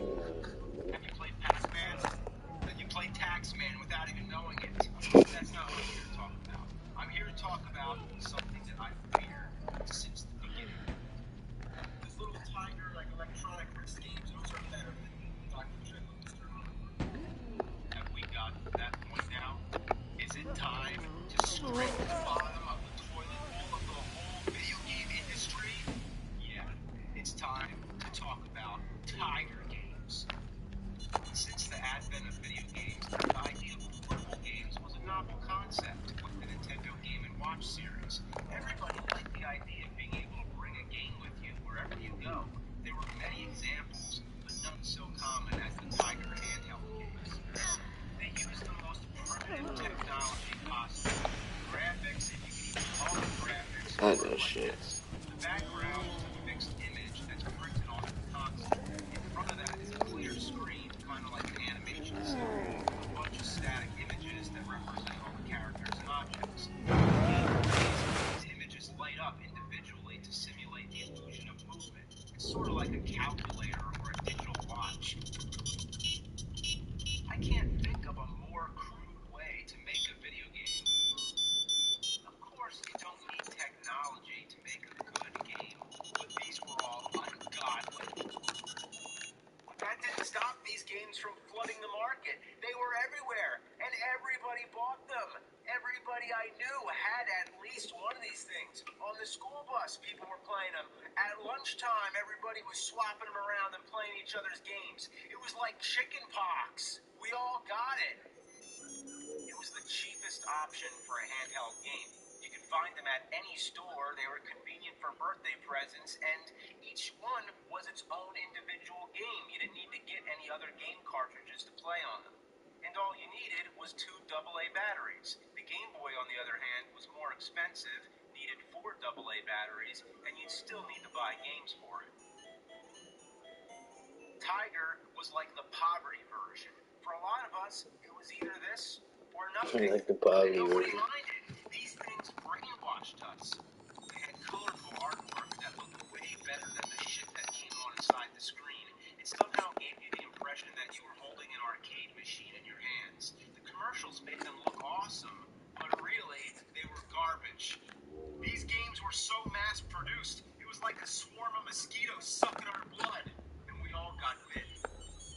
Have you played Pac-Man? Then you played Taxman without even knowing it. That's not what I'm here to talk about. I'm here to talk about something that I've feared since the beginning. These little Tiger, like electronic wrist games, those are better than Dr. Jekyll and Mr. Hyde. Have we gotten to that point now? Is it time to scrape the bottom of the toilet bowl of the whole video game industry? Yeah, it's time to talk about Tiger games. Since the advent of video games, the idea of portable games was a novel concept with the Nintendo Game & Watch series. Everybody liked the idea of being able to bring a game with you wherever you go. There were many examples, but none so common as the Tiger handheld games. They used the most primitive technology possible. Graphics, if you can even call them graphics, That's were that like shit. this. The background is a fixed image that's printed onto the console. In front of that is a clear screen, kind of like an animation cell, with a bunch of static images that represent all the characters and objects. These images light up individually to simulate the illusion of movement. It's sort of like a calculator or a digital watch. I can't think of a more crude way to make a video game. Of course, you don't need technology to make a good game, but these were all ungodly. But that didn't stop these games from flooding the market. They were everywhere, and everybody bought them. Everybody I knew had at least one of these things. On the school bus, people were playing them. At lunchtime, everybody was swapping them around and playing each other's games. It was like chicken pox. We all got it. It was the cheapest option for a handheld game. You could find them at any store. They were convenient for birthday presents, and each one was its own individual game. You didn't need to get any other game cartridges to play on them. And all you needed was 2 AA batteries. The Game Boy, on the other hand, was more expensive, needed 4 AA batteries, and you'd still need to buy games for it. Tiger was like the poverty version. For a lot of us, it was either this or nothing. Like the poverty And nobody version. minded. These things brainwashed us. They had colorful artwork that looked way better than the shit that came on inside the screen. It somehow gave you the impression that you were holding an arcade machine in your hands. The commercials made them look awesome, but really, they were garbage. These games were so mass-produced, it was like a swarm of mosquitoes sucking our blood, and we all got bit.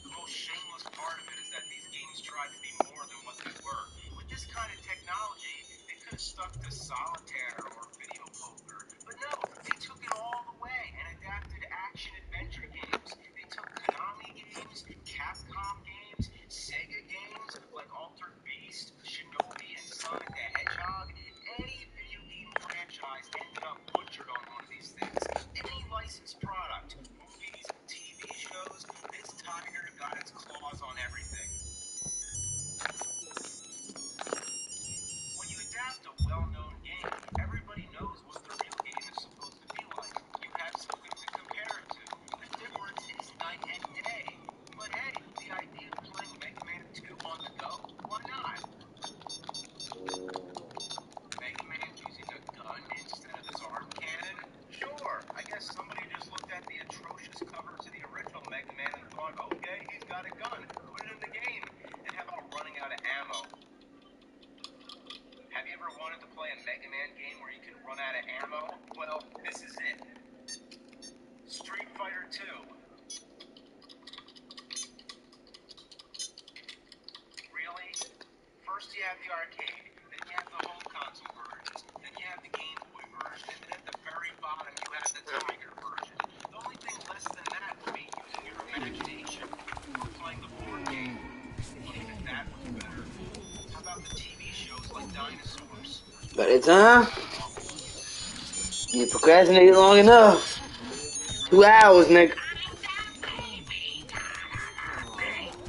The most shameless part of it is that these games tried to be more than what they were. With this kind of technology, they could have stuck to solitaire or video poker. But no, they took it all the way and adapted action-adventure games. They took Konami games, Capcom games, Sega games like Altered Beast, Shinobi, and Sonic the Hedgehog. Any video game franchise ended up butchered on one of these things. Any licensed product, movies, TV shows, this Tiger got its claws on everything. When you adapt a well-known game, everybody knows what the real game is supposed to be like. You have something to compare it to. The difference is night and day. But hey, the idea of playing Mega Man 2 on the go, why not? Mega Man using a gun instead of his arm cannon? Sure, I guess somebody just looked at the atrocious cover to the original Mega Man and thought, okay, he's got a gun, put it in the game. And how about running out of ammo? Have you ever wanted to play a Mega Man game where you can run out of ammo? Well, this is it. Street Fighter 2. Really? First you have the arcade, then you have the home console versions, then you have the Game Boy version, and then at the very bottom you have the Tiger version. The only thing less than that would be using your imagination or playing the board game. But even that was better. How about the TV shows like Dinosaurs? By the time you procrastinated long enough. 2 hours, nigga.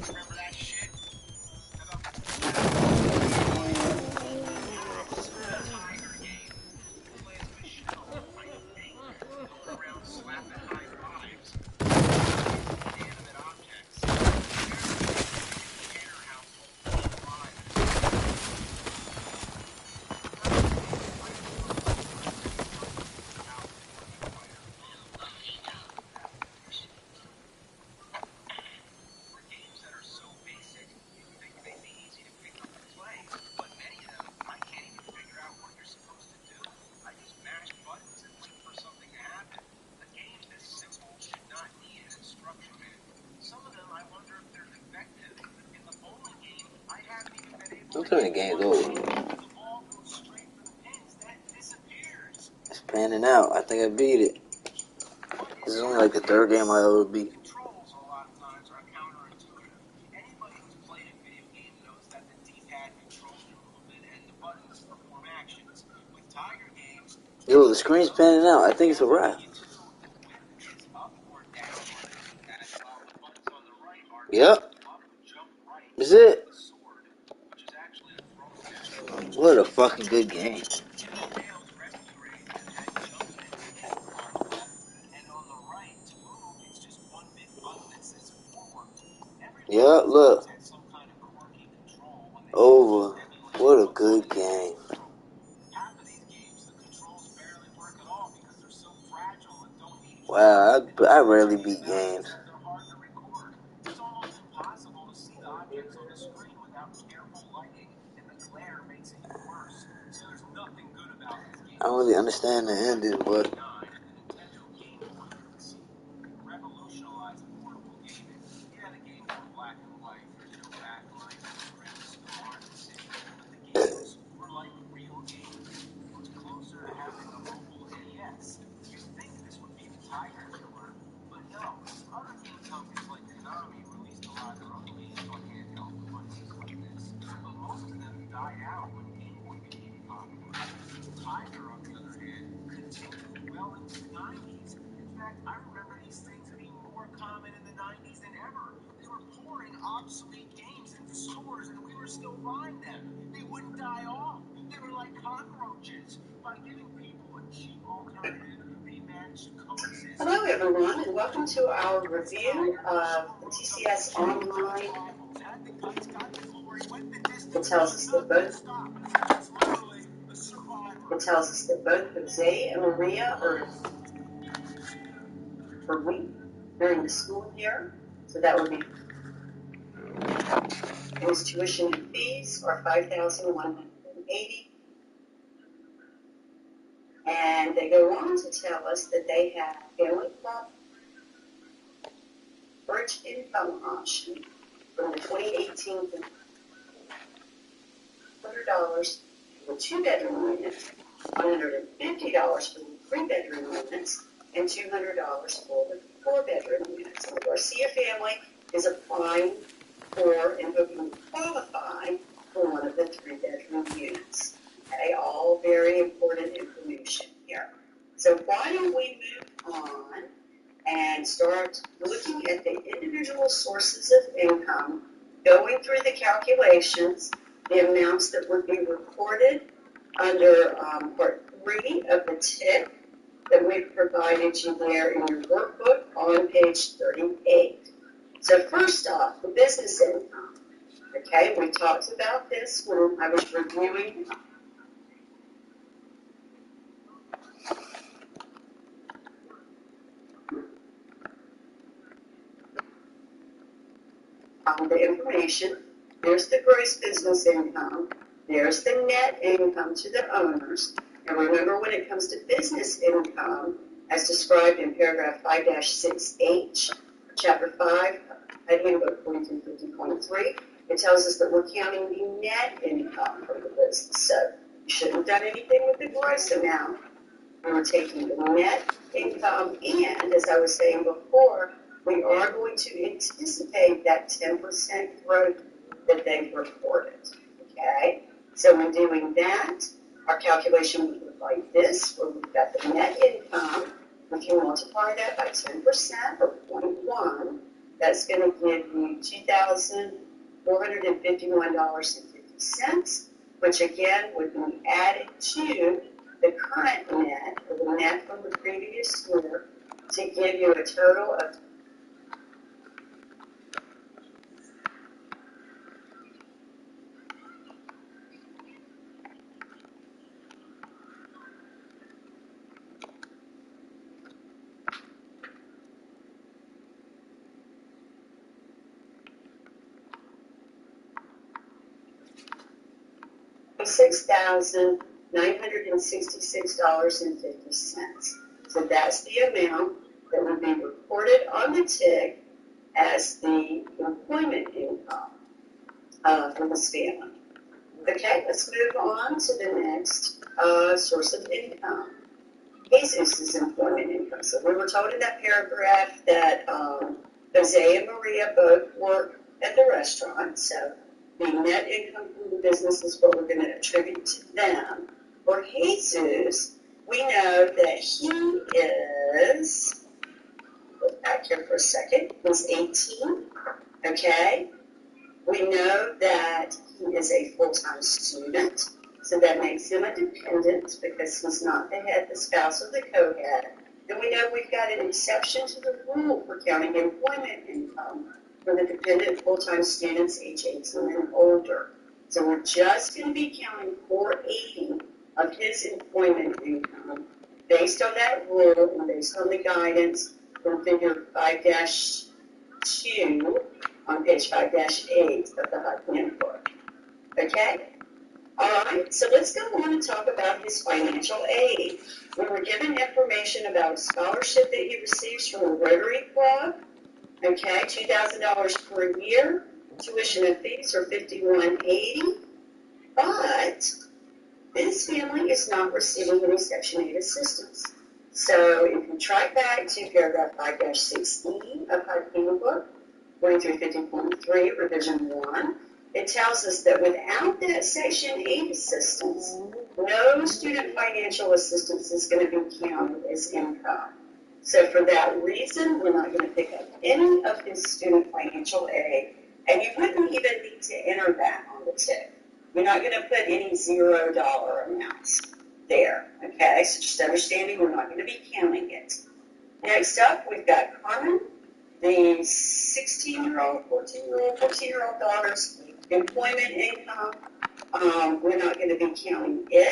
Remember that shit? How about the Tiger game? Play as Michelle, I think, going around slapping high fives. Inanimate objects. Don't tell me the game's over. The ball goes straight for the pins. That disappears. It's panning out. I think I beat it. This is only like the third game I ever beat. Controls a lot of times are counterintuitive. Anybody who's played a video game knows that the D-pad controls your movement and the buttons perform actions. With Tiger games, Yo, the screen's panning out. I think it's a wrap. the width is up or down on the D-pad, while the buttons on the right are Yep. up, jump right, That's it. the sword, which is actually a throwing gesture. What a fucking good game. Nails rescue range and that jump hit combo. And on the right, to move, it's just one big button that says forward. Yeah, look. Had some kind of quirky control when they Over. What a good game. half of these games, the controls barely work at all because they're so fragile and don't need Wow, I rarely beat games. they're hard to record. It's almost impossible to see the objects on the screen without careful lighting, and the glare makes it even worse. So there's nothing good about this game. I don't really understand the ending, but Nintendo Game Boy release revolutionized portable gaming. Yeah, the games were black and white, there's no backlight, scripts, no art to see, but the games were like real games. It was closer to having a mobile NES. You'd think this would be the Tiger Killer, but no. Other game companies like Konami released a lot of their own games on handheld devices like this, but most of them died out when Game Boy became popular. Tiger, on the other hand, continued well into the 90s. In fact, I remember these things being more common in the 90s than ever. They were pouring obsolete games into stores, and we were still buying them. They wouldn't die off. They were like cockroaches. By giving people a cheap alternative, they managed to coexist. Hello, everyone, and welcome to our review of the TCS Online. It tells us that both Jose and Maria are per week during the school year. So that would be, and his tuition and fees are $5,180. And they go on to tell us that they have family club bridge income option from the 2018 $100 for 2-bedroom units, $150 for the 3-bedroom units, and $200 for the 4-bedroom units. And the Garcia family is applying for and hoping to qualify for one of the 3-bedroom units. Okay, all very important information here. So why don't we move on and start looking at the individual sources of income, going through the calculations, the amounts that would be recorded under Part 3 of the TIC that we've provided you there in your workbook on page 38. So first off, the business income. Okay, we talked about this when I was reviewing the information. There's the gross business income. There's the net income to the owners. And remember, when it comes to business income, as described in paragraph 5-6H, chapter 5, at handbook 4250.3, it tells us that we're counting the net income from the business. So you shouldn't have done anything with the gross amount. We were taking the net income, and as I was saying before, we are going to anticipate that 10% growth that they've reported. Okay? So in doing that, our calculation would look like this, where we've got the net income. If you multiply that by 10% or 0.1, that's going to give you $2,451.50, which again would be added to the current net, or the net from the previous year, to give you a total of $6,966.50. So that's the amount that would be reported on the TIC as the employment income for this family. Okay, let's move on to the next source of income. Jesus' employment income. So we were told in that paragraph that Jose and Maria both work at the restaurant. So the net income from the business is what we're going to attribute to them. For Jesus, we know that he is, look back here for a second, he's 18, okay? We know that he is a full-time student, so that makes him a dependent because he's not the head, the spouse, or the co-head. And we know we've got an exception to the rule for counting employment income for the dependent full-time students age 18 and older. So we're just going to be counting 480 of his employment income based on that rule and based on the guidance from figure 5-2 on page 5-8 of the HUD handbook. Okay? All right, so let's go on and talk about his financial aid. We were given information about a scholarship that he receives from the Rotary Club. Okay, $2,000 per year. Tuition and fees are $51.80. But this family is not receiving any Section 8 assistance. So if you track back to paragraph 5-16 of HUD handbook, 4350.3, revision 1, it tells us that without that Section 8 assistance, no student financial assistance is going to be counted as income. So for that reason, we're not going to pick up any of his student financial aid, and you wouldn't even need to enter that on the tip. You're not going to put any $0 amounts there, okay? So just understanding we're not going to be counting it. Next up, we've got Carmen, the 16-year-old, 14-year-old daughter's employment income. We're not going to be counting it.